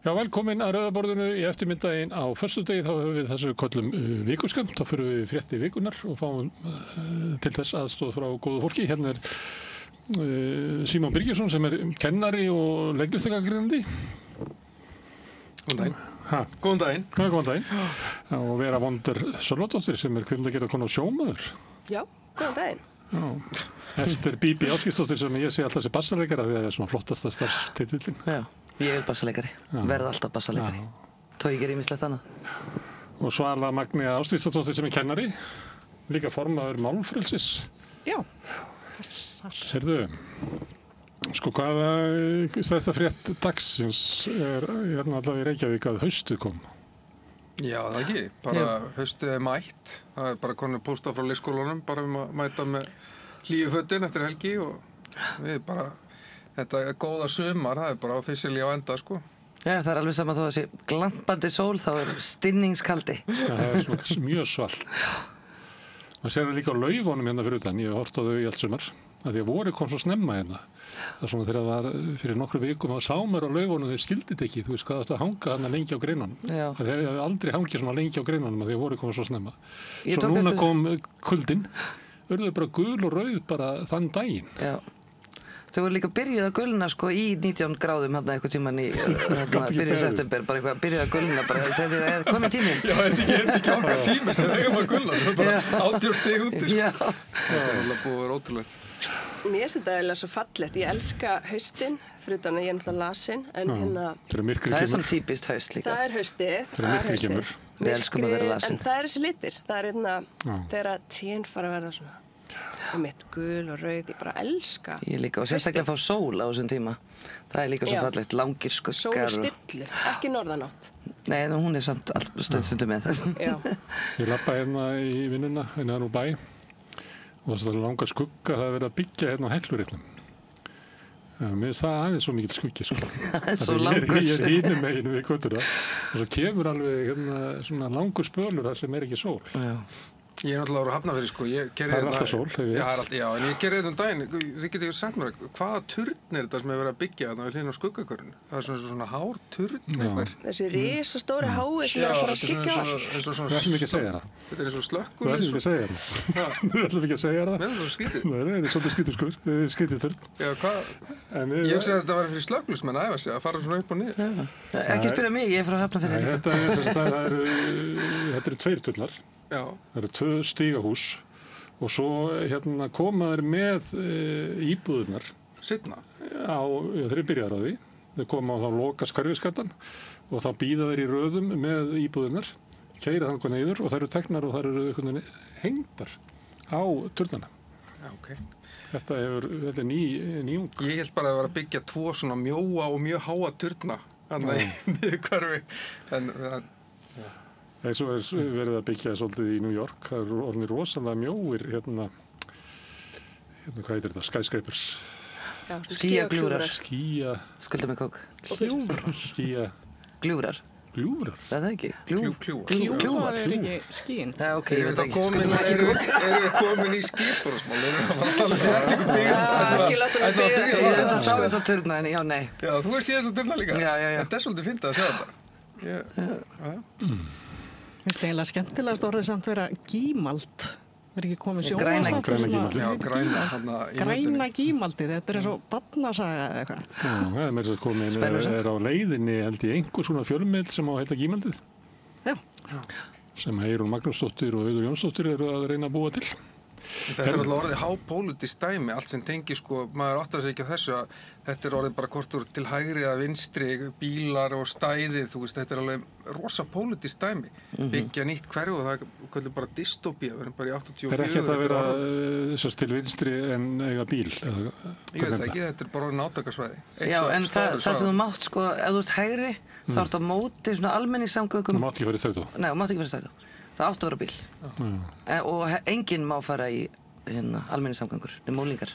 Já, velkomin að Rauðaborðinu í eftirmiddaginn á föstudegi. Þá höfum við þessu köllum vikuskamt. Þá fyrir við frétti vikunar og fáum til þess aðstoð frá góðu fólki. Hérna Símon Birgisson sem kennari og leiklistakagagrínandi. Góðan daginn. Góðan daginn. Góðan daginn. Og Vera Wonder Sölvadóttir sem kvikmyndagerðarkona og sjómaður. Já, góðan daginn. Já. Ester Bíbí Ásgeirsdóttir sem ég sé alltaf sem bassaleikara því að það svona flottasta starfstitillinn. Já, ég bassaleikari. Verð alltaf bassaleikari. Tó ég ger ýmislegt annað. Og Svala Magnea Ásgeirsdóttir sem kennari, líka formaður málfrelsis. Já. Heyrðu, sko hvaða stærsta frétt dagsins hérna allavega í Reykjavík að haustið kom? Já, það ekki. Bara haustið mætt. Það bara konur pósta frá leikskólanum, bara að mæta með hlýju fötin eftir helgi og við bara, þetta góða sumar, það bara officially á enda, sko. Já, það alveg sama þó að sé glampandi sól, þá stinningskaldi. Já, það svona mjög svalt. Maður sér það líka á laufunum hérna fyrir utan, ég hef hort á þau í allt sumar, að því að vorið kom svo snemma hérna. Það svona þegar það var fyrir nokkru vikum að sá maður á laufunum þeir skildið ekki, þú veist hvað þetta hanga þarna lengi á greinunum. Þeir hefði aldrei hangið svona lengi á greinunum að því að vorið kom svo snemma. Svo núna kom kuldinn, urðu bara gul og rauð bara þann daginn. Já. Þau voru líka byrjuð að gulna sko í 19 gráðum hérna eitthvað tíman í byrjuð september, bara eitthvað byrjuð að gulna bara, þetta er komið tíminn. Já, þetta er ekki okkar tími sem eigum að gulna, það er bara 80 stig úti. Já. Það er alveg búið að vera ótrúlegt. Mér finnst þetta eiginlega svo fallegt. Ég elska haustin, fyrir utan að ég er náttúrulega lasin, en hérna... Það er samt típist haust líka. Það er haustið. Það er myrkrið kemur. Við elskum að vera lasin. En það er þessi litir. Það er hérna, þegar trén fara að verða svona. Mitt gul og rauð, ég bara elska. Ég líka, og sérstaklega fá sól á þessum tíma. Það er líka svo fallegt, langir skuggar. Sól og stillu, ekki norðanátt. Nei, hún er samt stundum með það. Já. Ég labba hérna í vinnuna, hérna úr bæ. Og það er langar skugga, það er verið að byggja hérna á Heklureitnum. Mér finnst það aðeins svo mikill skuggi, sko. Það er svo langur. Ég hinum meginu við göttuna. Og svo kemur alveg hérna svona langur spölur þar sem ekki sól. Já. Ég er náttúrulega ára Hafnarfirði, sko. Það er alltaf sól, hefur ég. Já, en ég gerði þetta daginn. Þið getið ekki sagt mér, hvaða turn er þetta sem er verið að byggja þarna við hliðina á Skuggakörfunni? Það er svona hár turn eitthvað. Þessi risastóri hái sem er að fara að skyggja allt. Við ætlum ekki að segja það. Þetta er eins og slökkur. Við ætlum ekki að segja það. Við ætlum ekki að segja það. Nei, það er svo skrítið. Nei, þetta er svolítið skrítið, sko. Þetta er skrítið turn. Já, hvað? Ég hugsaði að þetta var fyrir slökkviliðsmenn að æfa sig, að fara svona upp og niður. Ekki spyrja mig, ég er frá Hafnarfirði líka. Þetta eru tveir turnar. Já. Það eru 2 stígahús og svo hérna koma þeir með íbúðurnar. Seinna? Já, þeir eru byrjaðar á því. Þeir koma og þá lokast Hverfisgatan og þá bíða þeir í röðum með íbúðurnar, keyra þangað niður og þær eru teknar og þær eru einhvern veginn hengdar á turnana. Já, ok. Þetta er nýjung. Ég held bara að það var að byggja 2 svona mjóa og mjög háa turna þarna í miðju hverfi. Svo er verið að byggja svolítið í New York. Það eru orðnir rosalega mjóir hérna, hvað heitir þetta? Skyscrapers. Já, skýjagljúfrar. Skulda með kók. Gljúfrar. Gljúfrar. Gljúfrar? Það er það ekki? Gljúfrar er ekki skín. Já, ok, ég veit ekki. Eru við komin í skipurasmál? Ekki láta mig byggja það. Ég þetta sá þess að turna, en já, nei. Já, þú er síðan þess að turna líka. Já. Þetta er svolítið fyndið að segja þetta. Finnst eiginlega skemmtilegast orðið samt vera gímald. Er ekki komið sjónvarpsþáttur? Græna gímaldi. Já, græna gímaldi, þetta er eins og barnasaga eða eitthvað. Já, það er meira að komin er á leiðinni held ég einhver svona fjölmiðl sem á að heita Gímaldið. Já. Sem Eyrún Magnúsdóttir og Auður Jónsdóttir eru að reyna að búa til. Þetta er alltaf orðið hápólitískt dæmi, allt sem tengir sko, maður áttar sig ekki á þessu að þetta er orðið bara hvort úr til hægri að vinstri, bílar og stæðið, þú veist, þetta er alveg rosa pólitískt dæmi. Byggja nýtt hverju og það er bara dystopía, við erum bara í 84. Er ekkert að vera þessast til vinstri en eiga bíl? Ég veit ekki, þetta er bara orðið átakarsvæði. Já, en það sem þú mátt sko, ef þú ert hægri, þá ertu á móti svona almenningssamgöngum. Það mátt ekki verið strætó. Nei, þú mátt ekki verið strætó. Það áttu að vera bíl. Og enginn má fara í almenningssamgöngur, nema unglingar.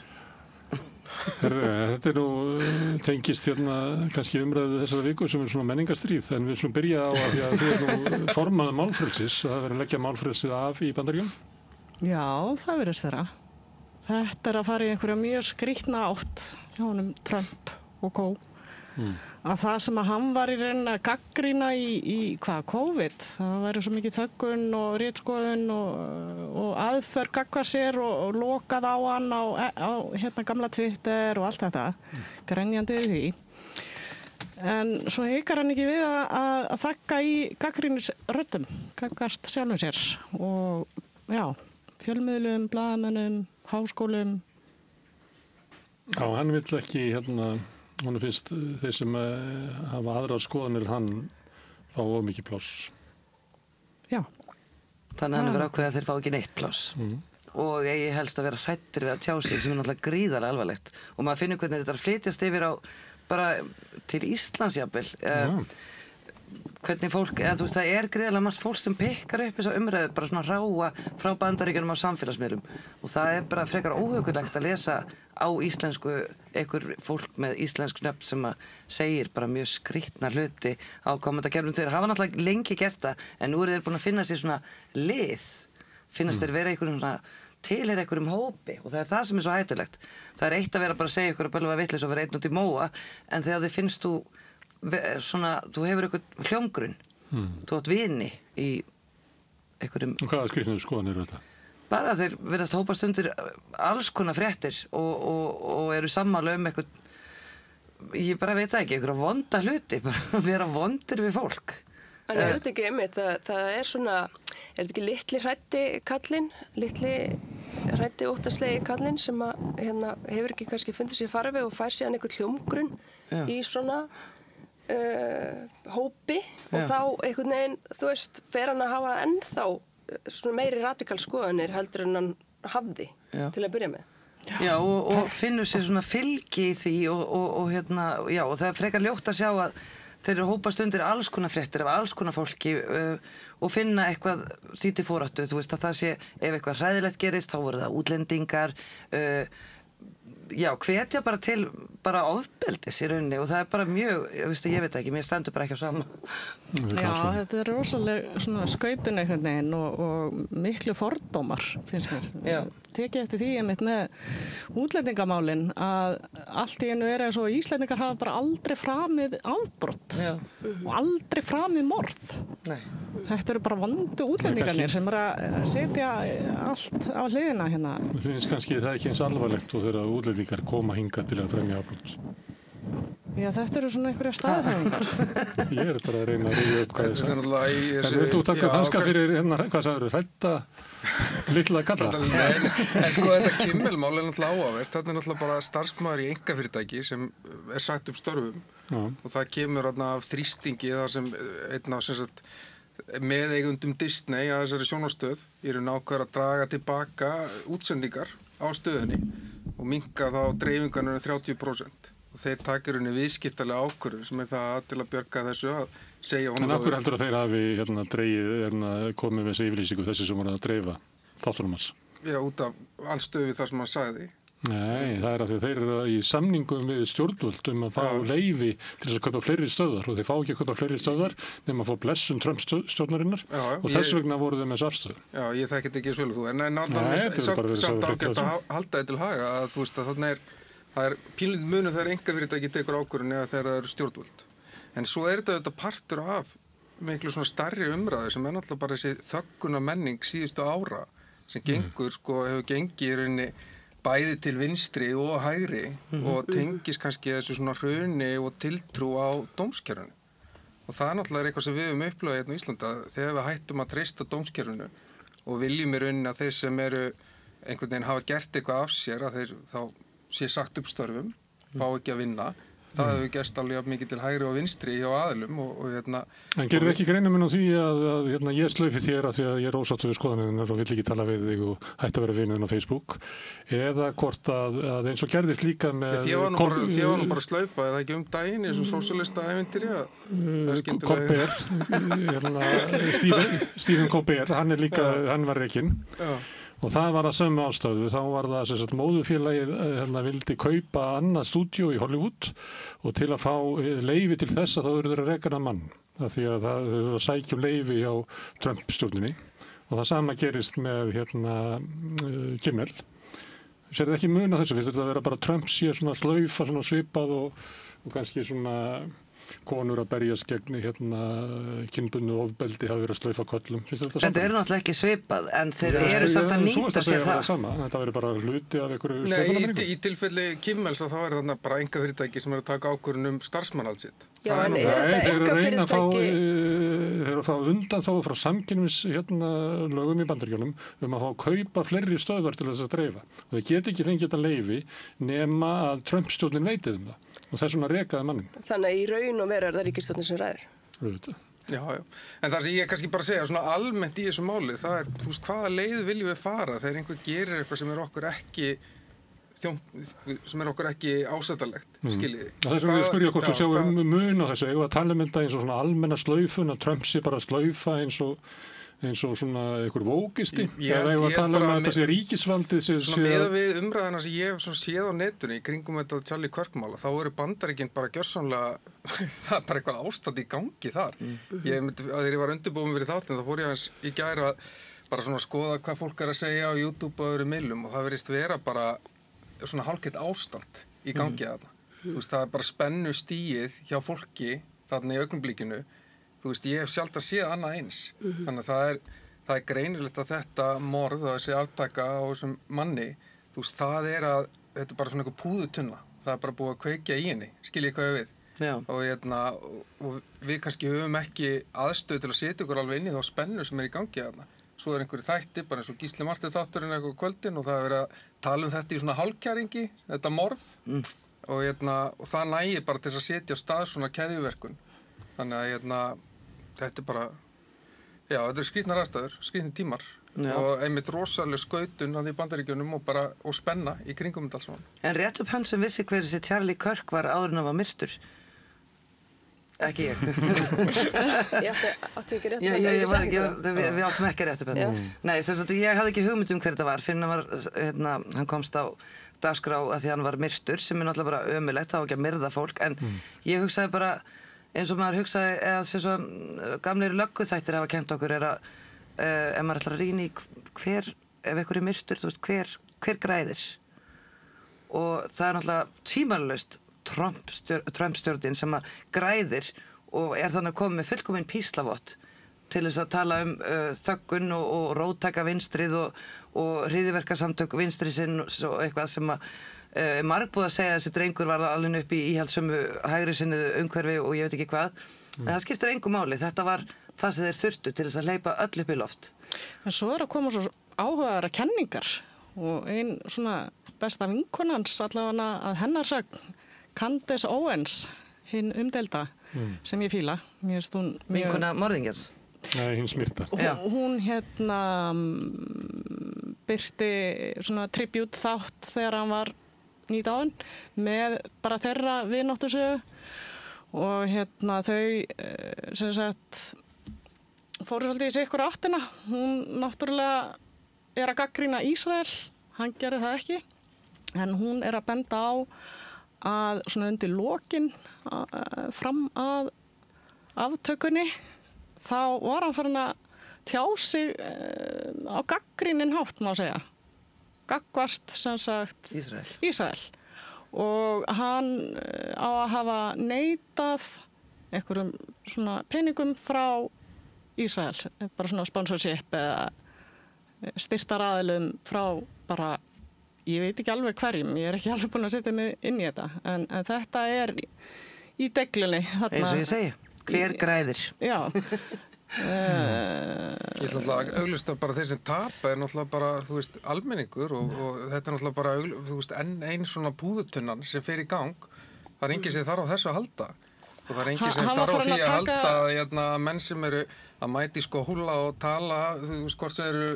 Þetta er nú tengist hérna kannski umræðu þessara viku sem er svona menningarstríð, en við slum byrja á að því að þið nú formaðu málfrelsis, að það verður að leggja málfrelsið af í Bandaríkjunum. Já, það virðist þeirra. Þetta er að fara í einhverja mjög skrýtna átt hjá honum Trump og kó. að það sem að hann var í rauninni að gagnrýna í COVID, það væri svo mikið þöggun og ritskoðun og aðför gagnvart sér og lokað á hann á hérna gamla Twitter og allt þetta, grenjandi yfir því. En svo hikar hann ekki við að þakka í gagnrýnisröddum, gagnvart sjálfum sér og já, fjölmiðlum, blaðamönnum, háskólum. Já, hann vill ekki honum finnst þeir sem hafa aðrar skoðanir hann fá of mikið pláss. Já. Þannig að hann hefur ákveðið að þeir fá ekki neitt pláss. Og ég helst að vera hrættir við að tjá sig sem náttúrulega gríðarlega alvarlegt. Og maður finnur hvernig þetta flytjast yfir á bara til Íslands jafnvel. Hvernig fólk, þú veist, það gríðarlega margt fólk sem pikkar upp þessa umræðu, bara svona ráa frá Bandaríkjunum á samfélagsmiðlum og það bara frekar óhugulegt að lesa á íslensku einhver fólk með íslensk nöfn sem að segir bara mjög skrýtna hluti á kommentakerfum. Þeir hafa náttúrulega lengi gert það en nú þeir búin að finna sér svona lið, finnast þeir vera einhverjum svona tilheyra einhverjum hópi og það það sem svo hættulegt. Það eitt að vera bara að segja ykkur að bölva vitleys og vera einn út í móa en þegar þið finnst þú hefur eitthvað hljómgrunn, þú átt vini í einhverjum... Og hvaða skrýtnu skoðanir eru þetta? Bara þeir virðast hópast undir alls konar fréttir og eru sammála eitthvað, ég bara veit það ekki, einhverja vonda hluti, bara vera vondir við fólk. En þetta ekki einmitt, það svona, þetta ekki litli hræddi kallinn, litli hræddi óttaslegi kallinn sem að hefur ekki kannski fundið sér farveg og fær síðan einhvern hljómgrunn í svona hópi og þá einhvern veginn, þú veist, fer hann að hafa ennþá svona meiri radikal skoðanir heldur en hann hafði til að byrja með. Já, og finnur sér svona fylgi í því og það frekar ljótt að sjá að þeir eru hópast undir alls konar fréttir af alls konar fólki og finna eitthvað því til foráttu, þú veist að það sé ef eitthvað hræðilegt gerist, þá voru það útlendingar hvetja bara til ofbeldis í rauninni og það bara mjög, ég veit ekki, mér stendur bara ekki á sama. Já, þetta rosalega svona skautun einhvern veginn og miklu fordómar, finnst mér. Já. Tekið eftir því einmitt með útlendingamálin að allt í einu eins og Íslendingar hafa bara aldrei framið afbrot og aldrei framið morð. Nei. Þetta eru bara vondu útlendingarnir sem að setja allt á hliðina hérna. Það finnst kannski það ekki eins alvarlegt og þegar útlendingar koma hingað til að fremja afbrot. Já, þetta eru svona einhverja staðhæfingar. Ég bara að reyna að reyna upp hvað Það er náttúrulega En viltu taka upp hanska fyrir hvað sagður, hrædda litla kalla? En sko þetta Kimmel-mál er náttúrulega áhugavert. Þetta er náttúrulega bara starfsmaður í einkafyrirtæki sem sagt upp störfum og það kemur af þrýstingi þar sem einn af meðeigundum Disney að þessari sjónvarpsstöð eru ákveður að draga tilbaka útsendingar á stöðinni og minnka þá dreifingarnar 30%. Og þeir takir henni viðskiptalega ákvörðun sem það til að bjarga þessu að segja honum. En af hverju heldur að þeir hafi dreigið, komið með þessi yfirlýsingu þessi sem voru að dreifa þáttunum hans? Já, út af allstöðu við það sem hann sagði. Nei, það að þeir eru í samningum við stjórnvöld að fá leyfi til þess að kaupa fleiri stöðvar og þeir fá ekki að kaupa fleiri stöðvar nema að fá blessun Trump stjórnarinnar og þess vegna voru þeir með þessu afstöðu. Já, ég þekki þetta ekki eins vel þú en náttúrulega samt ágætt að halda þetta til haga að þú veist að það er pínlítið munur þegar einkafyrirtæki tekur ákvörðun eða þegar það eru stjórnvöld. En svo þetta partur af miklu svona stærri umræðu sem náttúrulega bara þessi þögguna menning síðustu ára sem gengur hefur gengið í rauninni bæði til vinstri og hægri og tengist kannski þessu svona hruni og tiltrú á dómskerfinu. Og það náttúrulega eitthvað sem við höfum upplifað hérna í Íslandi að þegar við hættum að treysta dómskerfinu og viljum í rauninni að þeir sem eru einhvern veginn hafa gert eitthvað af sér að þeir þá sé sagt upp störfum, fá ekki að vinna. Það hefur gerst alveg mikið til hægri og vinstri hjá aðilum En gerir ekki greinum á því að ég slaufi þér að því að ég er ósáttur við skoðanirnar og vill ekki tala við þig og hætti að vera vinur á Facebook eða hvort að eins og gerðist líka með Þér var nú bara slaufa eða ekki daginn eins og sósíalista ævintýri Stephen Colbert, hann var rekinn og það var að sömu ástæðu, þá var það móðurfélagið vildi kaupa annað stúdíó í Hollywood og til að fá leyfi til þess að það verður að reka hana mann af því að það verður að sækja leyfi á Trump-stjórninni og það sama gerist með Kimmel. Sér það ekki muna þessu, finnst þetta að vera bara Trump sé svona slaufa, svona svipað og og kannski svona konur að berjast gegn kynbundnu ofbeldi hafa verið að slaufa kollum. Þetta eru náttúrulega ekki svipað, en þeir eru samt að nýta sér það. Þetta verður bara hluti af einhverju slaufunarmenningu. Í tilfelli Kimmels þá er þarna bara einkafyrirtæki sem eru að taka ákvörðun starfsmannahald sitt. Já, en þetta einkafyrirtæki? Þeir eru að fá undanþágu frá samkynnis lögum í Bandaríkjunum að fá að kaupa fleiri stöðvar til þess að dreifa. Og þeir geta ekki fengið þetta leyfi nema að Trump-stjórnin veitið það. Og þess vegna rekaði mannin. Þannig að í raun og veru er það ríkisstjórnin sem ræður. Já. En það sem ég kannski bara segja svona almennt í þessu máli, það er, þú veist, hvaða leið viljum við fara þegar einhver gerir eitthvað sem er okkur ekki ásættanlegt, skiljið. Þess vegna ég spyrja hvort þú sjáum mun á þessu, eigum að tala þetta eins og svona almenna slaufun, að Trump sé bara að slaufa eins og svona einhver vókisti, eða eigum að tala að þetta sé ríkisvaldið svona meða við umræðina sem ég hef séð á netinu í kringum þetta Charlie Kirk-mála, þá eru Bandaríkin bara gjörsamlega það er bara eitthvað ástand í gangi þar. Þegar ég var undirbúinn fyrir þáttinn, þá fór ég aðeins í gær að bara svona skoða hvað fólk er að segja á YouTube og öðrum miðlum og það virðist vera bara svona hálfgeitt ástand í gangi þarna. Þú veist, það er bara spennu stigið hjá fólki þarna í augnablikinu. Þú veist, ég hef sjálft að séð annað eins. Þannig að það er greinilegt að þetta morð og þessi aftaka á þessum manni, þú veist, þetta er bara svona einhver púðutunna. Það er bara búið að kveikja í henni, skiljið hvað ég við. Og við kannski höfum ekki aðstöðu til að setja ykkur alveg inn í þá spennu sem er í gangi þarna. Svo er einhverju þætti, bara eins og Gísli Marteinn þátturinn eitthvað kvöldin og það er verið að tala þetta í svona hálfkæringi, þetta morð. Og það nægir bara til að setja á stað svona keðjuverkun. Þannig að þetta er bara, já, þetta er skrýtnar aðstæður, skrýtnir tímar og einmitt rosaleg skautun í Bandaríkjunum og spenna í kringum þetta alls saman. En rétt upp hann sem vissi hver þessi Charlie Kirk var áður en hann var myrtur. Ekki ég. Áttu ekki rétt upp þetta? Við áttum ekki rétt upp þetta. Nei, sem sagt, ég hafði ekki hugmynd hver þetta var fyrir hann komst á dagskrá að því hann var myrtur, sem er náttúrulega bara ömurlegt, það var ekki að myrða fólk, en ég hugsaði bara eins og maður hugsaði, eða sem svo gamlir lögguþættir hafa kennt okkur er að ef maður ætlar að rýna í ef einhver er myrtur, þú veist, hver græðir? Og það er náttúrulega tvímælalaust Trump-stjórnin sem að græðir og er þannig að koma með fullkominn píslavott til þess að tala þöggun og róttaka vinstrið og hryðjuverkasamtök vinstri sinn og eitthvað sem að margbúið að segja að þessi drengur var alveg upp í íhaldssömu hægri sinni umhverfi og ég veit ekki hvað. En það skiptir engu máli. Þetta var það sem þeir þurftu til þess að hleypa öll upp í loft. En svo er að koma svo áhugaðara kenningar og ein svona besta vinkonans allavega að hennar sögn, Candace Owens, hinn umdelda, sem ég fíla. Mér finnst hún vinkona morðingjars. Nei, hinn smyrta. Hún birti svona tribute þátt þegar hann var 19 með bara þeirra vináttusögu og þau sem sagt fóru svolítið í sig ykkur áttina. Hún náttúrulega er að gagnrýna Ísrael, hann gerir það ekki, en hún er að benda á að svona undir lokin fram að aftökunni þá var hann farin að tjá sig á gagnrýnin hátt, má segja. Gagnvart, sem sagt, Ísrael. Og hann á að hafa neitað einhverjum svona peningum frá Ísrael, bara svona sponsorship eða styrktaraðilum frá bara, ég veit ekki alveg hverjum, ég er ekki alveg búin að setja mig inn í þetta, en þetta er í deglunni. Eins og ég segi, hver græðir? Já. Ég ætla alltaf að auglista bara þeir sem tapa er náttúrulega bara, þú veist, almenningur og þetta er náttúrulega bara, þú veist, enn svona púðutunnan sem fer í gang. Það er enginn sem þarf á þessu að halda og það er enginn sem þarf á því að halda menn sem eru að mæti skóla og tala, þú veist, hvort sem eru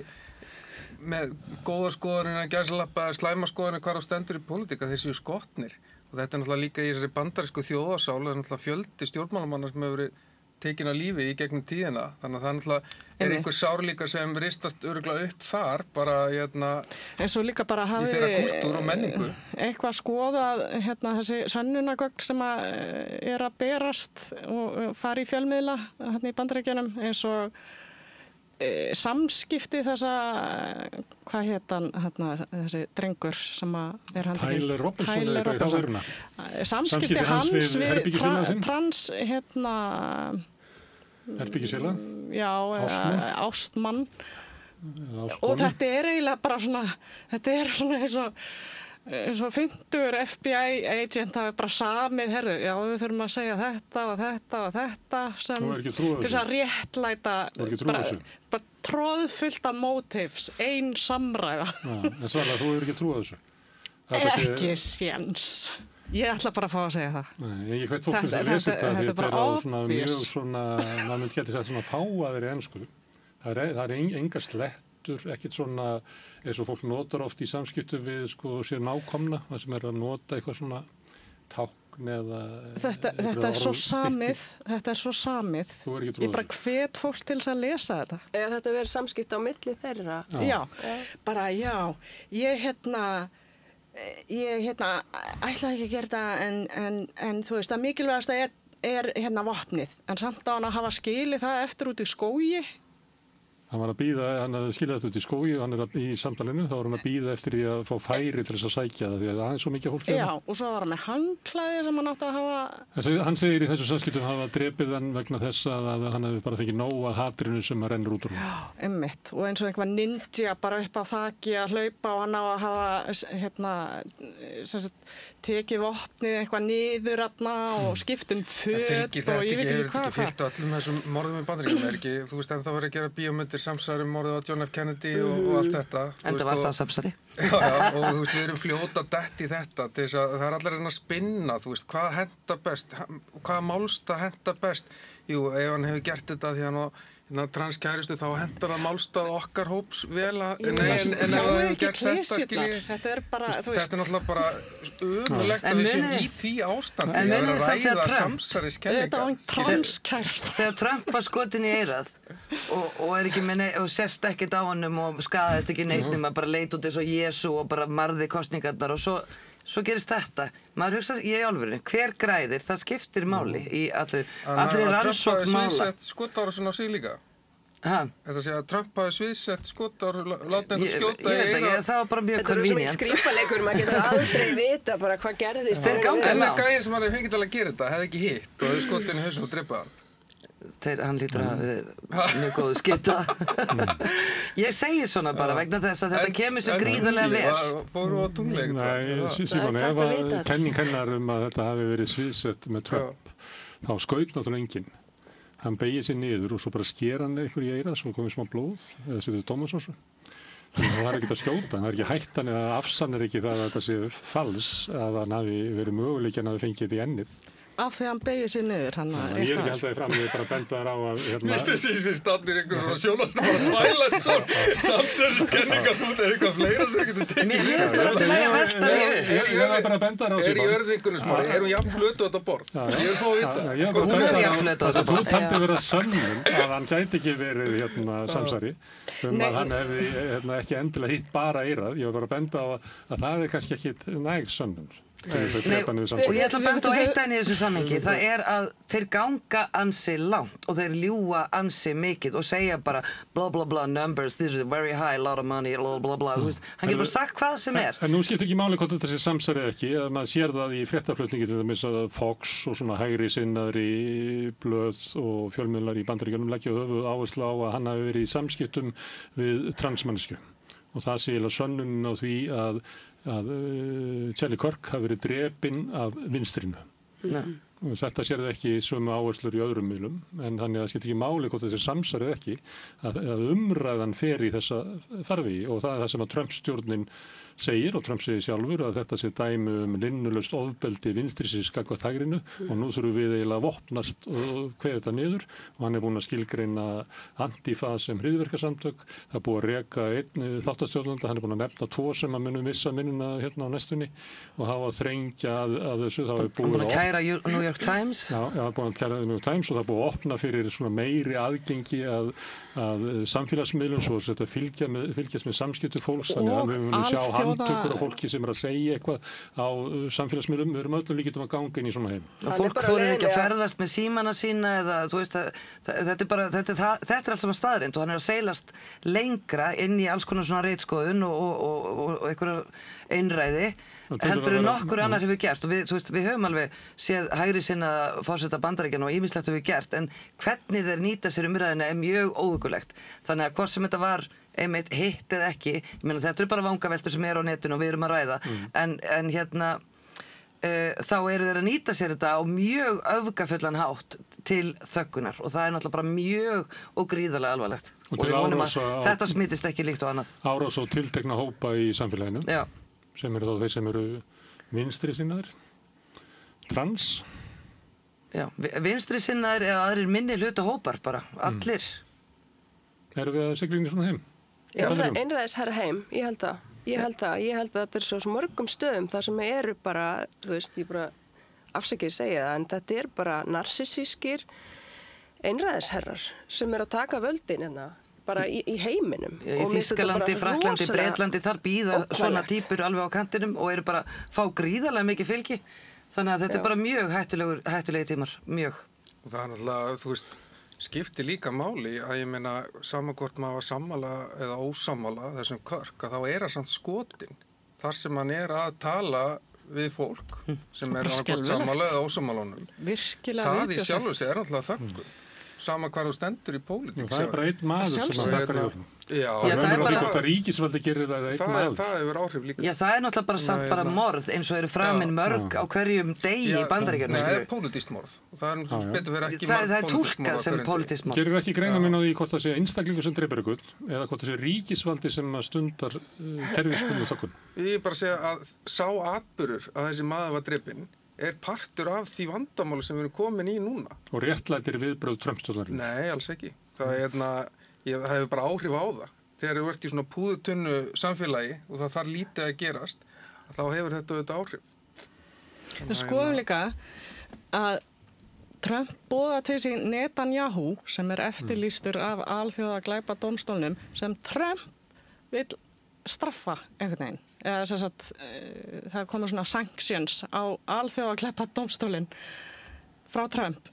með góðar skoðanir að gæsalappa eða slæma skoðanir hvar á stendur í pólitíka, þeir séu skotnir og þetta er náttúrulega líka í þessari bandarísku þjóðarsál, það er náttúrulega fjöldi stjórnmálamanna sem hefur verið tekin á lífi í gegnum tíðina, þannig að það náttúrulega er einhver sár líka sem ristast örugglega upp þar, bara en svo líka bara í þeirra kultúr og menningu. Eitthvað skoðað þessi sönnunargögn sem er að berast og fara í fjölmiðla í Bandaríkjunum, eins og samskipti þessa, hvað hét hann, þessi drengur sem er handtekinn? Tyler Robinson Tyler eða eitthvað í þá Robinson. veruna. Samskipti hans við við herbergisfélaga sinn? Herbergisfélag? Já, ástmann. Og þetta eiginlega bara svona, þetta svona eins og 50 FBI agent hafi bara samið, herðu, já við þurfum að segja þetta og þetta og þetta sem til þess að réttlæta bara tróðfullt af motives, ein samræða. En Svala, þú hefur ekki trúið þessu? Ekki séns. Ég ætla bara að fá að segja það. Nei, ég veit fólk til að lesa þetta því þetta á mjög svona, maður myndi geta sagt svona fáaðir í ensku. Það er enga slettur, ekkert svona eins og fólk notar oft í samskiptum við sko sér nákomna, það sem að nota eitthvað svona tákn eða þetta er svo samið, Þú er ekki trúið ég bara hvet fólk til þess að lesa þetta. Eða þetta verið samskipti á milli þeirra? Já, bara já, ég ætlaði ekki að gera þetta en þú veist að mikilvægasta er vopnið, en samt á hann að hafa skilið það eftir út í skógi. Hann var að bíða, hann hafði skilið þetta út í skógi og hann í samtalinu, þá var hann að bíða eftir því að fá færi til þess að sækja það því að það er svo mikið fólk. Já, og svo var hann með handklæði sem hann átti að hafa. Hann segir í þessu samskiptum hafa drepið hann vegna þess að hann hefði bara fengið nóg að hatrinu sem að rennur út úr hann. Já, einmitt, og eins og einhver ninja bara upp á þaki að hlaupa og hann á að hafa tekið vopnið eitthvað niður og skipt föt og ég veit ekki hvað. Það fylgtu öllum þessum morðum í Bandaríkjunum, þú veist en það var að gera bíómyndir samsæri morðið á John F. Kennedy og allt þetta. Enda var það samsæri. Já, og þú veist, við erum fljóta dett í þetta til þess að það er allir að spinna, þú veist, hvað henta best, hvaða málstað henta best. Jú, ef hann hefur gert þetta því hann transkæristu þá hentar það málstað okkar hóps vel en ef það hefur gert þetta, skiljið. Þetta er bara, þú veist. Þetta er náttúrulega bara ömurlegt að við séum í því ástandi að vera að ræða samsæriskenningar. Þetta var transkærist. Þegar Trump var skotin í eyrað og er ekki með og sést ekkert á honum og skaðist ekki neitt nema bara leit út eins og Jesú og bara marði kosningarnar og svo gerist þetta. Maður hugsa, ég í alvörinu, hver græðir? Það skiptir máli í allri rannsókn mála. Trump hafi sviðsett skotárásin á sig líka. Þetta sé að Trump hafi sviðsett skotár, láta hendur skjóta í eyrað. Það var bara mjög convenient. Þetta er svo mitt skrýpaleikur, maður getur aldrei vita bara hvað gerðist. Þeir ganga en það gæði sem hann hefði fengið til að gera þetta, hefði ekki hitt og hefði skotið inn í hausinn og dreipað hann. Hann lítur að hafa verið mjög góð skytta. Ég segi svona bara vegna þess að þetta kemur svo gríðarlega vel. Fóru á tungleik. Nei, Símon, ef að kenning hennar að þetta hafi verið sviðsett með Trump, þá skaut náttúrulega enginn. Hann beigir sér niður og svo bara sker hann eitthvað í eyrað, svo komið smá blóð, eða setur tómatsósu. Það er ekkert að skjóta, það er ekki hættan eða afsannir ekki það að þetta sé fals að hann hafi verið möguleik en hafi fengið þetta í ennið. Af því hann beigir sér niður, hann að rétt að. Ég er ekki held að þið fram, ég er bara að benda þér á að Vistu þessi standir einhverjum sjónast bara Twilight Zone, samsæriskenningar, þú er eitthvað fleira sem getur tekið. Mér finnst bara til að velta ég var bara að benda þér á sig. Er í örðingunum smári, er hún jafn flötu á þetta borð? Ég vil fá að vita. Ég var bara að benda þér á að þú taldi vera sönnun að hann gæti ekki verið samsæri að hann hefði ekki endilega hitt bara eyrað. Ég var bara að benda á að það er kannski ekki næg sönnun. Og ég ætla að benda á eitt enn í þessu samhengi, það er að þeir ganga ansi langt og þeir ljúga ansi mikið og segja bara bla bla bla numbers, this is very high, a lot of money, bla bla bla, þú veist, hann getur bara sagt hvað sem er. En nú skiptir ekki máli hvort þetta sé samsæri ekki, að maður sér það í fréttaflutningi til dæmis að Fox og svona hægri sinnaðri blöð og fjölmiðlar í Bandaríkjunum leggja höfuð áherslu á að hann hafi verið í samskiptum við transmannsku og það sé eiginlega sönnunin á því að Charlie Kirk hafi verið drepinn af vinstrinu. Og þetta sér það ekki sömu áherslur í öðrum miðlum, en þannig að það skiptir ekki máli hvort þessi samsærið ekki, að umræðan fer í þessa þarfi og það er það sem að Trump-stjórnin segir og Trump segir sjálfur að þetta sé dæmi linnulaust ofbeldi vinstrisins gagnvart hægrinu og nú þurfum við eiginlega að vopnast og kveða þetta niður og hann er búinn að skilgreina Antifa sem hryðjuverkasamtök, það er búið að reka einn þáttastjórnanda, hann er búinn að nefna 2 sem að munum missa minnuna hérna á næstunni og hafa að þrengja að þessu, þá er búið að kæra New York Times. Já, búið að kæra New York Times og það er búið að opna fyrir svona meiri aðgengi að samfélagsmiðlum svo að þetta fylgjast með samskipti fólks, þannig að við munum sjá handtökur á fólki sem að segja eitthvað á samfélagsmiðlum, við erum öllum líkitum að ganga inn í svona heim. Og fólk þorir ekki að ferðast með símana sína eða, þú veist, þetta er allt saman staðreind og hann er að seilast lengra inn í alls konar svona ritskoðun og einhverjar einræði heldur en nokkur annar hefur gert og við höfum alveg séð hægri sinna forseta Bandaríkjanna og ýmislegt hefur gert en hvernig þeir nýta sér umræðina er mjög óhuggulegt. Þannig að hvort sem þetta var einmitt hitt eða ekki, ég meina þetta eru bara vangaveltur sem eru á netinu og við erum að ræða en hérna þá eru þeir að nýta sér þetta á mjög öfgafullan hátt til þöggunar og það er náttúrulega bara mjög og gríðarlega alvarlegt og við vonum að þetta smitist ekki líkt og annað. Árás á tiltekna hópa í samfélaginu. Já. Sem eru þá þeir sem eru vinstri sinnaðir, trans. Já, vinstri sinnaðir eða aðrir minni hluta hópar bara, allir. Erum við að sigla inn í svona heim? Einræðisherra heim, ég held að. Ég held að þetta er svo mörgum stöðum þar sem eru bara, þú veist, ég bara afsakið segja það, en þetta er bara narsissískir einræðisherrar sem eru að taka völdin hérna. Bara í heiminum. Í Þýskalandi, Frakklandi, Bretlandi, þar býða svona týpur alveg á kantinum og eru bara fá gríðarlega mikið fylgi. Þannig að þetta er bara mjög hættulegi tímar, mjög. Og það er náttúrulega, þú veist, skiptir líka máli að ég meina sama hvort maður var sammála eða ósammála þessum Kirk, að þá er það samt skotin. Þar sem hann er að tala við fólk sem er annað sammála eða ósammálunum. Virkilega það í sjálfu sig er náttúrulega þöggun. Sama hvað þú stendur í pólitík. Það er bara einn maður sem að þakka niður. Já, það er bara hvort að ríkisvaldi gerir það einn maður. Það hefur áhrif líka. Já, það er náttúrulega bara samt bara morð eins og eru framin mörg á hverjum degi í Bandaríkjunum. Það er pólitískt morð. Það er betur verið ekki það er túlkað sem pólitískt morð. Gerir ekki greina minn á því hvort það sé einstaklingur sem dreipur ykkur eða hvort það sé ríkisvaldi sem stundar kerfisbundnu þöggun. Ég bara segja að sá atburður að þessi maður var dreipinn er partur af því vandamáli sem við erum komin í núna. Og réttlætir viðbrögð Trump-stjórnarinnar? Nei, alls ekki. Það hefur bara áhrif á það. Þegar þú ert í svona púðutunnu samfélagi og það þarf lítið að gerast, þá hefur þetta áhrif. Við skoðum líka að Trump boða til sín Netanyahu, sem er eftirlýstur af alþjóða glæpadómstólnum, sem Trump vill straffa einhvern veginn. Eða sem sagt, það komið svona sanctions á alþjóða glæpadómstólinn frá Trump.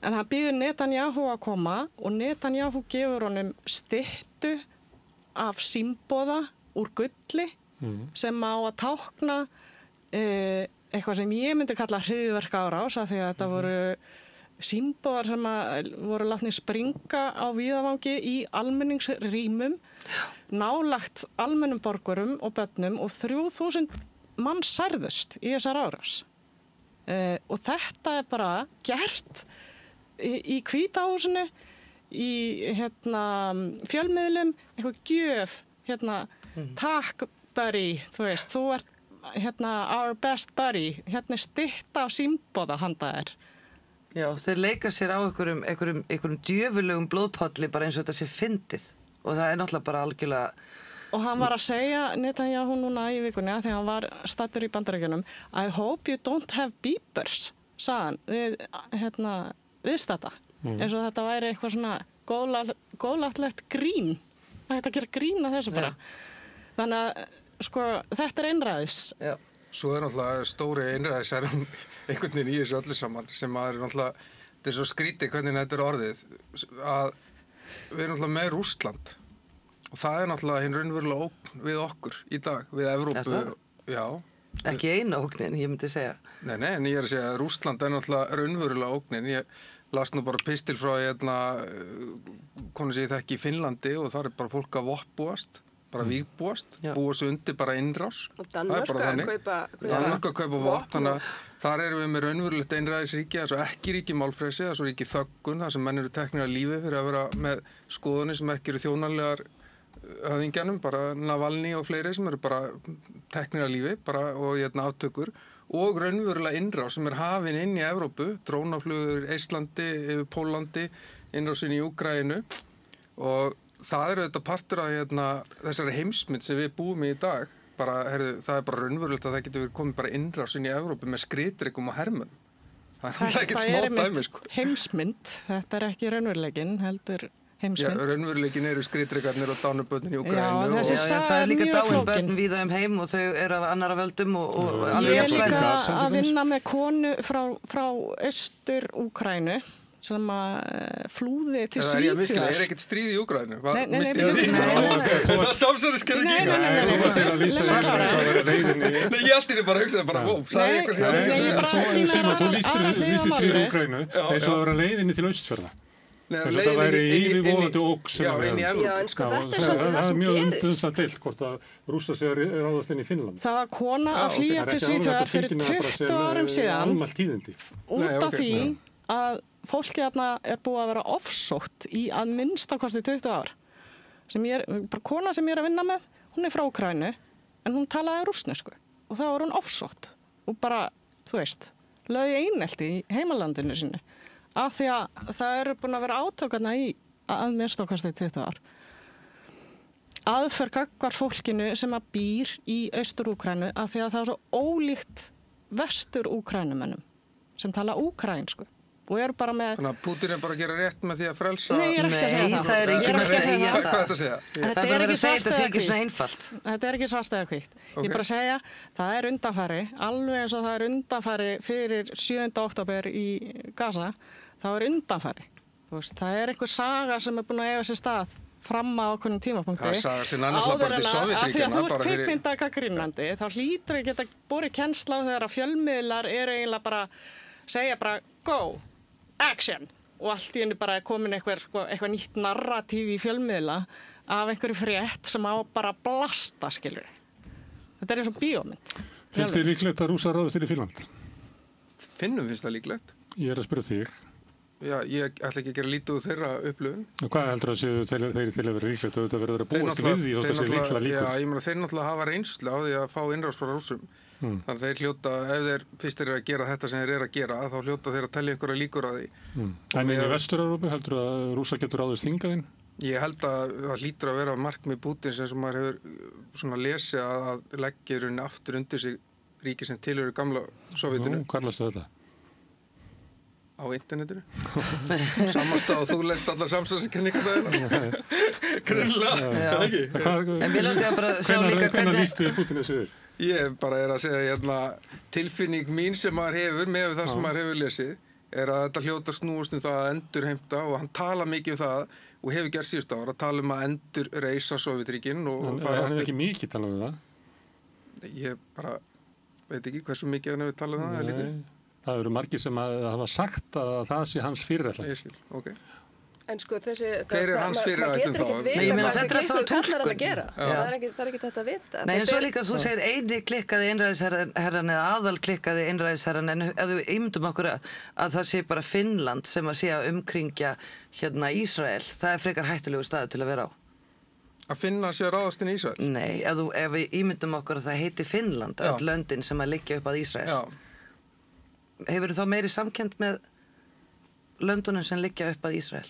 En hann býður Netanyahu að koma og Netanyahu gefur honum styttu af símboða úr gulli sem á að tákna eitthvað sem ég myndi kalla hryðjuverkaárás af því að þetta voru símboðar sem voru látnir springa á víðavangi í almenningsrýmum nálagt almennum borgurum og börnum og 3000 manns særðust í þessar árás. Og þetta er bara gert í Hvíta húsinu, í fjölmiðlum, eitthvað gjöf, takk buddy, þú veist, þú ert our best buddy, stytta á símboða handa þér. Já, þeir leika sér á einhverjum djöfulegum blóðpolli bara eins og þetta sé fyndið og það er náttúrulega bara algjörlega. Og hann var að segja Netanyahu núna í vikunni þegar hann var staddur í Bandaríkjunum I hope you don't have beepers, sagði hann viðstadda. Eins og þetta væri eitthvað svona góðláttlegt grín. Það hætti að gera grín að þessu bara. Þannig að sko, þetta er einræðis. Já. Svo er náttúrulega stóri einræðisherrum einhvern veginn í þessu öllu saman sem að er náttúrulega, þetta er svo skrítið hvernig þetta er orðið að við erum náttúrulega með Rússland og það er náttúrulega hinn raunverulega ógn við okkur í dag, við Evrópu. Já. Ekki eina ógnin, ég myndi segja. Nei, en ég er að segja að Rússland er náttúrulega raunverulega ógnin. Ég las nú bara pistil frá konu sem ég þekki í Finnlandi og þar er bara fólk að vottbúast. Bara vígbúast, búa sig undir bara innrás. Og Danmörk að kaupa vopn, þannig að þar erum við með raunverulegt einræðisríki, það er svo ekki ríki málfrelsi, það er svo ríki þöggun, það sem menn eru teknir af lífi fyrir að vera með skoðanir sem ekki eru þjónalegar höfðingjanum, bara Navalny og fleiri sem eru bara teknir af lífi bara, og aftökur og raunverulega innrás sem er hafin inn í Evrópu, drónaflugur Íslandi, yfir Pólandi, innrásin í Úkraínu og það er auðvitað partur af þessari heimsmynd sem við búum í dag. Það er bara raunverulegt að það getur verið komið bara innrás inn í Evrópu með skriðdrekum og hermönnum. Það er ekkert smá dæmi, sko. Heimsmynd, þetta er ekki raunveruleikinn, heldur heimsmynd. Raunveruleikin eru skriðdrekarnir og dánuböndin í Úkraínu. Já, þessi Já, saga það er er líka mjög dáin flókin. börn víða heim og þau eru af annara völdum og alveg Ég er jafn líka slæm. Gaza, til að dæmis. vinna með konu frá Austur-Úkraínu sem að flúði til Það er ég að miskila, Svíþjóðar. er ekkert stríð í Úkraínu? Nei, nei, Misti nei, ég því? nei. Það er samsæriskenning Nei, í nei, nei, Þú varst til að lýsa Nei, því að það var leiðinni. Nei, ég alltaf bara hugsaði bara, ó, sagði ég eitthvað sem ég Nei, aldrei ég hugsaði. bara sýna Simon, þú lýstir aðhliðina stríð málinu. Úkraínu eins og það var leiðinni til Austfjarða. Nei, Þess að það væri yfirvofandi ógn sem Já, að inn í vera. Evrópu. Já, en sko Já, þetta er svolítið það sem mjög gerist. það deilt hvort að Rússa sé að ráðast inn í Finnland. Það var kona Já, að flýja Það er til ekki alveg Svíþjóðar hægt að fyrir tilkynna það bara 20 árum sem síðan almælt tíðindi. út Nei, af ok, því já. að fólkið þarna er búið að vera offsótt í að minnstakosti 20 ár. Bara kona sem ég er að vinna með, hún er frá Úkraínu en hún talaði rússnesku og þá var hún offsótt og bara, þú veist, lögði einelti í heimalandinu sinni af því að það eru búin að vera átökarna í að minnstakosti 20 ár. Aðferð gagnvart fólkinu sem að býr í Austur-Úkraínu af því að það er svo ólíkt Vestur-Úkrænumönnum sem tala úkraínsku og eru bara með... Þannig að Putin er bara að gera rétt með því að frelsa... Nei, ég er ekki að segja Nei, það. það er Ég enginn ekki að segja Hvað það. er þetta að segja? Það er bara verið að segja þetta sé ekki svona einfalt. Þetta er ekki svart eða hvítt. Ég er bara að segja, það er undanfari, alveg eins og það er undanfari fyrir 7. október í Gaza, það er undanfari. Þú veist, það er einhver saga sem er búin að eiga sér stað fram á okkurum tímapunkti. Það er saga sem er náttúrulega bara til Sovétríkjanna, Af því að þú bara ert fyrir- kvikmyndagagnrýnandi, þá hlýtur að geta borið kennsla á þegar að fjölmiðlar eru eiginlega bara, segja bara go, action og allt í henni bara er komin eitthvað nýtt narratív í fjölmiðla af einhverju frétt sem á bara að blasta, skilur. Þetta er eins og bíómynd. Finnst þið líklegt að Rússar ráðast inn í Finnland? Finnum finnst það líklegt. Ég er að spyrja þig. Já, ég ætla ekki að gera lítið úr þeirra upplifun. Og hvað heldur að séu þeir til að vera líklegt og þetta verður að búast við því þótt að sé líkla Já, líkur? ég meina þeir náttúrulega hafa reynslu á því að fá innrás frá Rússum. Þannig að þeir hljóta, ef þeir fyrst eru að gera þetta sem þeir eru að gera, þá hljóta þeir að telja einhverja líkur að því. En inn í Vestur-Európu heldur að Rússa getur ráðist hingað inn? Ég held að það hlýtur að vera markmið Pútins sem maður hefur svona lesið að leggja í rauninni aftur undir sig ríki sem tilhöru gamla Sovétinu. Hvað lastu þetta? Á internetinu. Samastað og þú lest allar samsæðiskenningar það. Grunnlega, ekki? En mér langar bara að sjá líka Hvenær hvernig... líst þið Pútín þessu yfir? Ég bara er að segja tilfinning mín sem maður hefur með það sem maður hefur lesið er að þetta hljóta snúast það að endurheimta og hann tala mikið það og hefur gert síðust ára að tala að endurreisa Sovétríkin og Hann er ekki mikið talað um það. Ég bara veit ekki hversu mikið hann hefur talað um það. Nei, það eru margir sem hafa sagt að það sé hans fyrirætlan. Ég skil, ok. En sko þessi... Hver er hans fyrirætlun þá? Maður getur ekkert Nei, ég vita meina, hvað þetta er þessi svo klikku kallar túlkun. að gera. Já. Það er ekki þetta að vita. Nei, en svo líka þú segir eini klikkaði einræðisherran eða aðal klikkaði einræðisherran en ef við ímyndum okkur að það sé bara Finnland sem að sé að umkringja Ísrael, það er frekar hættulegu staður til að vera á. Að finna sér ráðast inn í Ísrael? Nei, ef við ímyndum okkur að það heiti Finnland, Já. öll löndin sem að liggja upp að Ísrael. Já. Hefur þá meiri samkennd með löndunum sem liggja upp að Ísrael?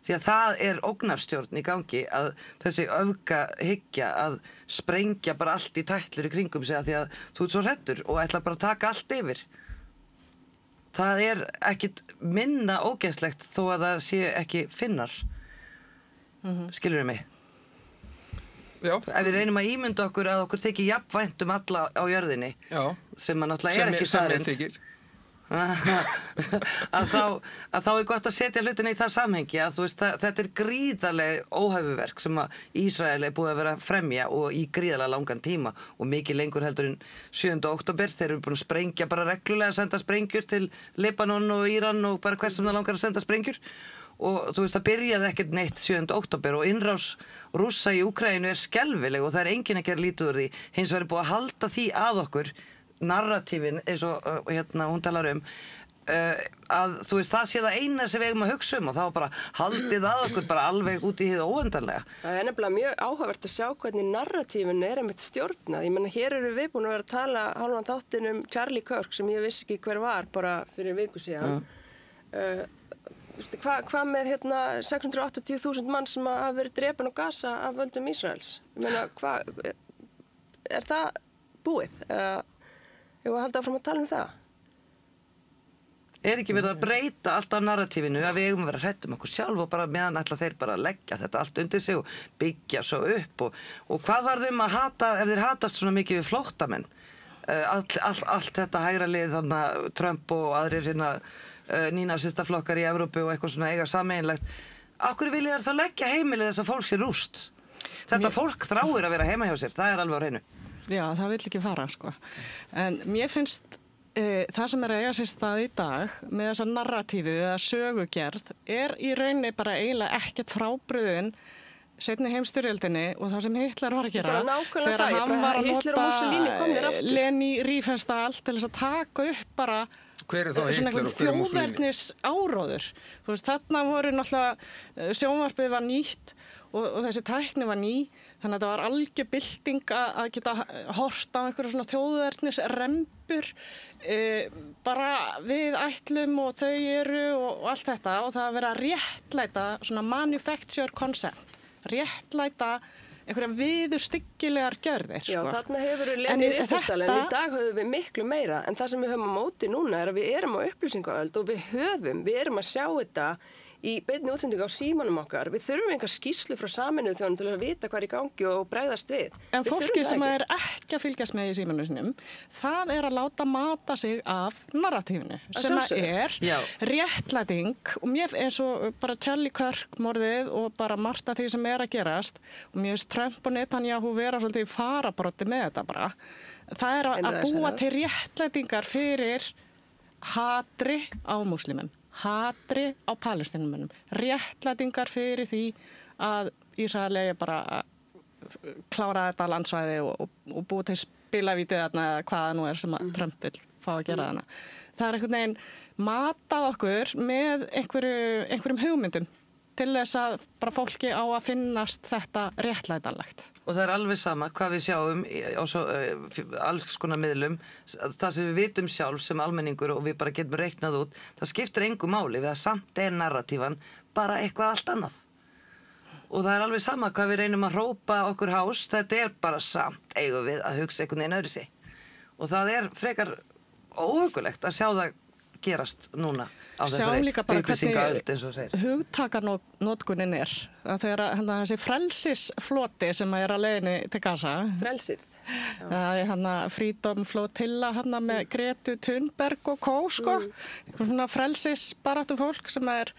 Því að það er ógnarstjórn í gangi að þessi öfgahyggja að sprengja bara allt í tætlur í kringum sig að því að þú ert svo hræddur og ætla bara að taka allt yfir. Það er ekkit minna ógeðslegt þó að það sé ekki Finnar. Skilurðu mig? Já. Ef við reynum að ímynda okkur að okkur þykir jafnvænt alla á jörðinni, Já. sem að náttúrulega er ekki staðreynd. þykir. að þá er gott að setja hlutina í það samhengi að þú veist, þetta er gríðarleg óhæfuverk sem að Ísrael er búið að vera að fremja og í gríðarlega langan tíma og mikið lengur heldur en 7. október þeir eru búin að sprengja bara reglulega að senda sprengjur til Libanon og Íran og bara hver sem það langar að senda sprengjur og þú veist það byrjaði ekkert neitt 7. október og innrás Rússa í Úkraínu er skelfileg og það er enginn að gera lítið úr því hins vegar er búið að halda því að okkur narratífin eins og hún talar að þú veist það sé það eina sem við eigum að hugsa og það var bara haldið að okkur bara alveg út í hið óendanlega. Það er nefnilega mjög áhugavert að sjá hvernig narratífin er einmitt stjórnað. Ég menna hér eru við búin að vera að tala hálfan þáttinn Charlie Kirk sem ég vissi ekki hver var bara fyrir viku síðan. Hvað með 680.000 mann sem hafa verið drepin á Gaza af völdum Ísraels? Ég meina, er það búið? Ég var að halda áfram að tala um það. ekki verið að breyta alltaf narratífinu að við eigum að vera hrædd okkur sjálf og bara meðan ætla þeir bara að leggja þetta allt undir sig og byggja svo upp og hvað var þeim að hata ef þeir hatast svona mikið við flóttamenn allt þetta hægra lið þannig Trump og aðrir nýnasistaflokkar í Evrópu og eitthvað svona eiga sameiginlegt af hverju vilja þeir þá leggja heimilið þessa fólks í rúst þetta fólk þráir að vera heima hjá sér það alveg á hreinu Já, það vill ekki fara sko en mér finnst það sem að eiga sér stað í dag með þessa narratífu eða sögugerð í rauninni bara eiginlega ekkert frábrugðin seinni heimsstyrjöldinni og það sem Hitler var að gera þegar hann var að nota Leni Riefenstahl til þess að taka upp bara hver þá Hitler og hver Mussolini áróður þú veist þarna voru náttúrulega sjónvarpið var nýtt og þessi tækni var ný þannig að þetta var algjör bylting að geta hort á einhverju svona þjóðernisrembur bara við ætlum og þau eru og allt þetta og það að vera að réttlæta svona manufacture concept réttlæta einhverja viðurstyggilegar gjörðir Já, þarna hefur við Leni Riefenstahl en í dag höfum við miklu meira en það sem við höfum á móti núna að við erum á upplýsingaöld og við erum að sjá þetta í beinni útsendingu á símanum okkar. Við þurfum einhver skýrslu frá Sameinuðu þjóðunum til að vita hvað í gangi og bregðast við. En fólki sem er ekki að fylgjast með í símanum sinum, það er að láta mata sig af narratífinu sem er réttlæting og mér eins og bara Charlie Kirk morðið og bara margt af því sem er að gerast og mér finnst Trump og Netanyahu vera svolítið í farabrotti með þetta bara. Það er að búa til réttlætingar fyrir hatri á múslimum. Hatri á palestínumönnum, réttlætingar fyrir því að Ísrael eigi bara að klára þetta landsvæði og búið til spilavítið þarna eða hvaða nú er sem að Trump vil fá að gera þarna. Það er einhvern veginn matað okkur með einhverjum hugmyndum til þess að bara fólki á að finnast þetta réttlætanlegt. Og það er alveg sama hvað við sjáum á alls konar miðlum, það sem við vitum sjálf sem almenningur og við bara getum reiknað út, það skiptir engu máli við að samt narratífan bara eitthvað allt annað. Og það er alveg sama hvað við reynum að hrópa okkur hás, þetta er bara samt eigum við að hugsa einhvern veginn öðru sig. Og það er frekar óhugulegt að sjá það gerast núna á þessari upplýsingaöld eins og segir. Hugtakanótkunin er að þegar þessi frelsisfloti sem er að leiðinni til Gaza. Frelsið. Það er Freedom Flotilla með Gretu Thunberg og Kó sko. Svona frelsisbaráttu fólk sem er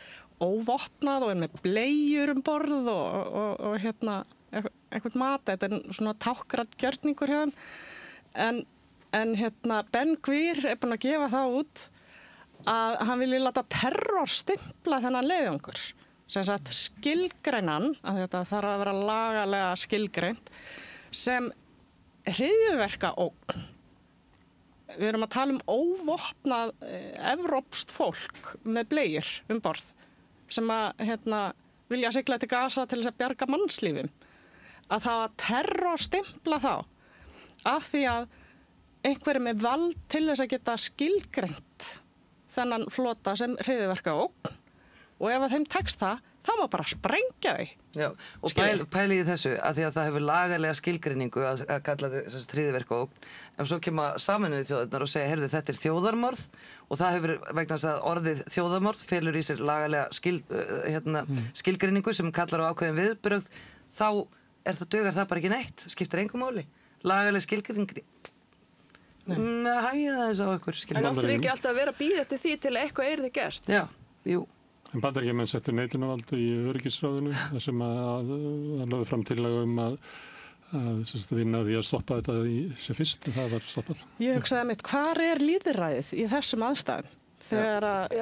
óvopnað og er með bleiur borð og einhvern mat. Þetta er svona tákgrænt gjörningur hjá þeim. En Ben Gvir er búinn að gefa það út að hann vilji láta terrorstimpla þennan leiðangur. Sem sagt skilgreinan, að þetta þarf að vera lagalega skilgreint, sem hryðjuverkaógn. Við erum að tala óvopnað evrópskt fólk með bleiur borð sem að vilja sigla til Gaza til þess að bjarga mannslífum. Að það að terrorstimpla þá af því að einhverjum með vald til þess að geta skilgreint þennan flota sem hryðjuverkaógn og ef að þeim tekst það, þá má bara sprengja þau. Já, og pæli í þessu að því að það hefur lagalega skilgreiningu að kalla þau hryðjuverkaógn en svo kemur Sameinuðu þjóðirnar og segja, heyrðu, þetta er þjóðarmorð og það hefur vegna þess að orðið þjóðarmorð felur í sér lagalega skilgreiningu sem kallar á ákveðin viðbrögð, þá dugar það bara ekki neitt, skiptir engu máli. Lagalega skilgreining hægja þess á ykkur En áttur ekki alltaf að vera að bíða eftir því til að eitthvað yrði gert? Já, jú. En Bandaríkjamenn settu neitunarvald í öryggisráðinu þar sem að lögðu fram tillaga að vinna því að stoppa þetta sem fyrst en það var stoppað. Ég hugsaði mitt, hvar er lýðræðið í þessum aðstæðum? Þegar að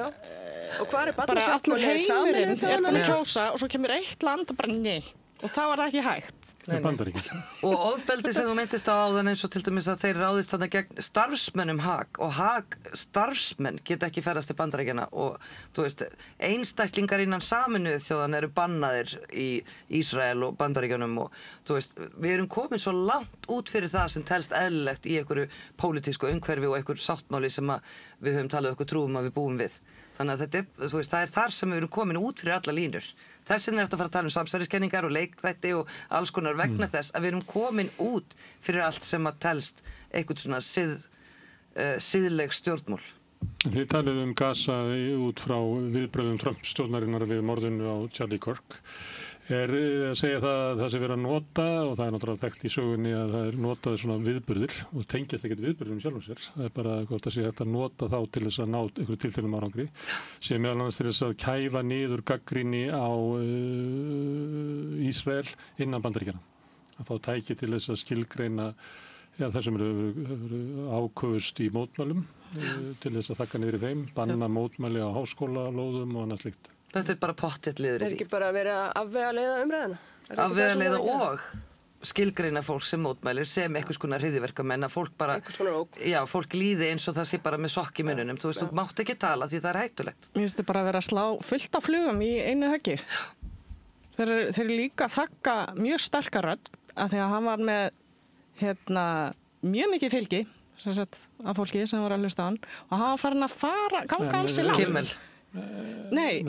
og hvar er bara allur heimurinn er búin að kjósa og svo kemur eitt land og bara nei og þá var það ekki hægt. Og ofbeldi sem þú myndist á áðan eins og til dæmis að þeir ráðist þarna gegn starfsmönnum Haag og Haag starfsmenn geta ekki ferðast til Bandaríkjanna og þú veist, einstaklingar innan Sameinuðu þjóðanna eru bannaðir í Ísrael og Bandaríkjunum og þú veist, við erum komin svo langt út fyrir það sem telst eðlilegt í einhverju pólitísku umhverfi og einhverju sáttmáli sem að við höfum talað okkur trúum að við búum við. Þannig að þetta þú veist, það er þar sem við erum komin út fyrir alla línur. Þess vegna er þetta að fara að tala samsæriskenningar og leikþætti og alls konar vegna þess að við erum komin út fyrir allt sem að telst einhvern svona siðleg stjórnmál. Þið talið Gaza út frá viðbröðum Trump-stjórnarinnar við morðinu á Charlie Kirk. Að segja það sé verið að nota, og það náttúrulega þekkt í sögunni að það notað svona viðburðir og tengjast ekkert viðburðum sjálfum sér. Það bara hvort að sé hægt að nota þá til þess að ná einhverju tilteknum árangri, sem meðal annars til þess að kæfa niður gagnrýni á Ísrael innan Bandaríkjanna. Að fá tæki til þess að skilgreina það sem eru áköfust í mótmælum til þess að þakka niður í þeim, banna mótmæli á háskólalóðum og annað slíkt. Þetta bara pottþétt liður í því. Er ekki bara að vera að afvegaleiða umræðina? Afvegaleiða og skilgreina fólk sem mótmælir sem einhvers konar hryðjuverkamenn, að fólk bara, fólk líði eins og það sé bara með sokk í mununum. Þú veist, þú mátt ekki tala því það er hættulegt. Mér finnst þetta bara að vera að slá fullt af flugum í einu höggi. Þeir eru líka að þakka mjög sterka rödd, af því að hann var með mjög mikið fylgi af fólki sem var að hlusta á hann, og hann var farin að ganga ansi langt. Kimmel. Nei,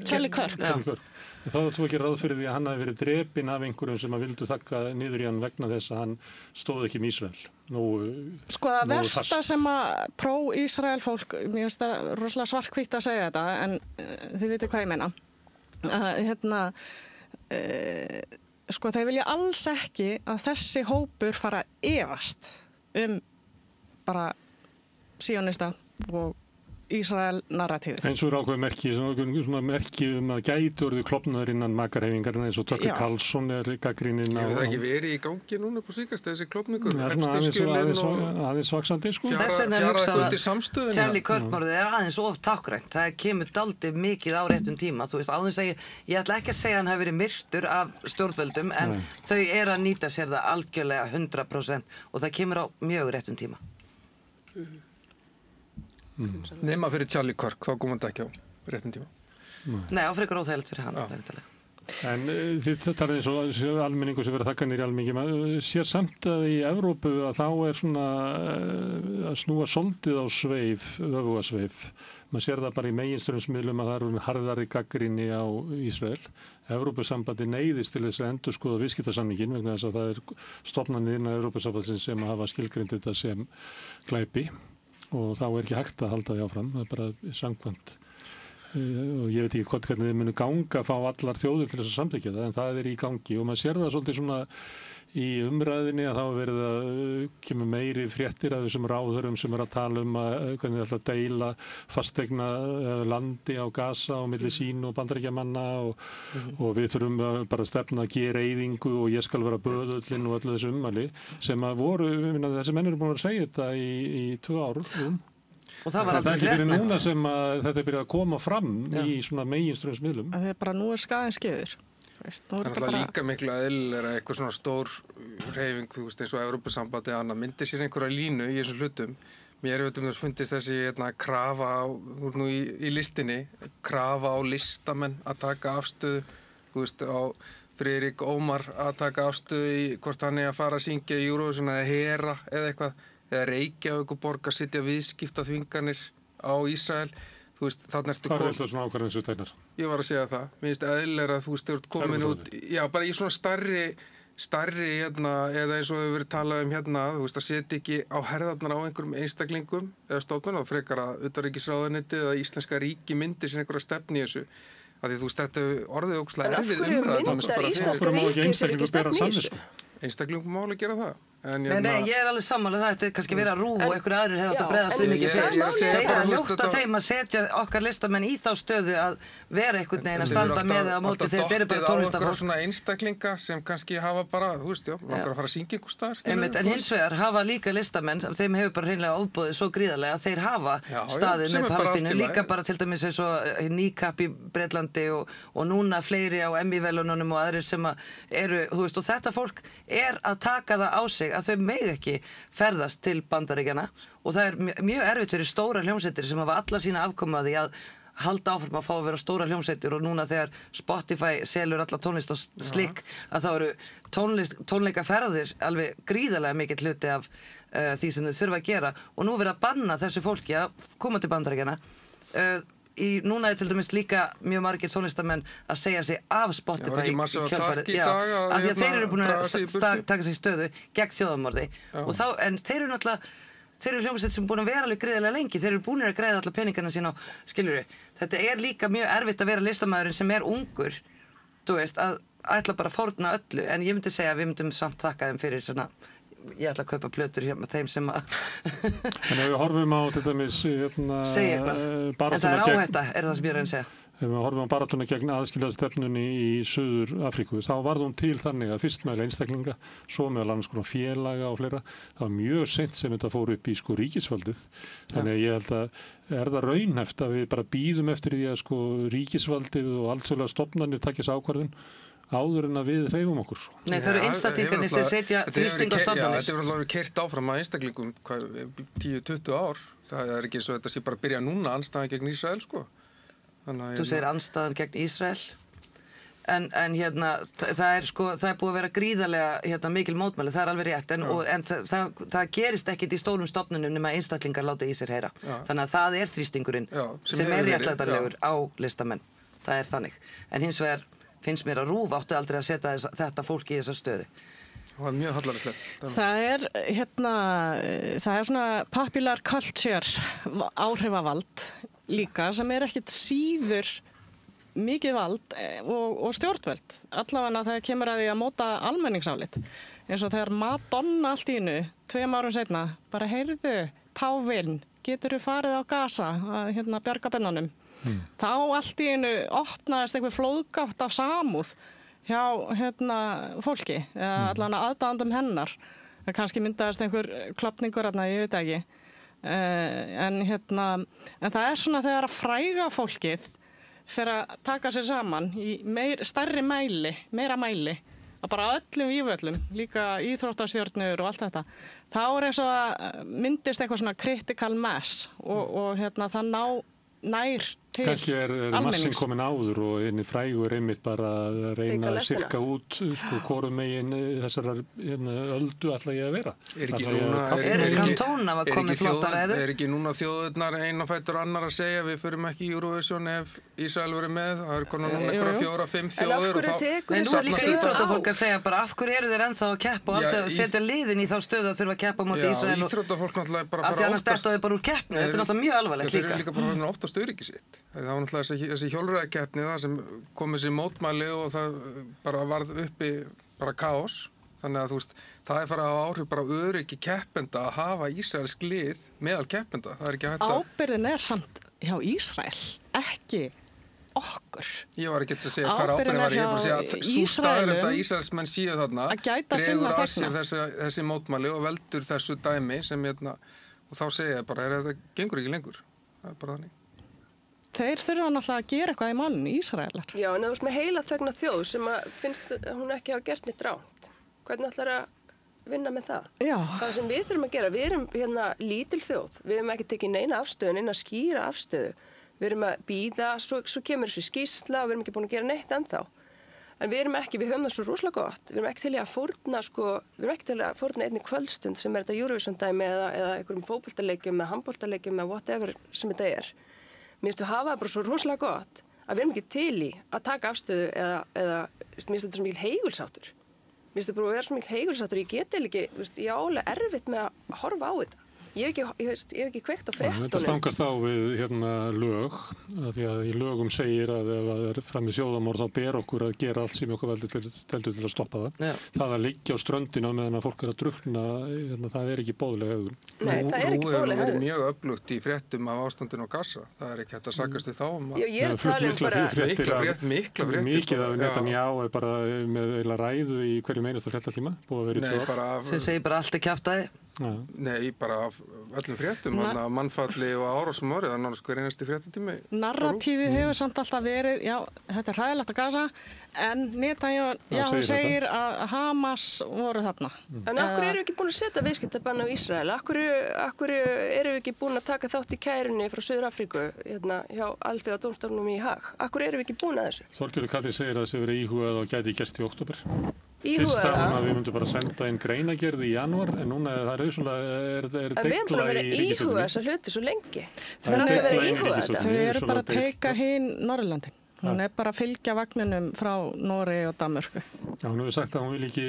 Charlie Kirk. Þá þú ekki ráð fyrir því að hann hafi verið drepinn af einhverjum sem að vildu þakka niður í hann vegna þess að hann stóð ekki með Ísrael. Sko það versta sem að pró-Ísrael fólk, mér finnst það rosalega svarthvítt að segja þetta, en þið vitið hvað ég meina. Sko þeir vilja alls ekki að þessi hópur fara efast bara síonista og Ísrael-narratífið. Eins og ákveð merki að gæti orðið klofnaður innan makarhefingarna, eins og Tucker Carlson gagnrýninn á... Hefur það ekki verið í gangi núna på síkast, þessi klofningur? Aðeins vaxandi, sko. Þess vegna hugsaði að Charlie Kirk-morðið er aðeins of tákrænt. Það kemur daldið mikið á réttum tíma. Þú veist, áður segja, ég ætla ekki að segja að hann hafi verið myrtur af stjórnvöldum, en þau eru að nýta sér það algjörlega 100% og það kemur á mjög réttum tíma. Nema fyrir Charlie Kirk, þá kom hann ekki á réttum tíma. Nei, áfrekar óþægilegt fyrir hann. En þið talar eins og almenningu sem verið að þakka niður í almenningi. Maður sér samt að í Evrópu að þá er svona að snúa soldið á sveif, öfugasveif. Maður sér það bara í meginströmsmiðlum að það eru harðari gagnrýni á Ísrael. Evrópusambandi neyðist til þess að endurskoða viðskiptasamninginn vegna þess að það er stofnanir innan Evrópusambandsins sem hafa skilgreint þetta sem glæpi. Og þá er ekki hægt að halda því áfram, það er bara samkvæmt. Og ég veit ekki hvernig þið munu ganga að fá allar þjóðir til þess að samþykkja það, en það er í gangi. Og maður sér það svolítið svona í umræðinni að þá verið að kemur meiri fréttir af þessum ráðurum sem er að tala hvernig þið ætla að deila fasteigna landi á Gaza á milli sín og Bandaríkjamanna og við þurfum bara að stefna að gera eyðingu og ég skal vera böðullinn og öllu þessu ummæli sem að voru, þessi menn eru búin að segja þetta í 2 ár. Og það var aldrei fréttnæmt. Það er ekki fyrir núna sem að þetta er byrjað að koma fram í svona meginströmsmiðlum. Það er bara nú er skaðinn skeður. Það er alltaf líka miklu eðlilegra eitthvað svona stór hreyfing, þú veist, eins og Evrópusambandið eða annað, myndi sér einhverja línu í þessum hlutum. Mér þess fundist þessi krafa á, nú í listinni, krafa á listamenn að taka afstöðu, þú veist, á Friðrik Ómar að taka afstöðu í hvort hann er að fara að syngja í Eurovision eða Hera eða eitthvað, eða Reykjavíkurborg að setja viðskiptaþvinganir á Ísrael. Þú veist, þannig ertu komin... Hvað er þetta svona ákvarðan þessu teinar? Ég var að segja það. Mér finnst eðlilega að þú veist, þú ert komin út... Já, bara í svona stærri eða eins og við verið talað þú veist, að setja ekki á herðarnar á einhverjum einstaklingum eða stofnun og frekar að utanríkisráðuneytið eða íslenska ríki myndi sér einhverja stefni í þessu. Af því þú veist, þetta orðið ógeðslega erfið umræða. En af hverju myndar íslenska ríki sér ekki stefni í þessu? Einstaklingum má alveg gera það. Nei, ég er alveg sammála það ætti kannski verið að RÚV og einhverju aðrir hefði átt að bregðast við mikið fyrir. Þeir bara ljóta þeim að setja okkar listamenn í þá stöðu að vera einhvern veginn að standa með á móti þegar þeir eru bara tónlistafólk. Alltaf svona einstaklinga sem kannski hafa bara, þú veist, langar að fara að syngja einhver staðar. En hins vegar hafa líka listamenn, þeim hefur bara hreinlega ofboðið svo gríðarlega að þeir hafa staðið með Palestínu, líka bara til dæmis eins og Níkap í Bretlandi og núna fleiri á Emmy-verðlaununum og aðrir sem eru, þú veist, og þetta fólk er að taka það á sig að þau mega ekki ferðast til Bandaríkjanna og það er mjög erfitt fyrir stóra hljómsveitir sem hafa alla sína afkomaði að halda áfram að fá að vera stóra hljómsveitir og núna þegar Spotify selur alla tónlist og slikk að þá eru tónleikaferðir alveg gríðarlega mikill hluti af því sem þau þurfa að gera og nú verið að banna þessu fólki að koma til Bandaríkjanna. Núna er til dæmis líka mjög margir tónlistamenn að segja sig af Spotify í kjölfarið. Af því að þeir eru búin að taka sig stöðu gegn þjóðarmorði og þá, en þeir eru náttúrulega þeir eru hljómsveit sem búin að vera alveg greiðlega lengi, þeir eru búin að greiða alla peningana sína á, skilurðu, þetta er líka mjög erfitt að vera listamaðurinn sem er ungur, þú veist, að ætla bara að fórna öllu, en ég myndi segja að við myndum samt þakka þeim fyrir svona, ég ætla að kaupa plötur hjá þeim sem að En ef við horfum á til dæmis segja eitthvað, en það er áhætta, er það sem ég er að segja. Ef við horfum á baráttuna gegn aðskilnaðarstefnunni í Suður Afríku, þá varð hún til þannig að fyrst meðal einstaklinga, svo meðal annars konar félaga og fleira, það var mjög seint sem þetta fór upp í sko ríkisvaldið. Þannig að ég held að er það raunhæft að við bara bíðum eftir því að sko ríkisvaldið og alþjóðlegar stofnanir takist ákvörðun áður en að við hreyfum okkur. Nei, það eru einstaklingarnir sem setja þrýsting á stofnanir. Þetta hefur alltaf keyrt áfram að einstaklingum 10-20 ár. Það er ekki svo að þetta sé bara að byrja núna andstæðan gegn Ísrael, sko. Þú segir andstæðan gegn Ísrael. En hérna, það er búið að vera gríðarlega mikil mótmæli, það er alveg rétt, en það gerist ekkit í stórum stofnunum nema einstaklingar láta í sér heyra. Þannig að það er þrýstingurinn sem er réttlætanlegur á listamenn. Það er þannig. En hins vegar finnst mér að RÚV áttu aldrei að setja þetta fólk í þessa stöðu. Það er mjög hallærislegt. Það er svona popular culture áhrifavald líka sem er ekkit síður mikið vald og stjórnvöld. Allavega þegar kemur að því að móta almenningsálit. Eins og þegar Madonna allt í einu, 2 árum seinna, bara heyrðu, Pávinn, geturðu farið á Gaza að bjarga bennanum? Þá allt í einu opnaðist einhver flóðgátt af samúð hjá fólki, allavega aðdáendum hennar. Það kannski myndaðist einhver klapningur, ég veit ekki. En það er svona þegar að fræga fólkið fyrir að taka sér saman í meira mæli, að bara öllum vígvöllum, líka íþróttastjörnur og allt þetta, þá er eins og að myndist eitthvað svona critical mass og það nær til kannski er massin komin áður og einni frægur einmitt bara að reyna að sirka út hvorum megin þessarar öldu ætla ég að vera. Cantona var komið flottar eða? Er ekki núna þjóðurnar einn á fætur annar að segja við förum ekki í Eurovision ef Ísrael verið með? Það er konar núna einhverja 4-5 þjóður og þá... En nú er líka íþróttafólk að segja bara af hverju eru þeir ennþá að keppa og alls að setja liðin í þá stöðu að þurfa að keppa móti Ísrael og... Já, íþróttafólk náttúrulega bara af því annars dertaðu bara úr keppni, þetta er náttúrulega mjög alvarlegt líka. Þeir eru líka bara óttast öryggi sitt. Það var náttúrulega þessi hjólreiðakeppni það sem kom þessi mótmæli og það bara varð uppi bara kaos. Þannig að þú veist, það er farið að hafa áhrif bara öryggi keppenda að hafa ísraelsk lið meðal keppenda. Það er ekki hægt að... Ábyrgðin er samt hjá Ísrael, ekki okkur. Ég var ekki að segja hvað ábyrgðin var, ég er bara að segja að sú staðreynd að ísraelsmenn séu þarna dregur af sér þessi mótmæli og veldur þessu dæmi sem og þá segja ég bara, þetta gengur ekki lengur. Það er bara þannig. Þeir þurfa náttúrulega að gera eitthvað í mann, Ísraelar. Já, en það er með heila þegna þjóð sem finnst hún ekki hafa gert neitt rátt. Hvernig ætlar að vinna með það? Já. Það sem við þurfum að gera, við erum lítil þjóð. Við erum ekki tekið neina afstöðu, neina skýra afstöðu. Við erum að bíða, svo kemur þessu skýrsla og við erum ekki búin að gera neitt ennþá. En við höfum það svo rosalega gott. Við erum ekki til að fórna einni kvöldstund sem er þetta Eurovision-dæmi eða einhverjum fótboltaleikjum eða handboltaleikjum eða whatever sem þetta er. Mér finnst við hafa það bara svo rosalega gott að við erum ekki til í að taka afstöðu eða mér finnst þetta svo mikil heigulsáttur. Mér finnst þetta bara að vera svo mikil heigulsáttur, ég geti ekki, ég á alveg erfitt með að horfa á þetta. Ég hef ekki kveikt á fréttunum. Þetta stangast á við lög, af því að í lögum segir að ef það er frammi þjóðamorð þá ber okkur að gera allt sem okkur veldur til að stoppa það. Já. Það að liggja á ströndina meðan að fólk er að drukkna, það er ekki boðleg hegðun. Nei, það er ekki boðleg hegðun. Nú verið mjög öflugt í fréttum af ástandinu á Gaza. Það er ekki hægt að sakast við þá. Ég er að tala bara... Mikla fréttir. Mikið af Netanyahu er bara með ræðu í hverjum einasta fréttatíma, búið að vera í 2 ár. Sem segir bara allt er kjaftaði. Nei, bara af öllum fréttum, mannfalli og árásum orðið, það er náttúrulega hver einasti fréttatími. Narratífið hefur samt alltaf verið, já, þetta er hræðilegt að Gaza, en Netanyahu segir að Hamas voru þarna. En af hverju eru við ekki búin að setja viðskiptabann á Ísrael? Af hverju eru við ekki búin að taka þátt í kærunni frá Suður Afríku hjá Alþjóðadómstólnum í Haag? Af hverju eru við ekki búin að þessu? Þorgerður Katrín segir að þessi verið íhugað og gæti gerst í október. Fyrst þá við myndum bara senda inn greinagerð í janúar, en núna er degla í ríkisstjórninni. Við erum bara verið að íhuga þessa hluti svo lengi. Þau eru bara að teika hinn Norðurlöndin. Hún er bara að fylgja vagninum frá Noregi og Danmörku. Já, hún hefur sagt að hún vil ekki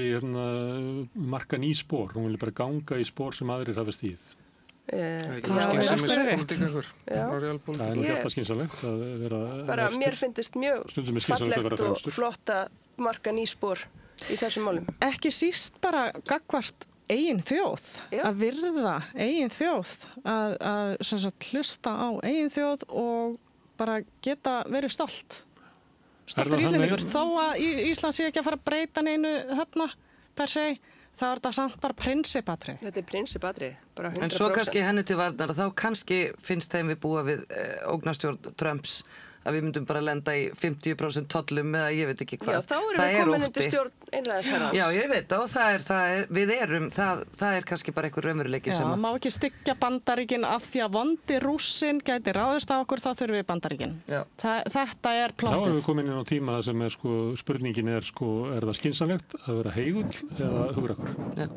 marka ný spór. Hún vil bara ganga í spór sem aðrir hafa stíð. Skynsemispolitík einhver. Já. Það er nú ekki alltaf skynsamlegt að vera Bara mér finnst mjög Stundum er skynsamlegt að vera fallegt og fremstur. flott að marka nýspor í þessum málum. Ekki síst bara gagnvart eigin þjóð, Já. að virða eigin þjóð, að sem sagt, hlusta á eigin þjóð og bara geta verið stoltur það Íslendingur. þannig- Þó að Ísland sé ekki að fara að breyta neinu þarna per se, þá er þetta samt bara prinsipatrið. Þetta er prinsipatrið, bara 100%. En svo kannski henni til varnar, þá kannski finnst þeim við búa við ógnarstjórn Trumps að við myndum bara lenda í 50% tollum eða ég veit ekki Já, hvað. þá erum Það við er komin ótti. undir stjórn einræðisherrans. Já, ég veit og það er kannski bara einhver raunveruleiki Já, sem að... má ekki styggja Bandaríkin af því að vondi Rússinn gæti ráðist á okkur, þá þurfum við Bandaríkin. Já. Þetta er Þá erum plottið. við komin inn á tíma sem er spurningin er það skynsamlegt að vera heigull eða hugrakkur? Já.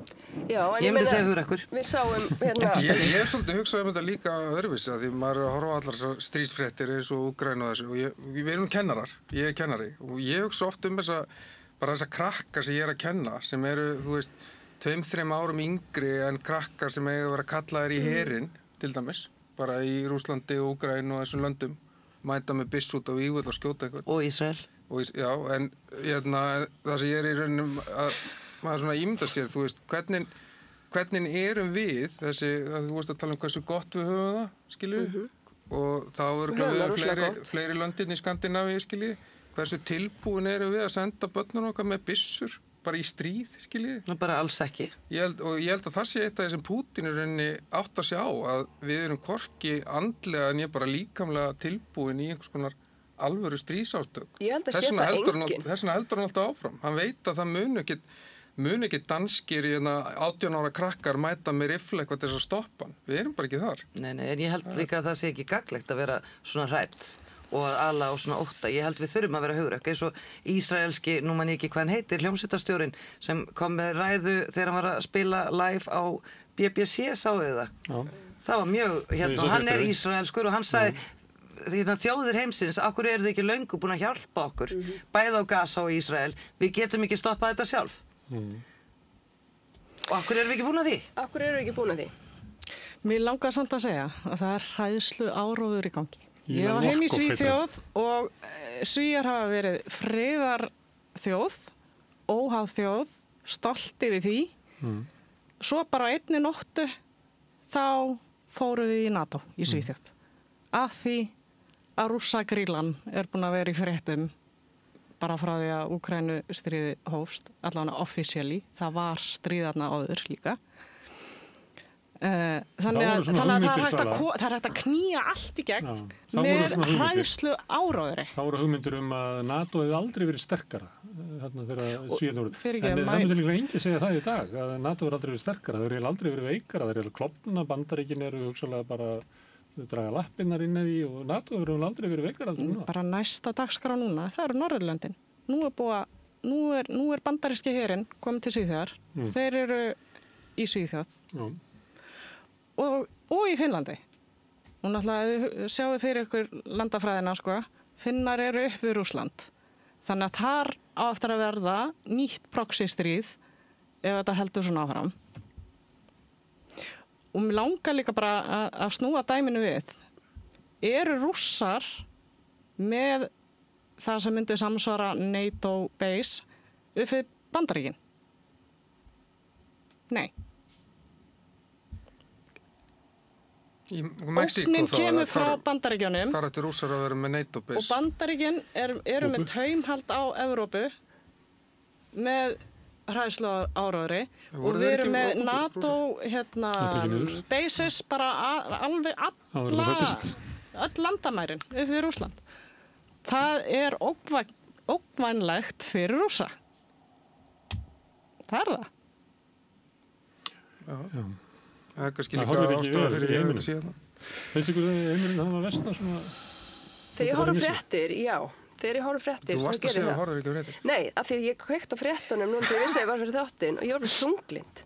Já, en Ég myndi meina, segja hugrakkur. Við sáum hérna, Ég hef svolítið hugsað þetta líka öðruvísi að því maður er að horfa á allar þessar stríðsfréttir eins og Úkraínu og þessu og við erum kennarar, ég er kennari og ég hugsa oft þessa krakka sem ég er að kenna sem eru, þú veist, 2-3 árum yngri en krakkar sem eiga að vera kallaðir í herinn, til dæmis, bara í Rússlandi og Úkraínu og þessum löndum, mæta með byss út á vígvöll og skjóta einhvern. Og Ísrael. Já, en það sem ég er í rauninum að maður svona ímynda sér, þú veist, hvernig erum við þú veist að tala um hversu gott við höfum það, skilju, og þá Við höfum það rosalega gott. fleiri löndin í Skandinavíu, skilju, hversu tilbúin erum við að senda börnun okkar með byssur, bara í stríð, skilju. Nú bara alls ekki. Ég held að það sé eitt af þessum Pútín í rauninni átt að sjá að við erum hvorki andlega en ég bara líkamlega tilbúin í einhvers konar alvöru stríðsátök. Ég held að sé það enginn. Þess vegna heldur hann alltaf áfram. Hann veit að það mun ekki danskir 18 ára krakkar mæta með riffla eitthvað til þess að stoppa hann. Við erum bara ekki þar. Nei, en ég held líka að það sé ekki gagnlegt að vera svona hrædd og að ala á svona ótta. Ég held við þurfum að vera hugrakk eins og ísraelski, nú man ég ekki hvað hann heitir, hljómsveitarstjórinn sem kom með ræðu þegar hann var að spila live á BBC, sáu þið það? Já. Það var mjög, svo hann er fréttir. ísraelskur og hann sagði þjóðir heimsins, okkur eru þið ekki löngu búin að hjálpa okkur, bæði á Gaza og Ísrael, við getum ekki stoppað þetta sjálf. Og okkur erum við ekki búin að því? Akkur eru ekki búin að því? Mér langar samt að segja að það er hræðslu áróður í gangi. Ég Ég var heim í orku Svíþjóð og Svíjar hafa verið friðarþjóð, óháð þjóð, stolt yfir því. Svo bara á einni nóttu þá fórum við í NATO í Svíþjóð. Að því að Rússagrílan er búin að vera í fréttum bara frá því að Úkraínu stríði hófst, allavega officially, það var stríðarna áður líka. Þannig að það er hægt að knýja allt í gegn með hræðslu áróðri. Þá voru hugmyndir að NATO hefði aldrei verið sterkara þarna þegar Svíðarnir voru. En það myndi líka enginn segja það í dag að NATO hefur aldrei verið sterkara, það hefur aldrei verið veikara, það eru klofna, Bandaríkin eru hugsalega bara draga lappirnar inn í því og NATO hefur aldrei verið veikara. Bara næsta dagskrá núna, það eru Norðurlöndin. Nú er bandaríski herinn kominn til Svíþjóðar, þeir eru í Svíþjóð. Og í Finnlandi. Og náttúrulega, þið sjáu fyrir ykkur landafræðina, sko, Finnar eru upp við Rússland. Þannig að þar á eftir að verða nýtt proxy-stríð ef þetta heldur svona áfram. Og mér langar líka bara að snúa dæminu við. Eru Rússar með það sem myndi samsvara NATO base upp við Bandaríkin? Nei. Ógnin kemur frá Bandaríkjunum Hvað ættu Rússar að vera með NATO base? og Bandaríkin eru með taumhald á Evrópu með hræðslu áróðri og við erum með NATO bases bara alveg öll landamærin upp við Rússland. Það er ógnvænlegt fyrir Rússa. Það er það. Já. Það er kannski líka ástæða fyrir ég að sé það. Finnst ykkur að heimurinn hafa versnað svona? Þegar ég horf fréttir, já. Þegar ég horf fréttir, Þú varst að segja að horfður ekki á fréttir? Nei, af því að ég kveikt á fréttunum núna þegar ég vissi að ég var fyrir þáttinn og ég var bara þunglind.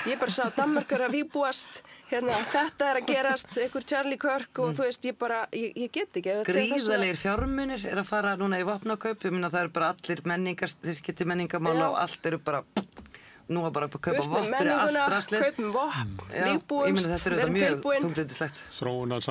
Ég bara sá að Danmörk er að vígbúast, þetta er að gerast, einhver Charlie Kirk og þú veist, ég get ekki. Gríðalegir fjármunir er að fara núna í vopnakaup, ég minna það eru bara allir styrkir til menningamála og allt eru bara nú að bara kaupa Burt með vopn fyrir allt menninguna, draslið. kaupum vopn, Já, ég meina nýbúumst, þetta er verum auðvitað mjög tilbúin. þunglindislegt. Þróunar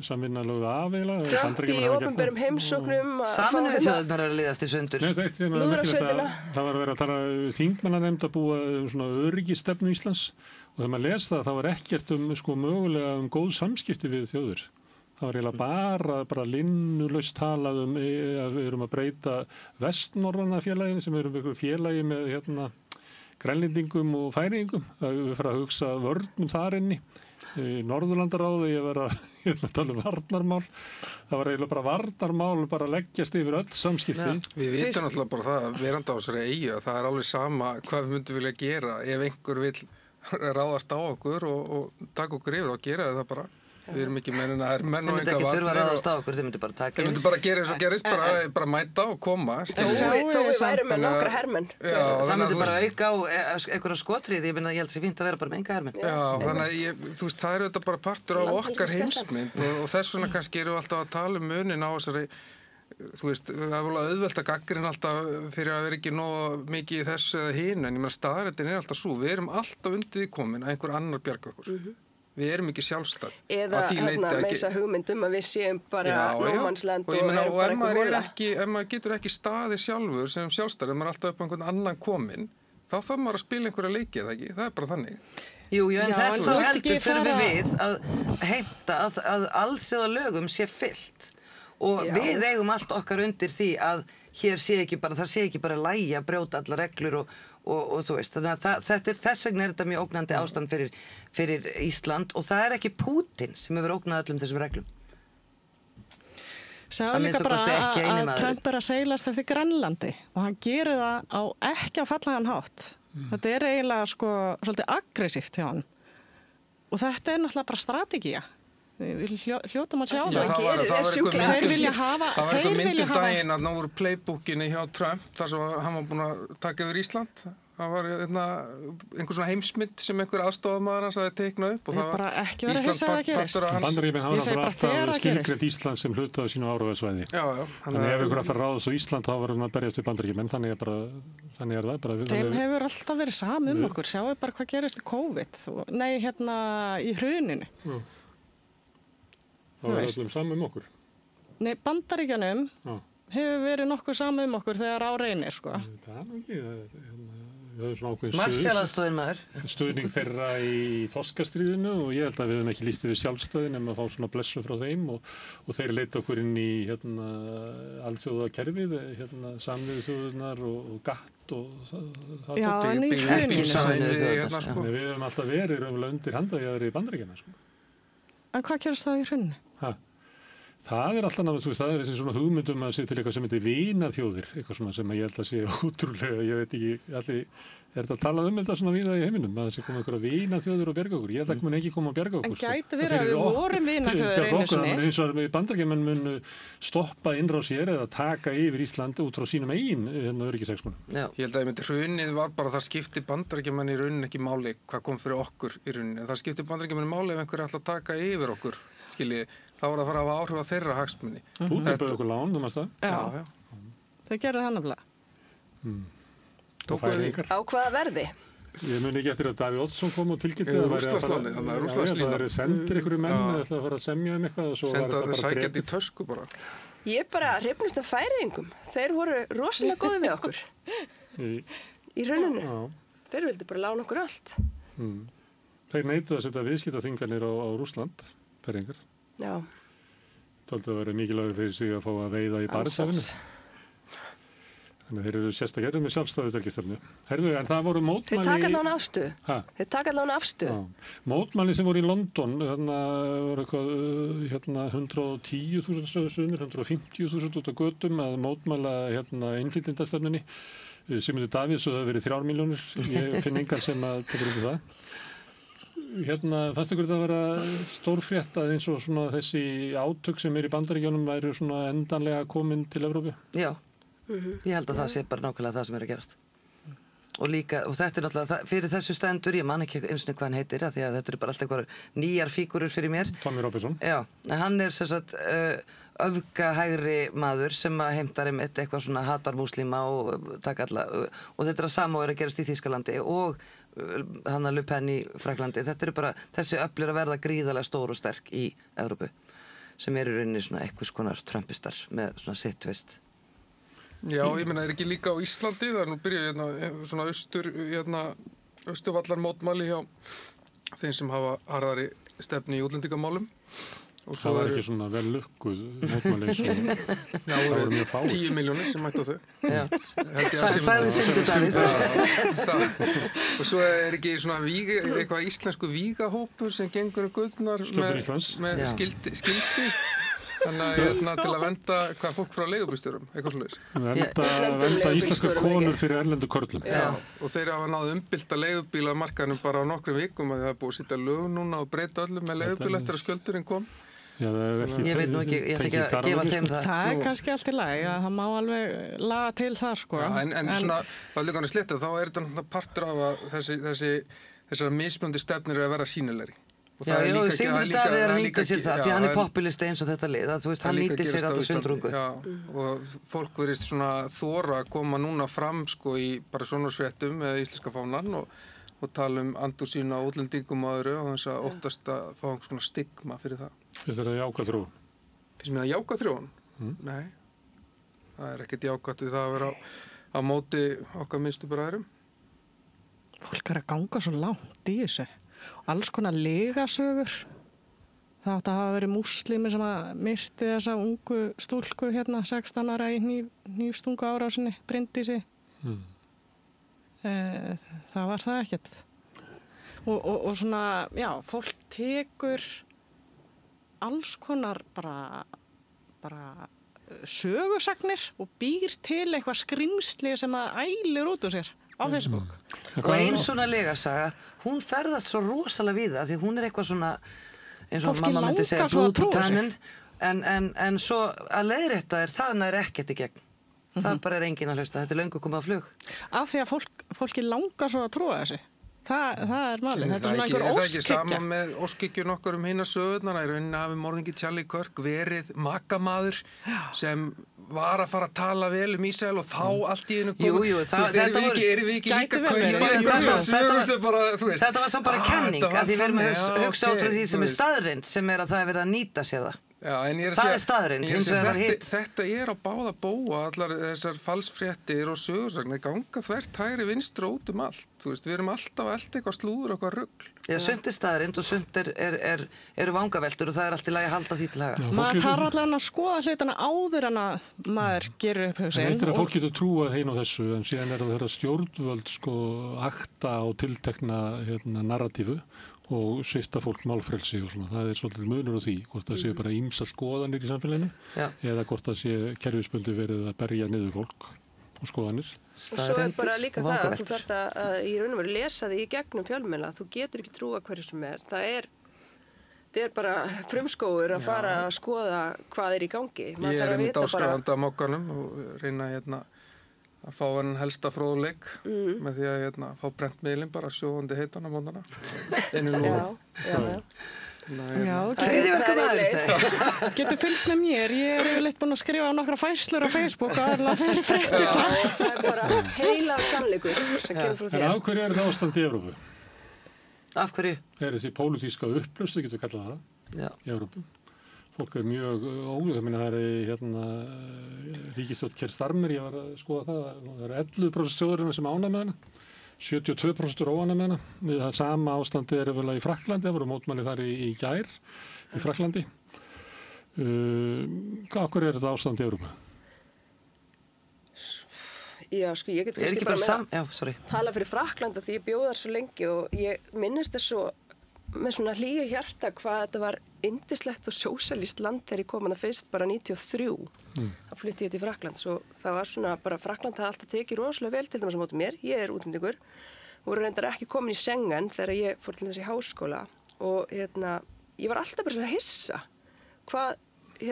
samvinna lögðu af eiginlega. Trump í Bandaríkjamenn hafa gert opinberum heimsóknum að fá Sameinuðu hérna þjóðirnar eru að liðast í sundur. Nei, það er eitt sem er Lúðrasveitina. merkilegt að það var að vera að tala þingmannanefnd að búa svona öryggistefnu Íslands og þegar maður les það var ekkert sko mögulega góð samskipti við þjóðir. Það var eiginlega bara linnulaust talað að við erum að breyta vestnorræna félaginu sem erum einhver félagi með grænlendingum og færingum. Við fara að hugsa vörnum þar inni. Norðurlandaráði, ég var að tala varnarmál. Það var eiginlega bara varnarmál, bara leggjast yfir öll samskipti. Já. Við vitum náttúrulega bara það, verandi á þessari eyju, að það er alveg sama hvað við myndum vilja gera. Ef einhver vill ráðast á okkur og taka okkur yfir og gera það bara. Við erum ekki menn Þið myndi ekki þurfa að ráðast á okkur, þið myndi bara taka Þið myndi bara gera eins og gerist, bara mæta og koma. Þó við værum með nokkra hermenn. Það myndi bara auka á einhverja skotrið, ég held að sé fínt að vera bara með enga hermenn. Já, þannig að þú veist, það er auðvitað bara partur af okkar heimsmynd og þess vegna kannski erum við alltaf að tala um munin á þessari, þú veist, það er volið auðvelt að gagnrýna alltaf fyrir að vera ekki nóg mikið í þessu eða hinu, en ég meina staðreyndin er alltaf svo, við erum alltaf undir því komin að einhver annar bjarga okkur. Við erum ekki sjálfstæð. Eða með þess að hugmyndum að við séum bara nómannsland og erum bara einhver hóla. Ef maður getur ekki staðið sjálfur sem sjálfstæð, ef maður er alltaf upp á einhvern annan kominn, þá þarf maður að spila einhverja leiki, eða ekki? Það er bara þannig. Jú, en þess þá heldur þurfum við að heimta að alþjóðalögum sé fylgt og við eigum allt okkar undir því að hér það sé ekki bara lægi að brjóta allar reglur og þú veist, þannig að þess vegna er þetta mjög ógnandi ástand fyrir Ísland og það er ekki Pútín sem hefur ógnað öllum þessum reglum. Sjáðu líka bara að Trump er að seilast eftir Grænlandi og hann gerir það á ekki á fallegan hátt. Þetta er eiginlega svolítið aggressíft hjá hann og þetta er náttúrulega bara strategía. Við hljótum að sjá það. Það var eitthvað myndum daginn að ná voru playbookinni hjá Trump þar sem hann var búinn að taka yfir Ísland. Það var einhver svona heimsmynd sem einhver aðstofamaður hans hafi teiknað upp og það var ekki verið að hissa að það gerist. Bandaríkjamenn hafa bara alltaf skilgreint Ísland sem hluta á sínu áhrifasvæði. Þannig ef einhver alltaf ráðast á Ísland þá var hann að berjast við Bandaríkjamenn, þannig er það. Þeim hefur alltaf verið sama okkur, sjáu bara hvað gerist í COVID, í hruninu. Það var allum saman okkur. Nei, Bandaríkjanum hefur verið nokkuð saman okkur þegar á reynir, Það er nú ekki, við höfum svona ákveðin Marshall-aðstoðin maður. Stuðning þeirra í þorskastríðinu og ég held að við höfum ekki lýst yfir sjálfstæði nema að fá svona blessu frá þeim og þeir leita okkur inn í alþjóðakerfið, Sameinuðu þjóðirnar og GATT og það. Já, en í hruninu. Við höfum alltaf verið undir handaðjaðri í Bandaríkjana, En hvað gerist þá í hruninu? Það er alltaf náttúrulega, það er þessi svona hugmyndum að sé til eitthvað sem heitir vinaþjóðir, eitthvað svona sem ég held að sé ótrúlega, ég veit ekki, allir, er þetta að tala þetta svona víða í heiminum, að það sé koma einhverja vinaþjóðir og bjarga okkur, ég held að mun ekki koma að bjarga okkur. En gæti verið að við vorum vinaþjóðir einu sinni? Eins og að Bandaríkjamenn mun stoppa innrás hér eða taka yfir Ísland út frá sínum eigin öryggishagsmunum. Ég held að hrunið var bara það skipti Bandaríkjamenn í rauninni ekki máli hvað kom fyrir okkur í rauninni, það skipti Bandaríkjamenn máli ef einhver ætla að taka yfir okkur, skiljið. Það var að fara að hafa áhrif á þeirra hagsmuni. Pútín bauð okkur lán, þú maður það? Já. Þau gerðu það nefnilega. Á hvaða verði? Ég muni ekki eftir að Davíð Oddsson kom og tilkynnti að það væri sendir einhverju menn eða ætlaði að fara að semja eitthvað og svo var þetta bara sækjandi í tösku bara. Ég bara hrifnust af Færeyingum. Þeir voru rosalega góði við okkur. Í rauninu. Þeir vildi bara lána okkur allt. Þeir neituðu að setja viðskiptaþvinganir á Rússland, Færeyingar. Já. Tóldi að vera mikilvægur fyrir sig að fá að veiða í Barentshafinu. Þannig að þeir eru sérstaklega með sjálfstæðutarkistefnu. Herðu, en það voru mótmæli... Þeir taka allavega afstöðu. Þeir taka allavega afstöðu. Mótmæli sem voru í London, þannig að voru eitthvað 110.000 sumir, 150.000 út á götum að mótmæla innflytjendastefnunni. Sigmundur Davíðs og það hefur verið 3 milljónir. Ég finn engan sem að tekur um það. Fannst ykkur þetta að vera stórfrétt að eins og svona þessi átök sem í Bandaríkjunum væri svona endanlega komin til Evrópu? Já, ég held að það sé bara nákvæmlega það sem er að gerast. Og þetta er náttúrulega, fyrir þessu stendur, ég man ekki eins og hvað hann heitir, því að þetta eru bara allt einhverjar nýjar fígúrur fyrir mér. Tommy Robinson. Já, hann er sem sagt öfgahægri maður sem að heimtar einmitt eitthvað svona hatar múslíma og taka alla og þetta að sama að gerast í Þýskalandi og Hanna Le Pen í Frakklandi. Þetta bara, þessi öfl að verða gríðarlega stór og sterk í Evrópu sem í rauninni svona eitthvað konar trumpistar með svona sitt tvist. Já, ég meina, ekki líka á Íslandi, það nú byrja svona austurvallar mótmæli hjá þeim sem hafa harðari stefni í útlendingamálum. Það var ekki svona vel lukkuð mótmæli það voru mjög fáir 10 milljónir sem mættu á þau. Sagði Sigmundur Davíð. Og svo ekki svona eitthvað íslensku vígahópur sem gengur guðnar með skildi þannig að til að venda hvað fólk frá leigubílstjórum, eitthvað svoleiðis. Venda íslenskar konur fyrir erlendu körlum. Já, og þeir hafa náð umbylta leigubílamarkaðnum bara á nokkrum vikum að það er búið að setja lög núna og breyta öllum með leigubíl eftir að skjöldurinn kom. Já, ég veit nú ekki, ég ætla ekki að gefa þeim það. Það er kannski allt í lagi, að það má alveg laga til það, sko. Já, en svona, það er líka hann að sletta, þá er þetta náttúrulega partur af að þessar mismunandi stefnir að vera sýnilegri. Já, Sigmundur Davíð að nýta sér það, því hann er populisti eins og þetta lið, að þú veist, hann nýtir sér þetta sundrungu. Já, og fólk verðist svona þora að koma núna fram, sko, í bara sjónvarpsfréttum með íslenska fánan og tala andúð sína á útlendingum og öðru og þess að óttast að fá einhvers konar stigma fyrir það. Finnst þér það jákvæð þróun? Finnst mér það jákvæð þróun? Nei, það er ekkert jákvætt við það að vera á móti okkar minnstu bræðrum. Fólk að ganga svo langt í þessu. Alls konar lygasögur. Það átti að hafa verið múslimi sem að myrti þessa ungu stúlku hérna 16 ára í hnífstungu árásinni, Bryndísi. Það var það ekkert. Og svona, já, fólk tekur alls konar bara sögusagnir og býr til eitthvað skrimsli sem að ælir út úr sér á Facebook. Og ein svona legasaga, hún ferðast svo rosalega við það, því hún er eitthvað svona, eins og mamma myndi segja, blóð på tannen, en svo að leiðrétta það nær ekkert í gegn. Það bara er enginn að hlusta, þetta er löngu komið á flug. Af því að fólki langar svo að trúa þessu. Það er málið, þetta er svona einhver óskhyggja. Það er ekki óskhyggja. sama með óskyggjun okkar hina sögurnar, í rauninni hafi morðingi Charlie Kirk verið makamaður sem var að fara að tala vel Ísrael og þá allt í einu komið. Jú, erum við ekki líka kaupa þetta var samt bara kenning, að því við erum að hugsa át frá því sem er staðreynd, sem er að það er verið að nýta sér það. Já, það er staðreynd, hins vegar var hitt. Þetta er á báða bóa, allar þessar falsfréttir og sögursagnir ganga þvert hægri vinstri út allt. Þú veist, við erum alltaf að elta eitthvað slúður og eitthvað rugl. Já, sumt er staðreynd og sumt eru vangaveltur og það er allt í lagi að halda því til haga. Maður þarf allavega að skoða hlutana áður en að maður gerir upp hug sinn. Þetta er að fólk getur trúað heim á þessu, en síðan er það þeirra stjórnvöld akta á tiltekna narratífu og svipta fólk málfrelsi og svona. Það er svolítið munur á því, hvort það séu bara ýmsar skoðanir í samfélaginu eða hvort það sé kerfisbundið verið að berja niður fólk og skoðanir. Og svo er bara líka það að þú þarft að í raun og veru lesa því í gegnum fjölmiðla. Þú getur ekki trúa hverju sem er. Það er bara frumskógur að fara að skoða hvað er í gangi. Ég er einmitt áskrifandi af mokkanum og reyna að fá hann helsta fróðleik með því að fá brentmiðlinn bara sjóðandi heitan á mótana. Getur fylgst með mér. Ég er yfirleitt búin að skrifa nokkra færslur á Facebook að það fyrir fréttir. Það er bara heila sannleikur sem kemur frá þér. En af hverju er það ástand í Evrópu? Af hverju? Er þessi pólitíska upplaust, þú getur kallað það, í Evrópu. Fólk er mjög ólega, það er ríkisstjórn Keir Starmer, ég var að skoða það er 11% þjóðarinnar sem ánægð með hana, 72% óánægð með hana. Það sama ástandi er vel í Frakklandi, það voru mótmæli þar í gær, í Frakklandi. Af hverju er þetta ástand í Evrópu? Já, sko, ég get kannski bara tala fyrir Frakklanda því ég bjó þar svo lengi og ég minnist þessu með svona hlýju hjarta hvað þetta var yndislegt og sósíalískt land þegar ég kom hana fyrst bara 93. Þá flutti ég til Frakklands og það var svona bara Frakkland hafði alltaf tekið rosalega vel til dæmis á móti mér. Ég er útlendingur, voru reyndar ekki komin í Schengen þegar ég fór til þess í háskóla og ég var alltaf bara svona hissa hvað í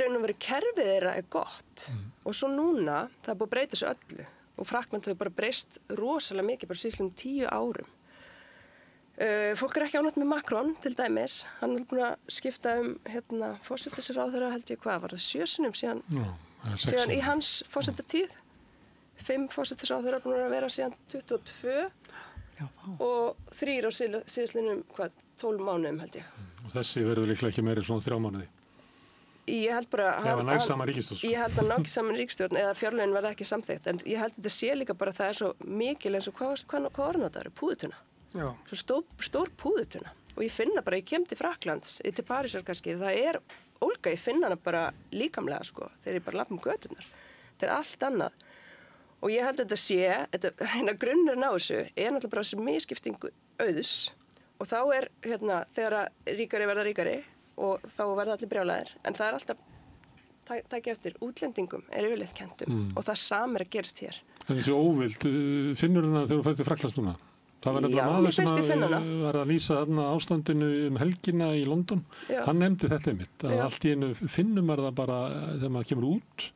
raun og veru kerfið þeirra er gott og svo núna það er búið að breyta þessu öllu og Frakkland hefur bara breyst rosalega mikið bara síðan 10 árum. Fólk ekki ánægt með Macron, til dæmis. Hann búinn að skipta forsætisráðherra, held ég hvað, var það 7 sinnum síðan í hans forsætatíð. 5 forsætisráðherra búinn að vera síðan 22 og 3 á síðastlinnum, 12 mánuðum, held ég. Og þessi verður líklega ekki meiri svona 3 mánuði. Ég held bara að ná saman ríkisstjórn. Ég held að ná ekki saman ríkisstjórn eða fjárlögin verða ekki samþykkt, en ég held að þetta sé líka bara að það er svo mikil eins og hvað orðnotaður, púðutuna. Já. Svo stór púðutuna. Og ég finna bara, ég kem til Frakklands, til Parísar kannski, það er ólga, ég finna hana bara líkamlega, sko, þegar ég bara lappa göturnar. Þetta er allt annað. Og ég held að þetta sé, grunnurinn á þessu er náttúrulega bara þessu misskiptingu auðs. Og þá er, þegar ríkari verða ríkari, og þá verða allir brjálæðir, en það er alltaf takið eftir, útlendingum er yfirleitt kentum og það sam að gerast hér. En þessi óvild, finnur hana þegar þú færði til Frakklands núna? Það var nefnilega maður sem var að lýsa ástandinu helgina í London. Já. Hann nefndi þetta einmitt, að allt í einu finnum maður það bara þegar maður kemur út,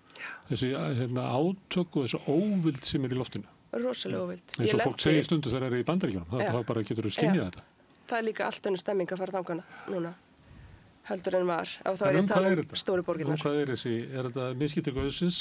þessi átök og þessi óvild sem í loftinu. Rosalega óvild. Eins og fólk segir stundu þegar það er í Bandaríkjunum, þá bara getur þú skynjað þetta. Það er líka allt önnur stemming að fara þangana núna. Heldur en var, og þá er ég að tala stóru borginnar. Hvað er þetta misskiptingu auðsins?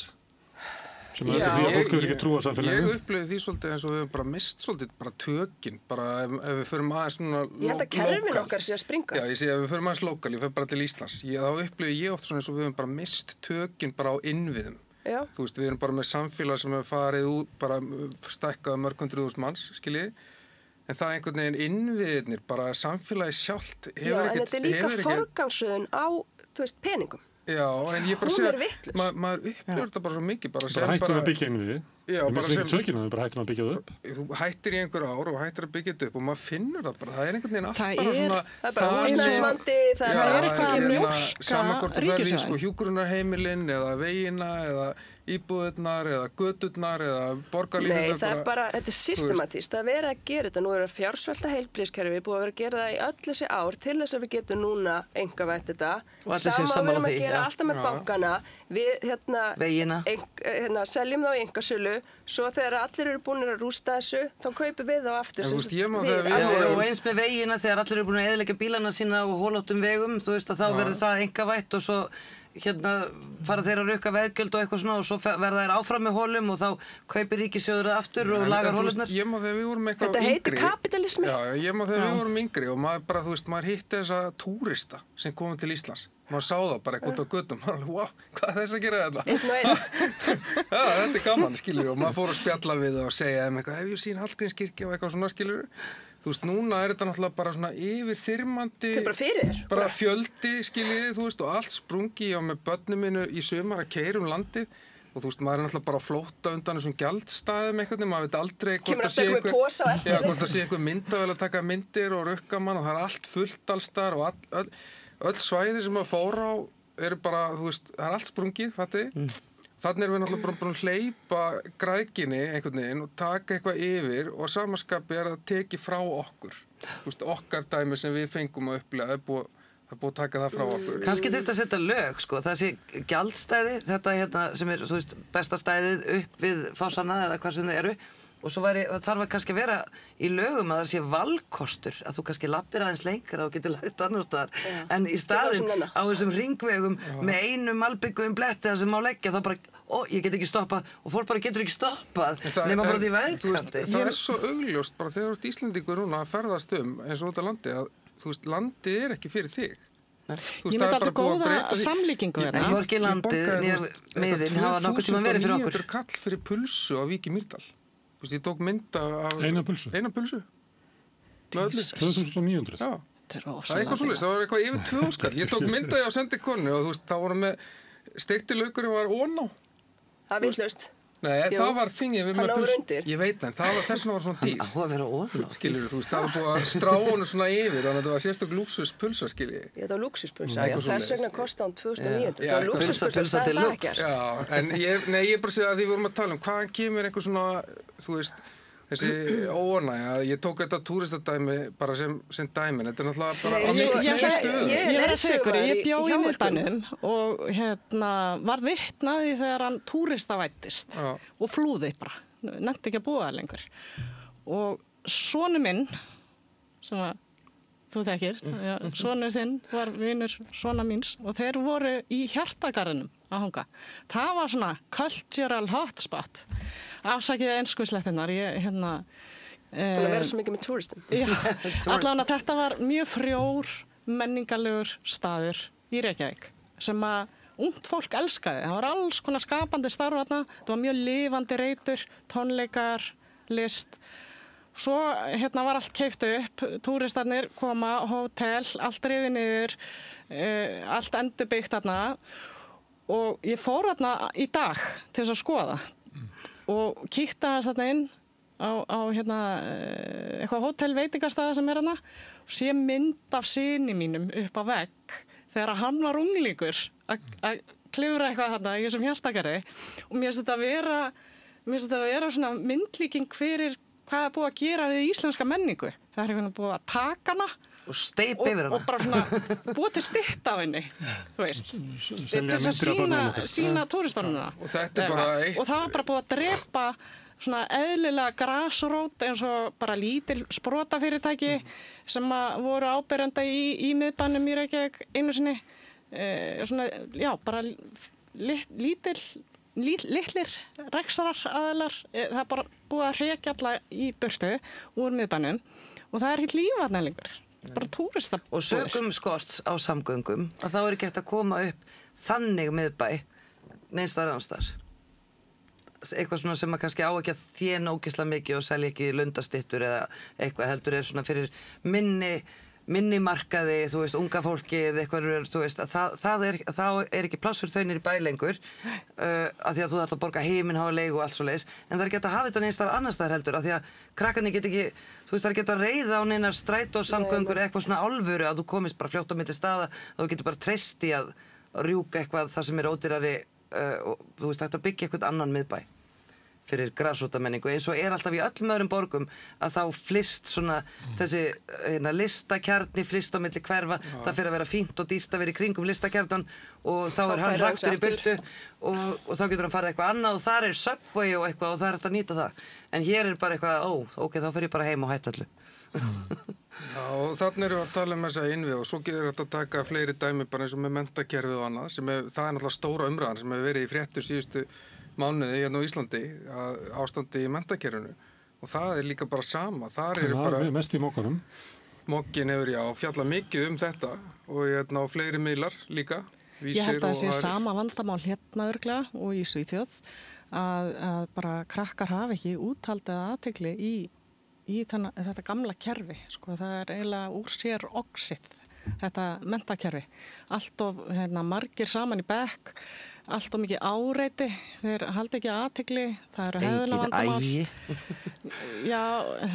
Sem því að fólk hefur ekki trúa samfélaginu? Ég upplifði því svolítið eins og við höfum bara mist svolítið bara tökin, bara ef við förum aðeins núna ég held að kerfin okkar sé að springa. Já, ég sé ef við förum aðeins lokal, ég fer bara til Íslands. Þá upplifði ég oft svona eins og við höfum bara mist tökin bara á innviðum. Já. Þú veist, við erum bara með samfélag sem hefur farið út, bara stækkað mörg 100.000 manns, skiljið. En það einhvern veginn innviðirnir, bara samfélagi sjálft hefur ekkert... Já, en þetta er líka forgangsröðun á, peningum. Já, en ég bara segja... Hún er vitlaus. Maður upplifir þetta bara svo mikið, bara sem bara... Hættum að byggja innviði. Já, bara sem... Tökina, við bara hættum að byggja það upp. Þú hættir í einhver ár og hættir að byggja þetta upp og maður finnur það bara. Það er einhvern veginn allt bara svona... Það er bara húsnæðisvandi, það er eitthvað að mjólka ríkisvæðing. Hjúkrunarheimilin eða vegina eða íbúðirnar eða göturnar eða borgarlínurnar. Nei, það er bara, þetta er systematískt. Það er verið að gera þetta. Nú er að fjársvelta heilbrigðiskerfi búið að vera að gera það í öll þessi ár til þess að við getum núna einkavætt þetta. Sama við að gera alltaf með bankana. Við seljum þá í einkasölu, svo þegar allir eru búin að rústa þessu, þá kaupum við þá aftur. Og eins með vegina, þegar allir eru búin að eyðileggja bílana sína á holóttum vegum, þú veist að þá verður það einkavætt og svo fara þeir að rukka veggjöld og eitthvað svona og svo verða þeir áfram með holum og þá kaupir ríkissjóður það aftur og lagar holurnar. Ég má þegar við vorum eitthvað yngri. Þetta heitir kapitalismi. Já, ég má þegar við vorum yngri og maður bara, þú veist, maður hitti þessa túrista sem komið til Íslands. Maður sá það bara eitthvað út á götum. Maður alveg, wow, hvað er þess að gera þetta? Einn og einn. Já, þetta er gaman, skilur við. Og maður fór að spjalla við og segja þeim eitthvað, hef ég sýn Hallgrímskirkju og eitthvað svona, skilur við. Þú veist, núna er þetta náttúrulega bara svona yfirþyrmandi... Þetta er bara fyrir þér. Bara fjöldi, skiljiði, þú veist, og allt sprungi. Ég var með börnum mínu í sumar að keyra landið og þú veist, maður er náttúrulega bara að flótta undan þessum gjaldstæðum einhvern veginn. Maður veit aldrei hvort það sé einhver myndavél að taka myndir og rukka mann og það er allt fullt alls þar og öll svæði sem maður fór á eru bara, þú veist, það er allt sprungið, fattiði. Þannig erum við náttúrulega bara búin að hleypa græðginni einhvern veginn og taka eitthvað yfir og samanskapi er að teki frá okkur. Þú veist, okkar dæmi sem við fengum að upplega, það er búið að taka það frá okkur. Kannski þurft að setja lög, sko, þessi gjaldstæði, þetta sem er, þú veist, besta stæðið upp við Fossana eða hvað sem þau eru. Og svo þarf kannski að vera í lögum að það sé valkostur, að þú kannski lappir aðeins lengra og getur lagt annar staðar. En í staðinn á þessum hringvegum með einu malbygguðum bletti sem má leggja, þá bara, ég get ekki stoppað og fólk bara getur ekki stoppað nema bara því vegkanti. Það er svo augljóst bara þegar þú ert Íslendingur núna að ferðast eins og út á landi að þú veist, landið er ekki fyrir þig. Ég myndi alltaf góða samlíkingu hérna. En hvorki landið nýjar miðin hafa nokkuð tíma verið fyrir okkur. 2900 kall fyrir pulsu á Vík í Mýrdal. Þú veist, ég tók mynda af... Eina pulsu? Eina pulsu. 2900? Já. Það er eitthvað svolítið, það var eitthvað yfir 2 skall. Ég tók mynda og sendi konu og þú veist, það voru með... Steikti laukurinn var óná. Það er vitlaust. Nei, það var þingið við með pulsu. Ég veit en þess vegna var svona dýr. Hann á að vera óná. Skilur þú veist, það var búið að strá honu svona yfir, þannig að þetta var sérstök lúxuspulsa, skilji. Þetta var lúxuspulsa, já, þess vegna kostaði hann 2900. Það var lúxuspulsa, það er ekkert. Já, en ég bara segja að því við vorum að tala hvaðan kemur einhver svona, þú veist, þessi óánægja, ég tók þetta túristadæmi bara sem dæmi, þetta er náttúrulega bara á miklu stöðu. Ég verð að segja ykkur, ég bjó í miðbænum og var vitnaði þegar hann túristavæddist og flúði bara, nefndi ekki að búa það lengur. Og sonu minn sem að þú þekkir, sonur þinn var vinur sona míns og þeir voru í Hjartagarðinum að hanga. Það var svona cultural hotspot. Afsakið enskuslettinnar, ég Búin að vera svo mikið með túristum. Já, allavega þetta var mjög frjór, menningarlegur staður í Reykjavík sem að ungt fólk elskaði. Það var alls konar skapandi starf þarna, það var mjög lifandi reitur, tónleikar, list. Svo var allt keypt upp, túristarnir koma, hótel, allt rifið niður, allt endurbyggt þarna og ég fór þarna í dag til þess að skoða og kíkti aðeins þarna inn á eitthvað hótel veitingastaða sem þarna og sé mynd af syni mínum upp á vegg þegar hann var unglíkur að klifra eitthvað þarna í þessum Hjartagarði og mér finnst þetta vera svona myndlíking fyrir hvað er búið að gera við íslenska menningu. Það er einhvern búið að taka hana og steypa yfir hana og bara svona búið til stytt af henni, þú veist, til þess að sína túristununa. Og þetta er bara eitt. Og það var bara búið að drepa svona eðlilega grasrót eins og bara lítil sprotafyrirtæki sem að voru áberenda í miðbænum í Reykjavík einu sinni. Svona, já, bara litlir reksarar aðilar, það er bara búið að hrekja alla í burtu úr miðbænum og það er ekki líf þarna lengur, bara túristabúðir. Og sökum skorts á samgöngum að þá er ekki hægt að koma upp þannig miðbæ neins staðar annars staðar. Eitthvað svona sem að kannski á ekki að þéna ógeðslega mikið og selja ekki lundastyttur eða eitthvað heldur svona fyrir minni markaði, þú veist, unga fólkið, eitthvað, þú veist, það er ekki pláss fyrir þau niður í bæ lengur af því að þú þarft að borga himinháa leigu og allt svoleiðis, en það er ekki hægt að hafa þetta neins staðar annars staðar heldur, af því að krakkarnir get ekki, þú veist, það er ekki hægt að reiða á neinar strætósamgöngur eitthvað svona álfuru að þú komist bara fljótt á milli staða, þá getur bara treyst í að rjúka eitthvað þar sem er ódýrari og þú veist, hægt að byggja eitthvað annan miðbæ fyrir grasrótamenningu, eins og er alltaf í öllum öðrum borgum að þá flist svona þessi listakjarni flist á milli hverfa, það fyrir að vera fínt og dýrt að vera í kringum listakjarnan og þá er hann hraktur í burtu og þá getur hann farið eitthvað annað og þar er Subway og eitthvað og það er hægt að nýta það. En hér er bara eitthvað, ok, þá fer ég bara heim og hætt öllu. Já, og þannig erum við að tala þessa innvið og svo getur þetta að taka fleiri dæmi bara eins og með menntakerfið og annað það er náttúrulega stóra umræðan sem hefur verið í fréttum síðustu mánuði hérna á Íslandi ástandi í menntakerfinu og það er líka bara sama þar eru bara mest í mókunum mókin hefur fjallað mikið þetta og á fleiri miðlar líka Ég held að það sé sama vandamál hérna örugglega og í Svíþjóð að bara krakkar hafa ekki úthaldið athygli í þetta gamla kerfi sko, það er eiginlega úr sér oxið þetta menntakerfi allt of margir saman í bekk allt of mikið áreiti, þeir halda ekki athygli, það eru hegðunarvandamál. Já,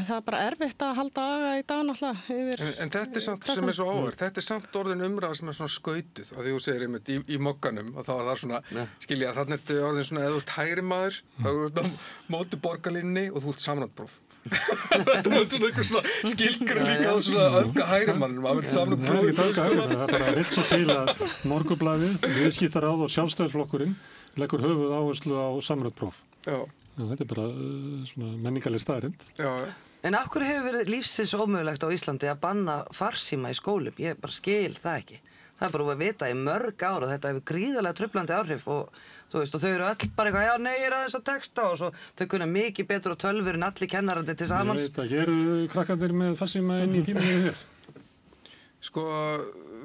það er bara erfitt að halda aga í dag náttúrulega yfir. En þetta er samt sem er svo áhverð, þetta er samt orðin umræða sem er svona skautuð, að því þú segir einmitt í mokkanum, og þá er það svona, skilja, þannig er þetta orðin svona, eða þú ert hægri maður, þá er þú á móti borgarlínunni og þú ert samræðpróf. Þetta var svona einhver svona skilgur líka á svona öfga hægrimannum að vera samrætt próf. Það er ekki öfga hægrimann, það er bara vilt svo til að Morgunblaðið, Viðskiptaráð og Sjálfstæðisflokkurinn leggur höfuð áherslu á samrætt próf. Já. Þetta er bara svona menningarleg staðreynd. Já. En af hverju hefur verið lífsins ómögulegt á Íslandi að banna farsíma í skólum? Ég bara skil það ekki. Það er bara að vita í mörg ár og þetta hefur gríðarlega truflandi áhrif og þú veist, og þau eru öll bara eitthvað, já, nei, ég er aðeins að texta og svo þau kunna mikið betur á tölvur en allir kennarandi til samans. Ég veit að hér eru krakkarnir með farsíma inn í tímanu hér. Sko,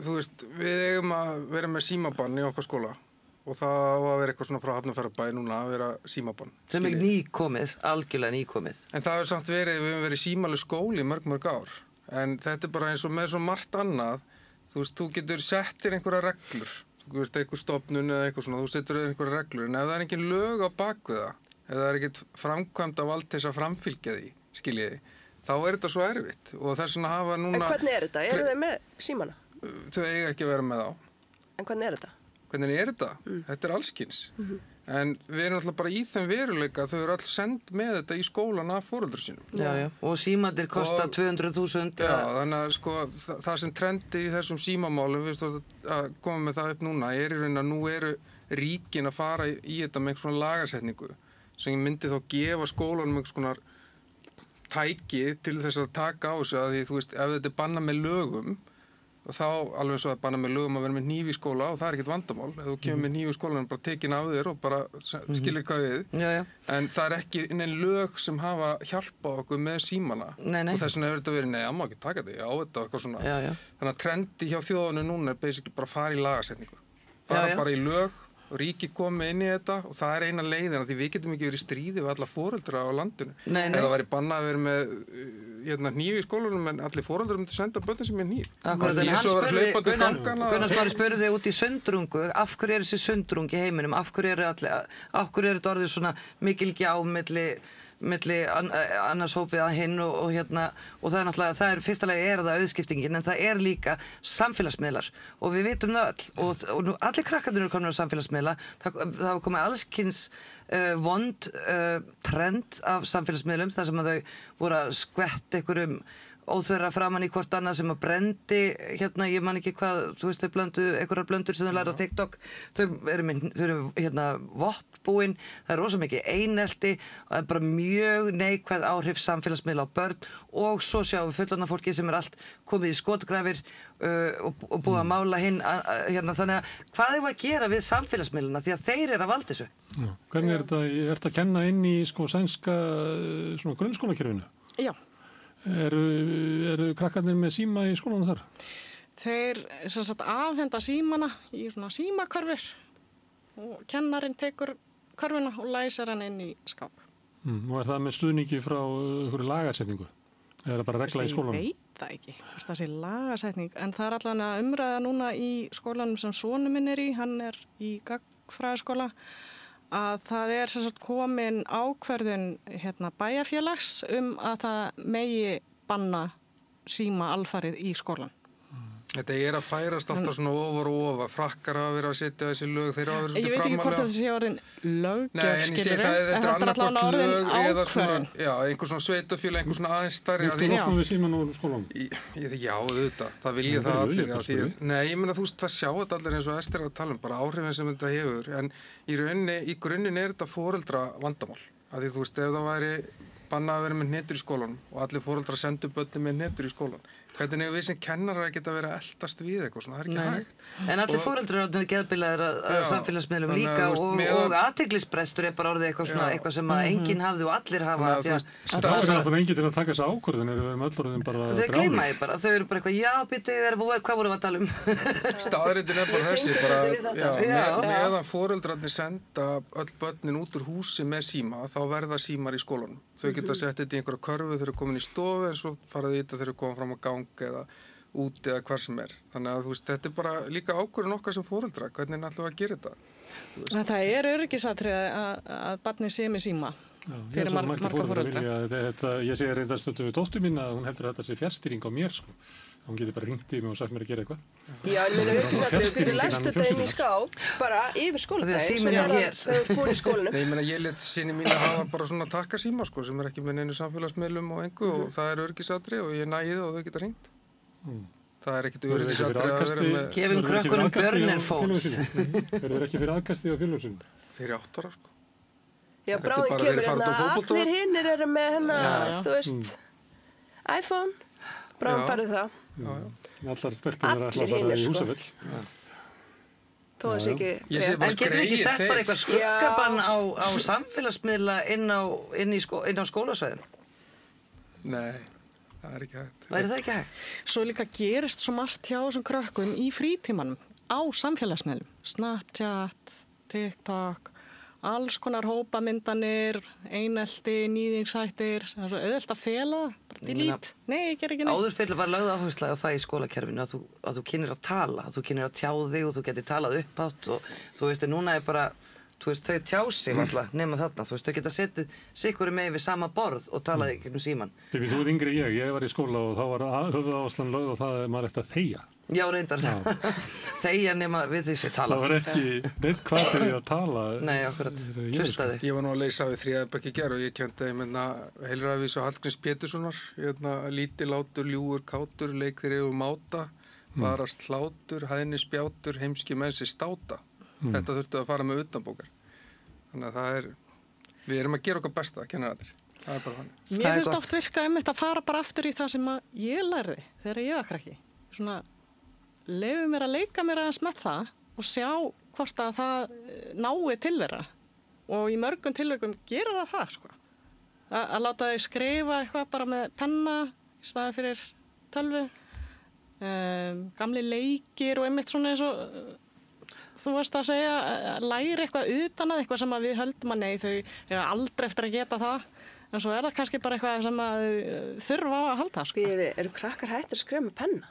þú veist, við eigum að vera með símabann í okkar skóla og það á að vera eitthvað svona frá Hafnarfjarðarbæ núna að vera símabann. Sem er nýkomið, algjörlega nýkomið. En það hefur samt verið, við hefum verið símaleg skóli í mörg ár. En þetta er bara eins og með svo margt annað. Þú veist, þú getur settir einhverja reglur. Þú veist, einhver stofnun eða eitthvað svona, þú setur einhverja reglur. En ef það er engin lög á baku það, ef það er ekkert framkvæmd af allt þess að framfylgja því, skiljiði, þá er þetta svo erfitt. Og þess vegna hafa núna... En hvernig er þetta? Eru þau með símana? Þau eiga ekki að vera með á. En hvernig er þetta? Hvernig er þetta? Þetta er allskyns. En við erum alltaf bara í þeim veruleika að þau eru all send með þetta í skólan af foreldrum sínum. Já, já. Og símarnir kosta 200.000. Já, þannig að sko, það sem trendi í þessum símamálum, við að koma með það upp núna, er í raun að nú eru ríkin að fara í þetta með einhvers konar lagasetningu sem myndi þá gefa skólanum einhvers konar tæki til þess að taka á þessu að því, þú veist, ef þetta er bannað með lögum og þá alveg svo að bannað með lögum að vera með hníf í skóla og það er ekkert vandamál. Ef þú kemur með hníf í skólanum bara tekin af þér og bara skilir hvað við. Já. En það er ekki neinn lög sem hafa hjálpað okkur með símana. Nei. Og þess vegna hefur þetta verið, nei, má ekki taka þetta, ég á þetta og eitthvað svona. Já. Þannig að trendi hjá þjóðunum núna er basically bara að fara í lagasetningu. Bara í lög. Ríki komið inn í þetta og það er eina leiðina því við getum ekki verið í stríði við alla foreldra á landinu. Nei. Eða væri bannað að vera með hníf í skólanum en allir foreldrar myndu senda börnin sem er hníf. Akkurat, Gunnar Smári spurði þig út í sundrungu, af hverju er þessi sundrung í heiminum, af hverju er þetta orðið svona mikil gjá milli annars hópið að hinn og það er náttúrulega, fyrsta lagi er það auðskiptingin en það er líka samfélagsmiðlar og við vitum það öll og nú allir krakkarnir eru komin á samfélagsmiðla, það hafa komið allskyns vond trend af samfélagsmiðlum þar sem að þau voru að skvetta einhverjum óþverra framan í hvort annað sem að brendi ég man ekki hvað, þú veist, einhverjar blöndur sem þau læra á TikTok, þau eru voppbúin, það er rosa mikið einelti og það er bara mjög neikvæð áhrif samfélagsmiðla á börn og svo sjáum við fullorðna fólki sem er allt komið í skotgrafir og búið að mála hinn þannig að hvað er að gera við samfélagsmiðluna því að þeir eru að valda þessu? Hvernig er þetta að kenna inn í sænska grunnskólakerfinu? Já. Eru krakkarnir með síma í skólanum þar? Þeir afhenda símana í svona símakörfur og kennarinn tekur körfuna og læsir hann inn í skáp. Og er það með stuðningi frá einhverju lagasetningu? Eða er það bara regla í skólanum? Ég veit það ekki, hvort það sé lagasetning, en það er allavega umræða núna í skólanum sem sonur minn er í, hann er í gagnfræðaskóla, að það er komin ákvörðun bæjarfélags að það megi banna síma alfarið í skólan. Þetta er að færast alltaf svona ofar og ofar. Frakkar hafa verið að setja þessi lög, þeir hafa verið svolítið framalega. Ég veit ekki hvort þetta sé orðin löggjöf, skilur en þetta er allavega orðin ákvörðun. Já, einhver svona sveitafélag, einhver svona aðeins stærri. Þú losnaðu við síman úr skólanum? Já, auðvitað. Það vilja það allir. Nei, ég meina þú veist, það sjá þetta allir eins og Ester er að tala bara áhrifin sem þetta hefur. En í grunninn er þetta foreldra vandamál. Því þú veist, ef það væri bannað að vera með hnetur í skólanum og allir foreldrar sendu börnin með hnetur í skólan. Hvernig er við sem kennarar að geta verið að eldast við eitthvað svona, það er ekki hægt. En allir foreldrar eru geðbilaðir að samfélagsmiðlum líka og athyglisbrestur er bara orðið eitthvað sem að enginn hafði og allir hafa. Það er náttúrulega enginn til að taka þessa ákvörðun við erum öll orðin bara brjáluð. Þau gleyma því bara, þau eru bara eitthvað, já, býttu, hvað vorum við að tala um? Staðreyndin er bara þessi, meðan foreldrarnir senda öll börnin út úr húsi með síma, þá verða símar í skólanum. Þau geta sett þetta í einhverja körfu þegar þau komin í stofu en svo fara þau í þetta þegar þau koma fram á gang eða út eða hvar sem er. Þannig að þú veist, þetta er bara líka ákvörðun okkar sem foreldra, hvernig ætlum við að gera þetta? Það er öryggisatriði að barnið sé með síma fyrir marga foreldra. Ég segi reyndar stundum við dóttur mín að hún heldur að þetta sé fjárstýring á mér sko. Hún getur bara hringt í mig og sagt mér að gera eitthvað. Já, ég meina öryggisatriði, þú getur læst þetta inn í skáp bara yfir skóladaginn sem þegar þau eru búin í skólanum. Nei, ég meina ég let syni mín að hafa bara svona takkasíma sko sem er ekki með neinu samfélagsmiðlum og engu og það er öryggisatriði og ég næði og þau geta hringt. Það er ekkert öryggisatriði að vera með... Gefum krökkunum burner phones. Verður þeir ekki fyrir aðkasti á fjölum sinum? Þeir eru 8 ára sko. Já, bráðum kemur allir hinnir eru með þú veist, iPhone. Bráðum farið það. Allar stelpunar ætla að fara í Húsafell. Þó að sé ekki... En getum við ekki sett bara eitthvað skuggabann á samfélagsmiðla inn á skólasvæðinu? Nei. Það er ekki hægt. Væri það ekki hægt? Svo líka gerist svo margt hjá þessum krökkum í frítímanum á samfélagsmiðlum. Snapchat, TikTok, alls konar hópamyndanir, einelti, nýðingshættir, það er svo auðvelt að fela, delete, nei, ég ger ekki neitt. Áður fyrir var lögð áhersla á það í skólakerfinu að þú kynir að tala, að þú kynir að tjá þig og þú getur talað upphátt og þú veist, núna er bara, þú veist, þau tjá sig alltaf nema þarna, þú veist, þau geta setið sikkur með við sama borð og talaði ekki um síman. Þú er yngri ég var í skóla og þá var höfuðáherslan lögð og það maður eftir að þegja. Já, reyndar það. Þegja nema við því sem talað. Það var ekki neitt hvað til því að tala. Nei, akkurat, hlustaði. Ég var nú að leysa við 3. bekk í gær og ég kenndi heilræðis og Hallgríms Péturssonar, lítil, látur, ljúgur, kátur, leik þeir yfir máta, varast hlátur, hæðni spjátur, heimski menn sig státa. Þetta þurftu að fara með utanbókar. Þannig að við erum að gera okkar besta, kennarar. Það er bara þannig. Mér Það er finnst gott. oft virka að fara bara aftur í það sem að ég lærði þegar ég var krakki. Svona, leyfu mér að leika mér aðeins með það og sjá hvort að það nái til þeirra. Og í mörgum tilvikum gera það, sko. Að láta þau skrifa eitthvað bara með penna í staði fyrir tölvu. Gamli leikir og einmitt svona eins og þú varst að segja, læra eitthvað utan að eitthvað sem að við höldum að nei, þau hefur aldrei eftir að geta það. En svo það kannski bara eitthvað sem að þurfa á að halda, sko. Eru krakkar hættir að skrifa með penna?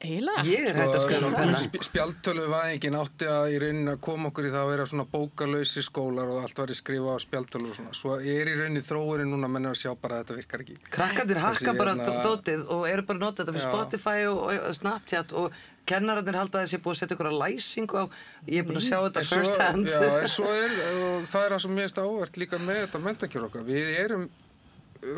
Eiginlega. Ég er hægt að skrifa með penna. Spjaldtölvuvæðingin átti að í rauninni að koma okkur í það að vera svona bókarlausir skólar og allt var í skrifa á spjaldtölvu og svona. Svo í rauninni þróunin núna menn að sjá bara að þetta virkar ekki. Krakkarnir hakka bara dótið og eru bara að nota þetta fyrir Spotify og Snapchat og kennararnir halda að þessi búið að setja ykkur að læsingu á. Ég er búin að sjá þetta first hand. Já, en svo og það er það sem mér finnst áhvert líka með þetta menntakjör okkar. Við erum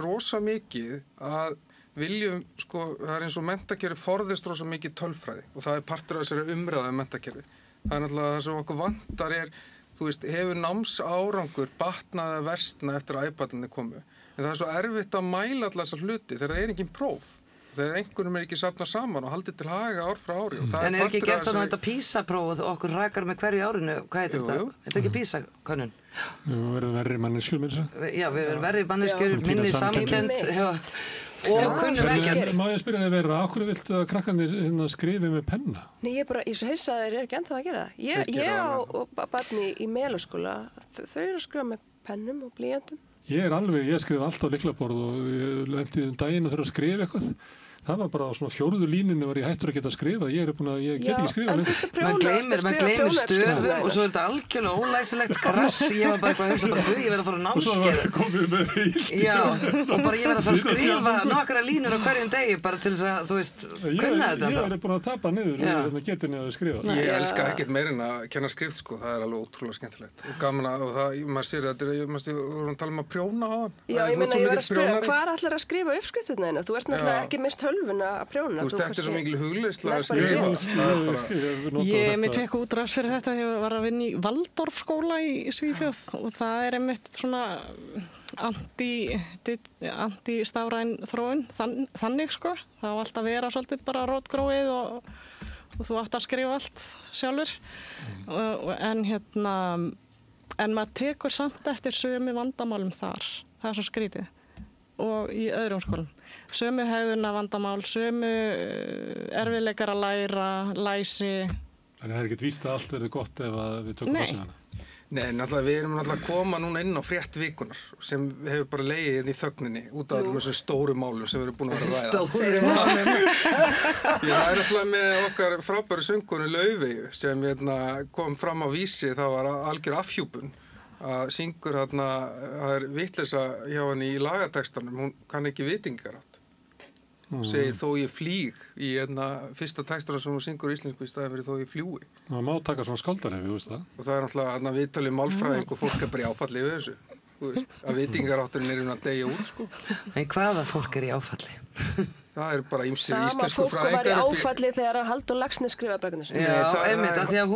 rosa mikið að viljum, sko, það er eins og menntakerfi forðist rosa mikið tölfræði og það er partur af þessari umræðu menntakerfi. Það er náttúrulega það sem okkur vantar þú veist, hefur námsárangur batnað eða versnað eftir að iPadinni komu. En það er svo erfitt að mæla alla þessar hluti þegar það er engin próf. Þegar einhverjum ekki safnað saman og haldið til haga ár frá ári. Og það En er ekki gert þannig þetta PISA-próf og okkur rakar með hverju árinu? Hvað heitir þetta? Þetta ekki PISA-könnun? Við verðum verri manneskjur með þessu. Já, við verðum verri manneskjur, minni samkennd. Og kunnum ekkert. Má ég spyrja þig Vera, af hverju viltu að krakkarnir skrifi með penna? Nei, ég er svo hissa að þeir eru ekki ennþá að gera það. Ég á barni í Melaskóla, þau eru að skrifa með pennum og blýantum. Ég skrifa alltaf á lyklaborð og ég lenti daginn að þurfa að skrifa eitthvað. Það var bara á svona 4. línunni var ég hættur að geta að skrifa. Ég get ekki skrifað lengur. Man gleymir stöfum og svo er þetta algjörlega ólæsilegt krass. Ég var bara eitthvað að hugsa ég verð að fara á námskeið. Og svo komið með heilt. Já, og bara ég verð að fara að skrifa nokkra línur á hverjum degi bara til þess að, þú veist, kunna þetta. Ég er búin að tapa niður og getur niður að skrifa. Ég elska ekkert meir en að kenna skrift, sko. Það er alveg ótrúlega skemmtilegt. Og gaman að maður sér að við vorum að tala um að prjóna á hann. Já, ég meina, ég var að spyrja, hvað ætlar að skrifa uppskriftirna þínar? Þú ert náttúrulega ekki mist tölvuna að prjóna. Þú veist, þetta er svo mikil hugleiðsla að skrifa. Ég mitt fekk útrás fyrir þetta þegar ég var að vinna í Waldorfskóla í Svíþjóð og það er einmitt svona anti-stafræn þróun þannig, sko. Það á alltaf að vera svolítið bara rótgróið og þú átt að skrifa allt sjálfur. En maður tekur samt eftir sömu vandamálum þar. Það er svo skrítið. Og í öðrum skólum. Sömu hegðuna vandamál, sömu erfiðleikar að læra, læsi. Þannig það er ekkert víst að allt verður gott ef við tökum þessi hana. Nei, náttúrulega við erum náttúrulega að koma núna inn á frétt vikunar sem hefur bara legið í þögninni út af allum þessum stóru málum sem við erum búin að vera að ræða. Stóru málum? Það er náttúrulega með okkar frábæru söngkonu Laufeyju sem kom fram á Vísi, það var algjör afhjúpun. Að syngur það er vitleysa hjá henni í lagatextanum, hún kann ekki vitingarátt. Hún segir þó ég flýg í fyrsta textanum sem hún syngur íslensku í staðinn fyrir þó ég fljúi. Það má taka svona skáldarhefi, þú veist það. Og það er náttúrulega viðtalið málfræðing og fólk er bara í áfalli yfir þessu. Þú veist, að vitingarátturinn er að deyja út, sko. En hvaða fólk er í áfalli? Það er bara ýmsir Sama íslensku fólk var í fræðingar. áfalli þegar að Halldór Laxness skrifaði bækurnar sínar. Já, einmitt, af því að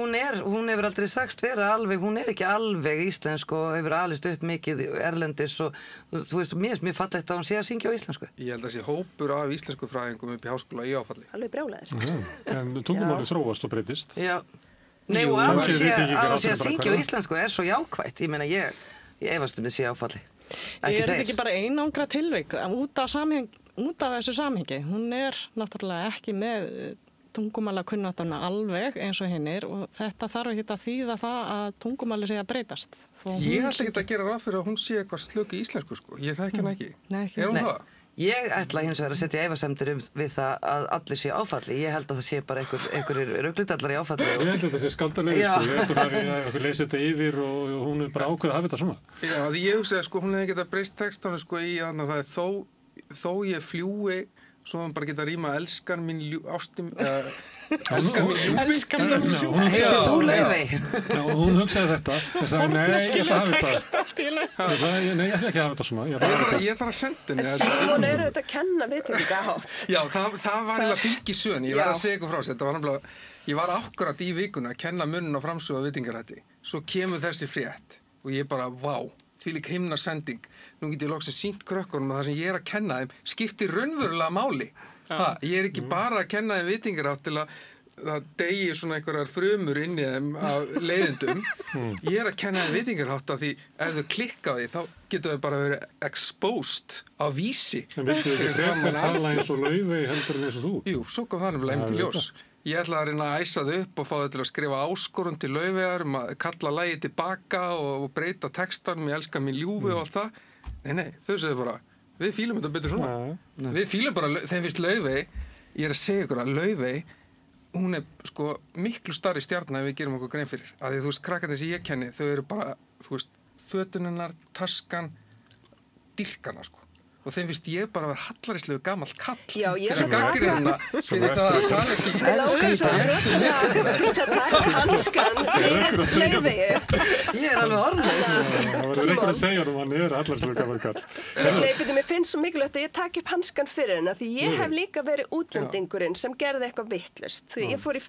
hún hefur aldrei sagst vera alveg, hún er ekki alveg íslensk og hefur alist upp mikið erlendis og þú veist, mér fallegt að hún sé að syngja á íslensku. Ég held að sé hópur af íslensku fræðingum upp í háskóla í áfalli. Alveg brjálæðir. En tungumálið þróast og breytist. Já. Nei, og að hún sé að syngja á íslensku er svo jákvætt. Ég meina, ég efast þið sé áfalli. Ég er þetta ekki bara einangra tilvik út af þessu samhengi. Hún er náttúrulega ekki með tungumálakunnáttuna alveg eins og hinnir og þetta þarf ekki að þýða það að tungumáli sé að breytast. Ég ætla ekki að gera ráð fyrir að hún sé eitthvað slök í íslensku, sko. Ég þekki hana ekki. Nei, ekki. Er hún það? Ég ætla hins vegar að setja efasemdir við það að allir sé áfalli. Ég held að það sé bara einhverjir ruglutallar í áfalli. Ég held að það sé skaldalegi, sko. Ég held að við lesið þetta yfir og hún er bara ákveð að hafa þetta svona. Já, því ég hugsaði, sko, hún hefði getað breyst textanu, sko, í að það er þó ég fljúi, svo hann bara geta rýma elskan mín ástim, elskan mín ljúfi. Elskan mín ljúfi. Heitir þú Laufey? Já, og hún hugsaði þetta. Ég sagði, nei, ég ætla að hafa þetta. Nei, ég ætla ekki að hafa þetta svona. Ég þarf að senda henni. Símon er auðvitað að kenna vitingahátt. Já, það var eiginlega fylgisön. Ég var að segja ykkur frá þessu. Ég var akkurat í vikuna að kenna munn á framsögu af vitingarhætti. Svo kemur þessi frétt og ég bara, vá. þvílík himnasending. Nú get ég loksins sýnt krökkunum að það sem ég er að kenna þeim skiptir raunverulega máli. Ég er ekki bara að kenna þeim vitingarátt til að það degi svona einhverjar frumur inn í þeim af leiðindum. Ég er að kenna þeim vitingarátt af því ef þau klikka á því þá getur þau bara verið exposed á vísi. En viltu ekki frekar tala eins og Laufey heldur en eins og þú? Jú, svo kom það nefnilega til ljós. Ég ætla að reyna að æsa þau upp og fá þau til að skrifa áskorun til Laufeyjar að kalla lagið tilbaka og breyta textanum, ég elska mín ljúfi og allt það. Nei, þau segðu bara, við fílum þetta betur svona. Við fílum bara, þeim finnst Laufey, ég er að segja ykkur að Laufey, hún er sko miklu stærri stjarna ef við gerum okkur grein fyrir. Af því þú veist, krakkarnir sem ég kenni, þau eru bara, þú veist, fötin hennar, taskan, dýrkana sko. Og þeim finnst ég bara að vera hallaríslegu gamall kall. Já, ég er að gagnrýna fyrir það að tala ekki. Mér langar svo rosalega til þess að taka hanskan fyrir Laufeyju. Ég er alveg orðlaus. Það var einhver að segja hann er hallaríslegu gamall kall. Nei, betur, mér finnst svo mikilvægt að ég taki upp hanskan fyrir hennar því ég hef líka verið útlendingurinn sem gerði eitthvað vitlaust. Því ég fór í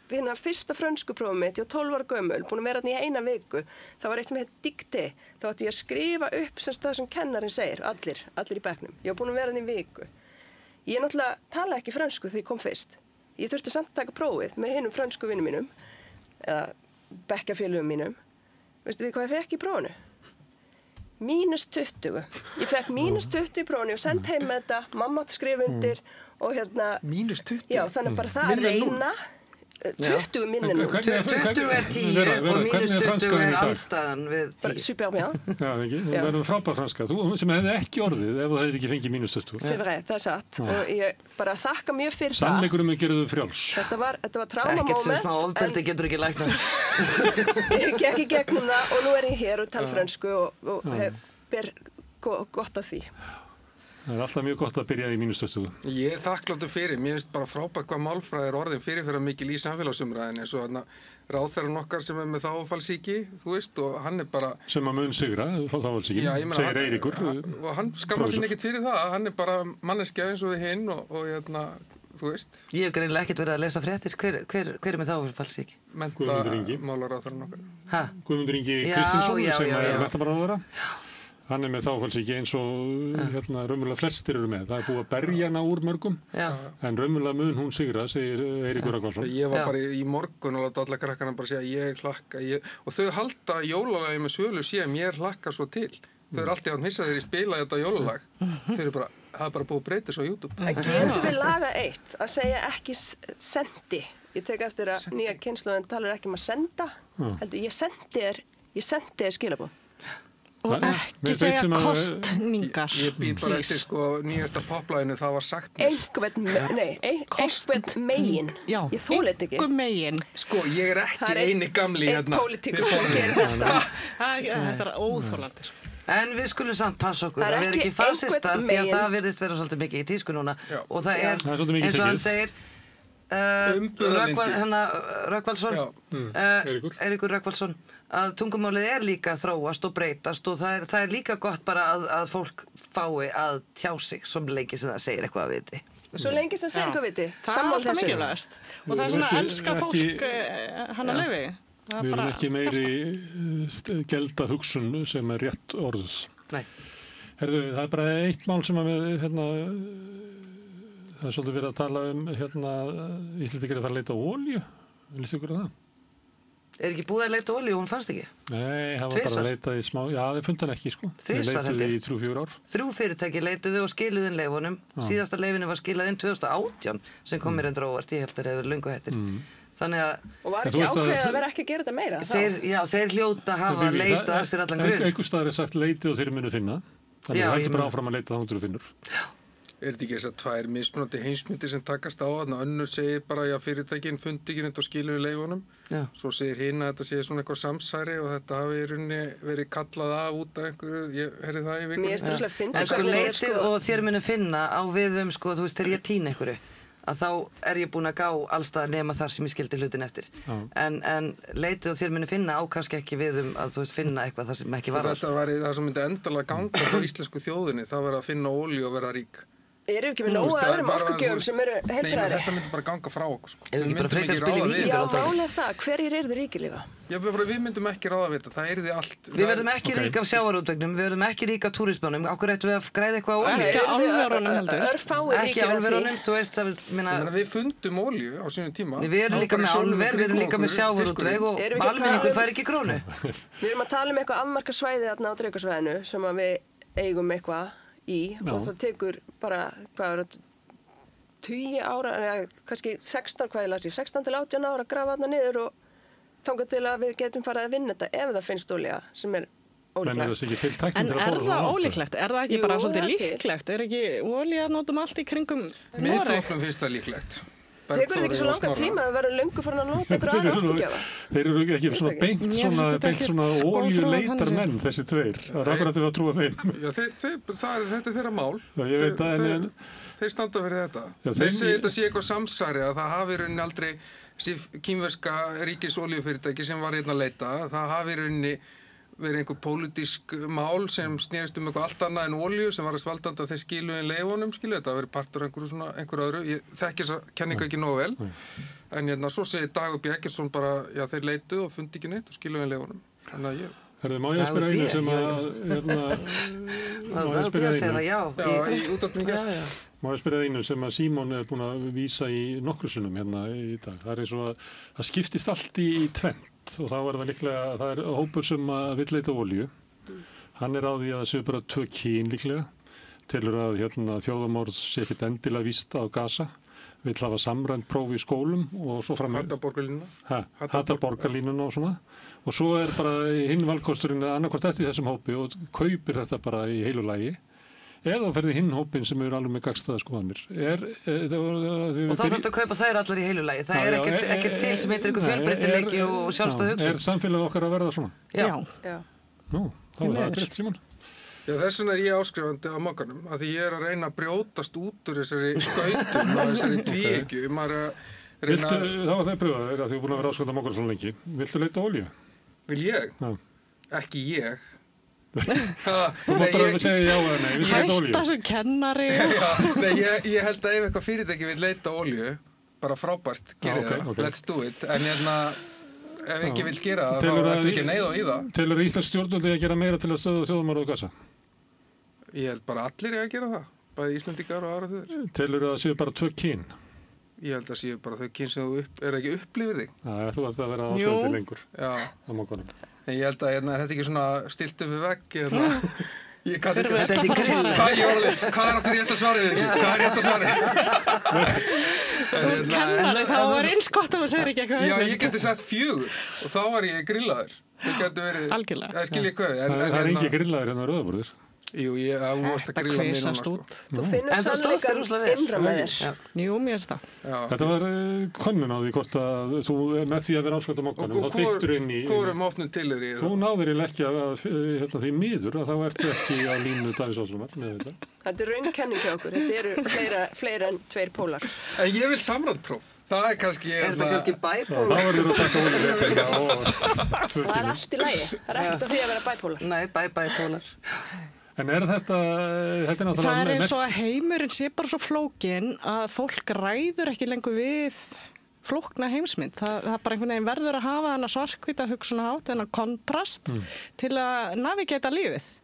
fyrsta frönskuprófið mitt, ég var 12 ára gömul, búin að vera þarna í 1 viku. Það var eitt sem heit dikti. Þá átti ég að skrifa upp það sem kennarinn segir, allir í bekknum. Ég var búin að vera hann í viku. Ég náttúrulega talaði ekki frönsku þegar ég kom fyrst. Ég þurfti samt að taka prófið með hinum frönsku vinnum mínum, eða bekkjarfélögum mínum. Veistu við hvað ég fekk í prófinu? -20. Ég fekk -20 í prófinu og send heim með þetta, mamma átti að skrifa undir og hérna... -20? Já, þannig bara það að reyna... 20 minni nú. 20 er 10 og -20 er andstæðan við 10. Super bien. Já, ekki? Það verður frábær franska. Þú sem hefði ekki orðið ef þú hefði ekki fengið -20. C'est vrai, það er satt. Og ég bara þakka mjög fyrir það. Sannleikurinn með gerðu frjáls. Þetta var traumamoment. Ekkert sem smá ofbeldi getur ekki læknað. Ég gekk í gegnum það og nú er ég hér og tala frönsku og ber gott af því. Það er alltaf mjög gott að byrja í -20. Ég er þakkláttur fyrir, mér finnst bara frábært hvað málfræði er orðin fyrir mikil í samfélagsumræðinni eins og þarna ráðherrann okkar sem er með þágufallssýki, þú veist, og hann er bara... Sem að mun sigra, þágufallssýki, segir Eiríkur. Og hann skammar sín ekkert fyrir það, hann er bara manneskja eins og við hinn og þú veist. Ég hef greinilega ekkert verið að lesa fréttir, hver er með þágufallssýki? Menntamálaráðherrann okkar. Guðmundur Ingi Kristinsson sem er menntamálaráðherra. Hann er með þágufallssýki eins og raunverulega flestir eru með. Það er búið að berja hana úr mörgum, en raunverulega mun hún sigra, segir Eiríkur Rögnvaldsson. Ég var bara í morgun og láta alla krakkana bara segja ég hlakka, og þau halda jólalagi með Svölu sé að mér hlakka svo til. Þau eru alltaf að missa þegar ég spila þetta jólalag. Þau eru bara, það er bara búið að breyta svo á YouTube. Getum við laga eitt, að segja ekki sendi. Ég tek eftir að nýja kynslóðin talar ekki að senda, heldur ég sendi þér skilaboð. Og ekki segja kostningar. Ég býð bara eftir sko nýjasta poplæginu, það var sagt mér. Einhvern megin. Já, ég þoli þetta ekki. Einhvern megin. Sko, ég er ekki eini gamli hérna. Einn pólitíkur sem gerir þetta. Þetta er óþolandi. En við skulum samt passa okkur að vera ekki fasistar því að það virðist vera svolítið mikið í tísku núna. Og það er, eins og hann segir, Rögnvaldsson, Eiríkur Rögnvaldsson, að tungumálið er líka að þróast og breytast og það er líka gott bara að fólk fái að tjá sig sem lengi sem það segir eitthvað að viti. Svo lengi sem það segir eitthvað að viti. Það er alltaf mikilvægast. Og það er svona að elska fólk hann að Laufey. Við erum ekki meiri gelda hugsun sem er rétt orðuð. Nei. Herðu, það er bara eitt mál sem að við, það er svolítið verið að tala Íslendingar að fara að leita á olíu. Viljið ykkur það? Er ekki búið að leita olíu og hún fannst ekki? Nei, það var bara að leita í smá, já þeir fundu hann ekki sko. Þrisvar held ég. Þeir leituði í 3-4 ár. 3 fyrirtæki leituðu og skiluðu inn leyfunum. Síðasta leyfinu var skilað inn 2018 sem kom mér endur óvart, ég held að það hefur löngu hættir. Þannig að... Og var ekki ákveðið að vera ekki að gera þetta meira? Þeir hljóta hafa leitað sér allan grunn. Einhvers staðar er sagt leitið og þeir munu finna. Þannig að heldur bara áfram að leita þá þú finnur. Er þetta ekki þess að 2 mismunandi heimsmyndir sem takast á þarna? Önnur segir bara já fyrirtækin fundi ekki neitt og skiluðu leyfunum. Svo segir hinn að þetta sé svona eitthvað samsæri og þetta hafi í rauninni verið kallað af út af einhverju, ég heyrði það í vikunni. Mér finnst það fyndið. En sko leitið og þér munu finna á viðum sko, þú veist, þegar ég týna einhverju, að þá er ég búin að gá allstaðar nema þar sem ég skildi hlutin eftir. En leitið og þér munu finna á kannski ekki viðum að þú veist finna eitthvað þar sem ekki var. Þetta væri það sem myndi endalega ganga á íslensku þjóðinni, það verið að finna olíu og vera rík. Erum við ekki með nógu öðrum orkugjöfum sem eru heilbrigðari? Þetta myndi bara ganga frá okkur, sko. Ef við ekki bara frekar spila í Já, víkingalottói. mál það. Hverjir eru þið ríkir líka? Já, við myndum ekki ráða við þetta, það yrði allt. Við verðum ekki rík af sjávarútvegnum, við verðum ekki rík af túrismannum. Okkur ættum við að græða eitthvað á olíu? Ekki álverunum heldur. Örfáir Ekki ríkir af því. álverunum, þú veist að Við fundum olíu á sínum tíma. Við erum líka með álver, við erum líka með sjávarútveg og Erum við ekki að almenningur tala fær ekki krónu. Við erum að tala um eitthvað afmarka svæði þarna á Drekasvæðinu sem að við eigum eitthvað í og það tekur bara, hvað er það, 20 ára, eða kannski 16, hvað ég las í, 16 til 18 ára að grafa þarna niður og þangað til að við getum farið að vinna þetta ef það finnst olía sem er menn er ólíklegt. þess ekki til tæknin En til að er bora svona það langt? ólíklegt? Er það ekki Jú, bara það svolítið er til. líklegt? Er ekki olía notum allt í kringum Noreg? Miðflokknum finnst það líklegt. Tekur þetta ekki svo langan tíma að við verðum löngu farin að nota ykkur aðra orkugjafa? Þeir eru ekki svona Ég beint Mér finnst svona, þetta ekkert góð þróun oljuleitar þannig menn, þessi tveir. Það er akkurat að trúa þeim. Já, þetta er þeirra mál. Já, ég veit það, en Þeir standa fyrir þetta. Já, Þeir segja þetta sé eitthvað samsæri að það hafi í rauninni aldrei kínverska ríkisolíufyrirtæki sem var hérna að leita. Það hafi í rauninni verið einhver pólitísk mál sem snerist eitthvað allt annað en olíu sem var að svaldandi að þeir skiluðu leifunum, þetta hafi verið partur einhverju öðru. Ég þekki þessa kenningu ekki nógu vel. En svo segir Dagur B. Eggertsson bara, já þeir leituðu og fundi ekki neitt og skiluðu leifunum. Þannig að Herðu, má ég að spyrja einu sem að, má ég að spyrja einu? Já, í útvarpinu. Má ég spyrja einu sem að Símon er búin að vísa í nokkru sinnum hérna í dag. Það er eins og að það skiptist allt í tvennt og þá er það líklega, það er hópur sem að vill leita olíu. Hann er á því að það séu bara 2 kyn líklega. Telur að þjóðamorð sé ekkert endilega víst á Gaza. Vill hafa samrænt próf í skólum og svo fram Hata borgarlínuna. Hata borgarlínuna og svona. Og svo er bara hinn valkosturinn annarkvort eftir þessum hópi og kaupir þetta bara í heilu lagi. Eða ferði hinn hópinn sem eru alveg með gagnstæða skoðanir. Og þá þarftu að kaupa þær allar í heilu lagi. Það er ekkert til sem heitir einhver fjölbreytileiki og sjálfstæð hugsun. Er samfélagið okkar að verða svona? Já. Nú, þá er það greitt, Símon. Já, þess vegna er ég áskrifandi á Mogganum, af því ég er að reyna að brjótast út úr þessari skautum og þessari tvíegju. Viltu, þá var það brjóðað þér að þú er búin að vera áskrifandi á Mogganum svona lengi. Viltu leita olíu? Vil ég? Já. Ekki ég. Þú mátt bara að segja já eða nei, viltu leita olíu? Hætta sem kennari. Nei, ég held að ef eitthvað fyrirtæki vil leita olíu, bara frábært, gerið það, let's do it. En ef ekki vil gera það, þá ættu ekki að neyða í það. Telur Íslands stjórnvöld að gera meira til að stöðva þjóðarmorð á Gaza? Ég held bara allir að gera það, bæði Íslendingar og aðra þjóðir. Telur að það séu bara 2 kyn? Ég held að séu bara þau kyn sem þú ekki upplifir þig. Já, þú ætti að vera áskrifandi lengur á Mogganum. Ég held að þetta er ekki svona stilt upp við vegg. Ég kann ekki Þetta er grill. Hvað er aftur rétt að svara við þessu? Hvað er rétt að svara? Þú ert kennari, það var eins gott að maður segir ekki eitthvað. Já, ég geti sagt 4 og þá var ég grillaður. Það getur verið... Algjörlega. Það skil ég hvað. Það er engin grillaður hérna á Rauðaborðir. Jú, ég ást að grilla mér núna, sko. Þú finnur En þú stóðst þér rosalega vel. innra með þér. Jú, mér finnst það. Þetta var könnun á því hvort að þú með því að vera áskrifandi á Mogganum, þá deyktur inn í... Hvor opnum til þér í það? Þú náðir ekki að því miður að þá ertu ekki á línu Davíðs Oddssonar með þetta. Þetta er raunkenning hjá okkur. Þetta eru fleira en 2 pólar. En ég vil samræðpróf. Það er kannski... Er þetta kannski Það bæpólar? var þér að taka olíuleitinga og 2 Það er kyn. allt í lagi. Það er ekkert að því að vera bæpólar. Nei, bæpólar. En er þetta er náttúrulega... Það er eins og að heimurinn sé bara svo flókin að fólk ræður ekki lengur við flókna heimsmynd. Það bara einhvern veginn verður að hafa þennan svarthvíta hugsunarhátt, þennan kontrast til að navigata lífið.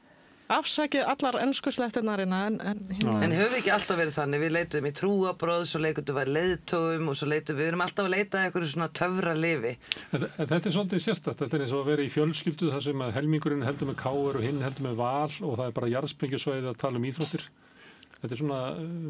Afsakið allar enskuslettirnarina en höfum við ekki alltaf verið þannig? Við leitum í trúabröð, svo leitum við leiðtogum og svo leitum við erum alltaf að leita að einhverju svona töfra lifi. Þetta er svolítið sérstakt. Þetta er eins og að vera í fjölskyldu þar sem að helmingurinn heldur með KR og hinn heldur með Val og það er bara jarðsprengjusvæði að tala íþróttir. Þetta er svona,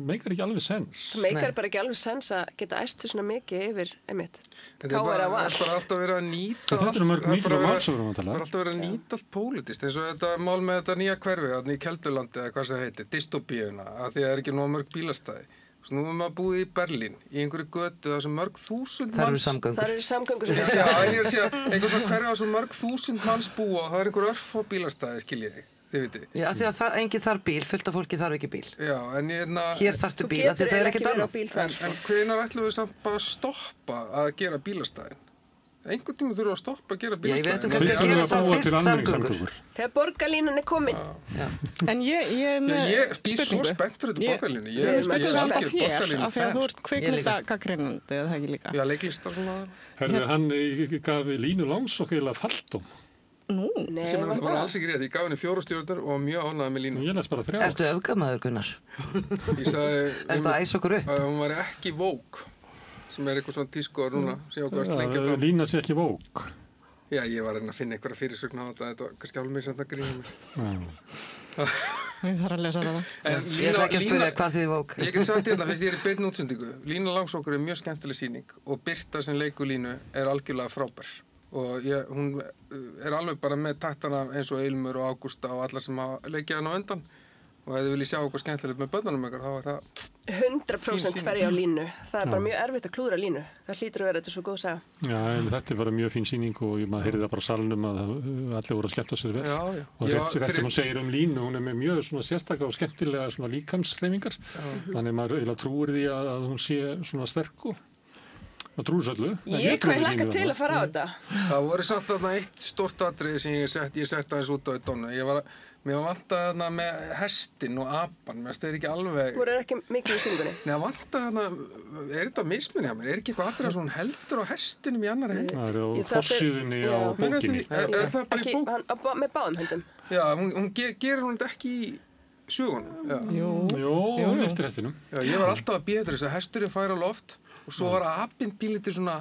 meikar ekki alveg sens. Það meikar bara ekki alveg sens að geta æst svona mikið yfir einmitt. Það er bara alltaf verið að nýta Þetta eru mörg mikilvæg mál sem við erum að tala. Það er alltaf verið að nýta allt pólitískt, eins og þetta mál með þetta nýja hverfi, þarna í Keldulandi eða hvað það heitir, dystopíuna, að því að það er ekki nóg mörg bílastæði. Nú erum við að búið í Berlín, í einhverju götu þar sem mörg þúsund manns... Það eru samgöngur sem... Já, en ég er að segja, einhver svona hverfi þar sem mörg þúsund manns búa og það er einhver örfá bílastæði, skiljið þig. Já, því að enginn þarf bíl, fullt af fólki þarf ekki bíl. Já, en hér þarftu bíl, því það er ekkert annað. En hvenær ætlum við samt bara að stoppa að gera bílastæðin? einhvern tíma þurfum við að stoppa að gera Já, við ættum bílastæði. kannski að gera þá fyrst samgöngur. Þegar borgarlínan er komin. En ég er með Ég býr svo spurningu. spenntur þetta borgarlínu. Ég er spenntur ég samt að elska þér, borgarlínu af því að þú ferð. ert kvikmyndagagnrýnandi, eða það ekki líka? Já, leiklistar svona. Herðu, hann gaf Línu Langsokk eiginlega falldóm. Nú, Nei, Sem er var bara það? alls ekki rétt. Ég gaf henni 4 stjórnur og mjög ánægði með Línu. Ég les bara 3. Ertu öfgamaður, Gunnar? Ég sagði Ertu að æsa okkur upp? að hún var ekki vók, sem er eitthvað svona tískuar núna, sem okkur varst lengi fram. Lína sé ekki vók. Já, ég var að reyna að finna einhverja fyrirsögn á þetta var kannski alveg mér sem það grína mig. ég þarf að lesa það. En Ég ætla ekki að spyrja hvað þið vók. Ég get sagt þetta, fyrst ég er í beinni útsendingu. Lína Langsokkur er mjög skemmtileg sýning og Birta sem leikur Línu er algjörlega frábær. Og hún er alveg bara með taktana eins og Ilmur og Ágústa og alla sem hafa leikið hann á undan. Og ef þið viljið sjá eitthvað skemmtilegt með börnunum ykkur, þá er það 100% fer ég á línu. Það er bara mjög erfitt að klúðra línu. Það hlýtur að vera þetta svo góð saga. Já, en þetta er bara mjög fín sýning og maður heyrði það bara á salnum að allir voru að skemmta sér vel. Já. Og rétt sem hún segir Línu, hún er með mjög svona sérstaka og skemmtilega svona líkamshreyfingar. Þannig maður eiginlega trúir því að hún sé svona sterk og maður trúir svo öllu. Ég hvað hlakka til að fara á þetta. Það voru samt þarna eitt stórt atriði sem ég sett aðeins út á í dónu. Mér var vantað þarna með hestin og apan, mér stæði ekki alveg... Voru ekki mikið í sýningunni? Nei, það vantað þarna, er þetta mismunni hjá mér? Er ekki eitthvað atriði að svona heldur á hestinum í annari hendi? Það er á Ég- það fer- forsíðunni á já. bókinni. Er það bara í Ekki, bók? með báðum höndum. Já, hún gerir hún þetta ekki í sögunum. Já. Jó, eftir hestinum. Já, ég var alltaf að bíða þess að hesturinn færi á loft og svo var apinn pínlítið svona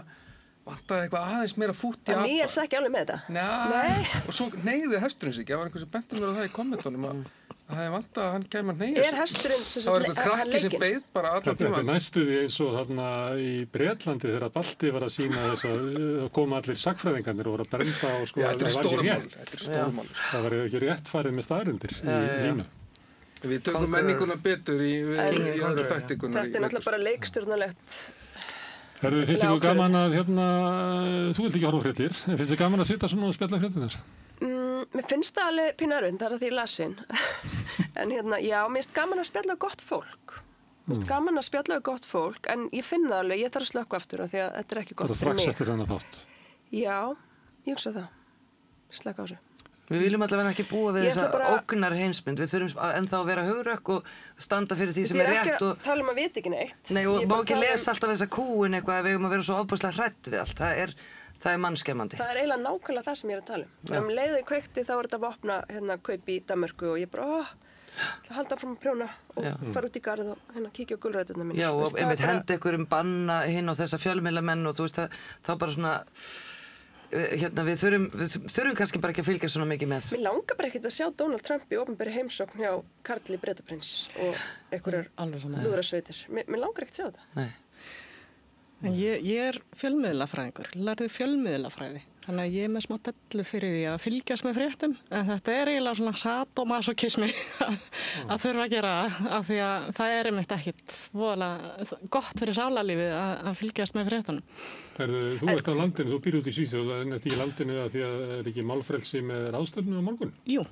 vantaði eitthvað aðeins meira fútt í Það apa. Níels ekki alveg með þetta. Nei. Og svo neyði hesturinn sig ekki. Það var einhver sem benti mér á það í kommentunum að það hefði vantað að hann kæmi að neyja sig. Er hesturinn sem Það var einhver hann krakki sem leikinn? beið bara allan Þetta er tímann. næstu því eins og þarna í Bretlandi þegar Balti var að sína þess að koma allir sagfræðingarnir og voru að brenda og sko Já, þetta er það var ekki stórmál. rétt. Þetta er stórmál. Það var ekki rétt farið með staðrundir í Línu. Við tökum menninguna betur í öðru þættingunar. Þetta er náttúrulega bara leikstjórnulegt. Herðu, finnst ykkur gaman að þú vilt ekki horfa á fréttir, en finnst þið gaman að sitja svona og spjalla fréttirnar? Mér finnst það alveg pínu erfitt, það er að því ég las inn. En já, mér finnst gaman að spjalla við gott fólk. Mér finnst gaman að spjalla við gott fólk, en ég finn það alveg, ég þarf að slökka aftur af því að þetta er ekki Það gott er fyrir strax mig. eftir þennan þátt. Já, ég hugsa það. Slökka á þessu. Við viljum allavega ekki búa við Ég þessa ætla bara- ógnar heimsmynd. Við þurfum ennþá að vera hugrökk og standa fyrir því sem Ég er er ekki rétt að tala um að vita ekki neitt. Nei, og Ég er má bara að ekki tala um- lesa alltaf þessa kúin eitthvað að við eigum að vera svo ofbúslega hrætt við allt. Það er mannskemmandi. Það er eiginlega nákvæmlega það sem ég er að tala um. Leiðu í kveikti þá er þetta að opna kaup í Danmörku og ég bara, ætla að halda fram að prjóna og fara út í garð og kíkja á gulræturnar mínar. Já, Þú og veist, það einmitt er bara- hendi ykkur banna hinn og þessa fjölmiðlamenn og þú veist þá bara svona við þurfum kannski bara ekki að fylgja svona mikið með. Mér langar bara ekkert að sjá Donald Trump í opinberi heimsókn hjá Karli Bretaprins og einhverjar Alveg svona. lúðrasveitir. Mér langar ekkert að sjá þetta. Nei. En ég er fjölmiðlafræðingur, lærði fjölmiðlafræði. Þannig að ég er með smá dellu fyrir því að fylgjast með fréttum. En þetta er eiginlega svona sadomasokismi að þurfa að gera það. Af því að það er einmitt ekkit voðalega gott fyrir sálarlífið að fylgjast með fréttunum. Þú ert á landinu, þú býr út í Svíþjóð, en ert í landinu að því að það er ekki málfrelsi með ráðstöfnu á morgun? Jú.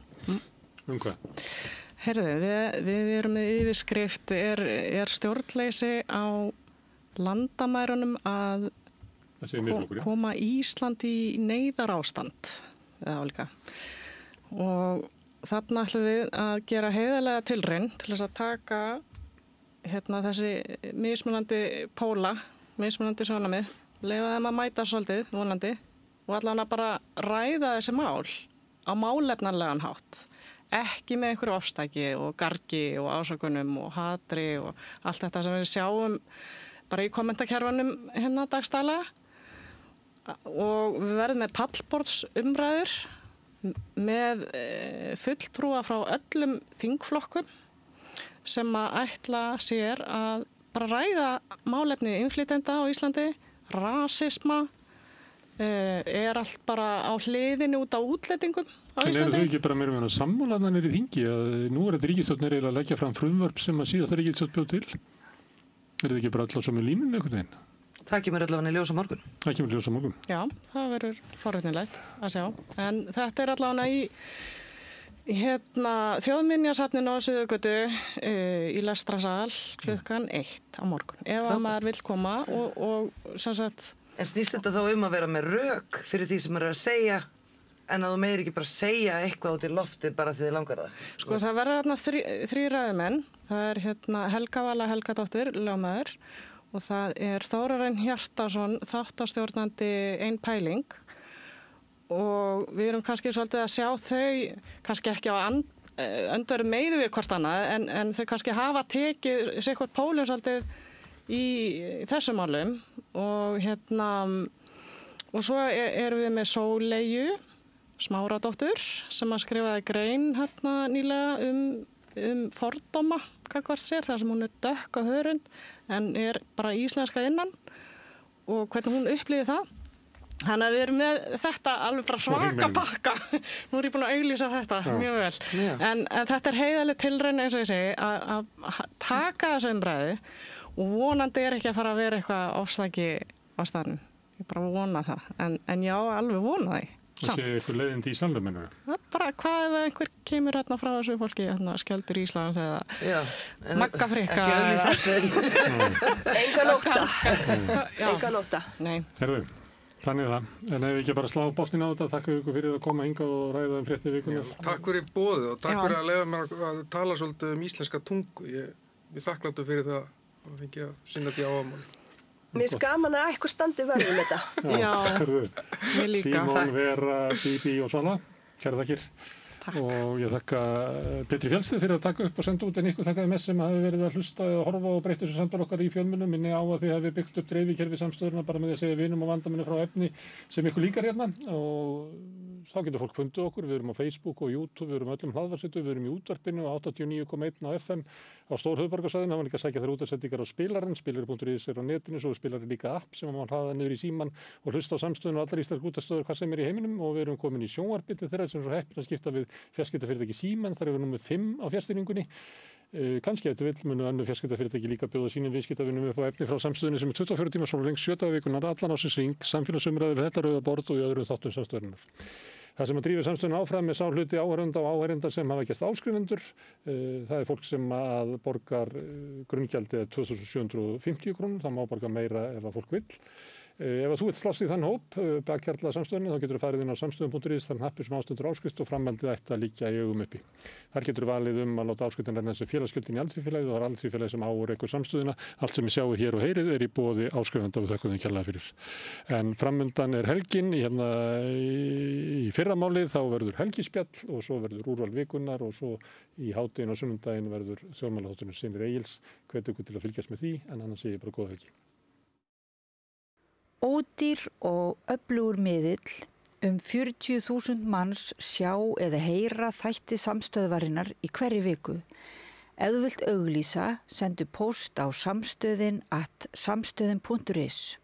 Hvað? Heyrðu, við erum með yfirskrift er stjórnleysi á landamærunum að koma Ísland í neyðarástand eða álíka. Og þarna ætlum við að gera heiðarlega tilraun til þess að taka þessi mismunandi póla, mismunandi sjónarmið, leyfa þeim að mæta svolítið, vonandi, og allavega bara ræða þessi mál á málefnanlegan hátt. Ekki með einhverju ofstæki og gargi og ásökunum og hatri og allt þetta sem við sjáum bara í kommentakerfunum dagstælega. Og við verðum með pallborðsumræður með fulltrúa frá öllum þingflokkum sem að ætla sér að bara ræða málefni innflytjenda á Íslandi, rasisma, er allt bara á hliðinu út á útlendingum á En eru Íslandi. þau ekki bara meira með hana sammálaðanir í þingi að nú er þetta ríkisstjórn að leggja fram frumvörp sem að síðast ríkisstjórn bjóð til? Er þetta ekki bara alltaf sömu línum einhvern veginn? Það kemur allavega í ljós á morgun. Það kemur ljós á morgun. Já, það verður forvitnilegt að sjá. En þetta er allavega í Þjóðminjasafninu á Suðurgötu í Lestrasal klukkan 1 á morgun. Ef að maður vill koma og sem sagt En snýst þetta þá að vera með rök fyrir því sem maður að segja en að þú meir ekki bara segja eitthvað út í loftið bara því þið langar það? Sko það verður þarna þrír ræðumenn. Það Helga Vala Helgadóttir, lögmaður, og það Þórarinn Hjartarson, þáttastjórnandi Ein pæling. Og við erum kannski svolítið að sjá þau, kannski ekki á öndverðu meiðu við hvort annað, en þau kannski hafa tekið sérhvert pólum svolítið í þessum málum. Og svo erum við með Sóleyju Smáradóttur sem að skrifaði grein nýlega um fordóma gagnvart sér, þar sem hún dökk á hörund en bara íslenska innan og hvernig hún upplifði það. Þannig að við erum með þetta alveg bara svaka pakka. Nú ég búin að auglýsa þetta mjög vel. Já. En þetta heiðarleg tilraun eins og ég segi að taka þessu umræðu og vonandi ekki að fara að vera eitthvað ofstæki á staðnum. Ég bara vona það. En já, alveg vona því. Það sé eitthvað leiðindi í sannleiminu. Bara hvað ef einhver kemur frá þessu fólki, Skjöldur Íslands eða Magga Frikka. Ekki auglýsa eftir. Enga nóta. Nei. Herðu, þannig það. En ef við ekki bara slá botnin á þetta, þakka ykkur fyrir að koma hingað og ræða fréttir vikunar. Takk fyrir boðið og takk fyrir að leyfa mér að tala svolítið íslenska tungu. Ég þakkláttur fyrir það að fengi að sinna því áhugamáli. Mér gaman að eitthvað standi vörðum þetta. Já, mér líka. Símon, Vera, Bibi og Svala, kæra þakkir. Og ég þakka Pétri Fjallstið fyrir að taka upp og senda út en ykkur þakkaði með sem hafi verið að hlusta eða horfa og breyta þessu samtal okkar í fjölmiðlum. Minni á að þið hafi byggt upp dreifikerfi samstöðuna bara með því að segja vinum og vandamennu frá efni sem ykkur líkar hérna og þá getur fólk fundið okkur. Við erum á Facebook og YouTube, við erum öllum hlaðvarpsveitum, við erum í útvarpinu á 89,1 á FM á Stórhöfuðborgarsvæðinu. Það var líka að sækja þær útvarpsendingar á spilarinn, spilari.is á netinu, svo spilar líka app sem má hraða niður í síman og hlusta á samstöðun og allar íslenskar útvarpsstöðvar hvað sem í heiminum og við erum komin í sjónvarpið til þeirra sem er svo heppin að skipta við fjarskiptafyrirtæki Símann, þar erum við númer 5 á fjarstýringunni. Kannski ef þetta vill munu önnur fjarskiptafyrirtæki líka bjóða sínum viðskiptavinum upp á efni frá samstöðunni sem 24 tíma sólarhring 7 daga vikunar allan ársins hring, samfélagsumræður við þetta rauða borð og í öðrum þáttum samstöðurinnar. Það sem að drífa samstöðuna áfram með sá hluti áhorfenda og áheyrenda sem hafa gerst áskrifendur. Það fólk sem að borgar grunngjaldið 2.750 krónur, það má borga meira ef að fólk vill. Ef þú vilt slást í þann hóp bakhjarla samstöðunni þá getur þú farið inn á samstöðun.is þann hnappur sem ástundur áskrift og framhaldið ætti að liggja í augum uppi. Þar getur þú valið að láta áskriftin renna þessu félagsgjöldin í alþjóðfélagið og það er alþjóðfélagið sem áreikur samstöðuna. Allt sem ég sjáu hér og heyrið er í boði áskrifenda og þökkum þeim kærlega fyrir. En framundan er helgin í fyrramálið þá verður helgispjall og svo verður úrval vikunar og svo í hádeginu og sunnudaginn verður þjóðmálahátturinn Synir Egils. Hvet ykkur til að fylgjast með því en annars segi ég bara góða helgi. Ódýr og öflugur miðill 40.000 manns sjá eða heyra þætti samstöðvarinnar í hverri viku. Ef þú vilt auglýsa, sendu póst á samstöðin@samstöðin.is.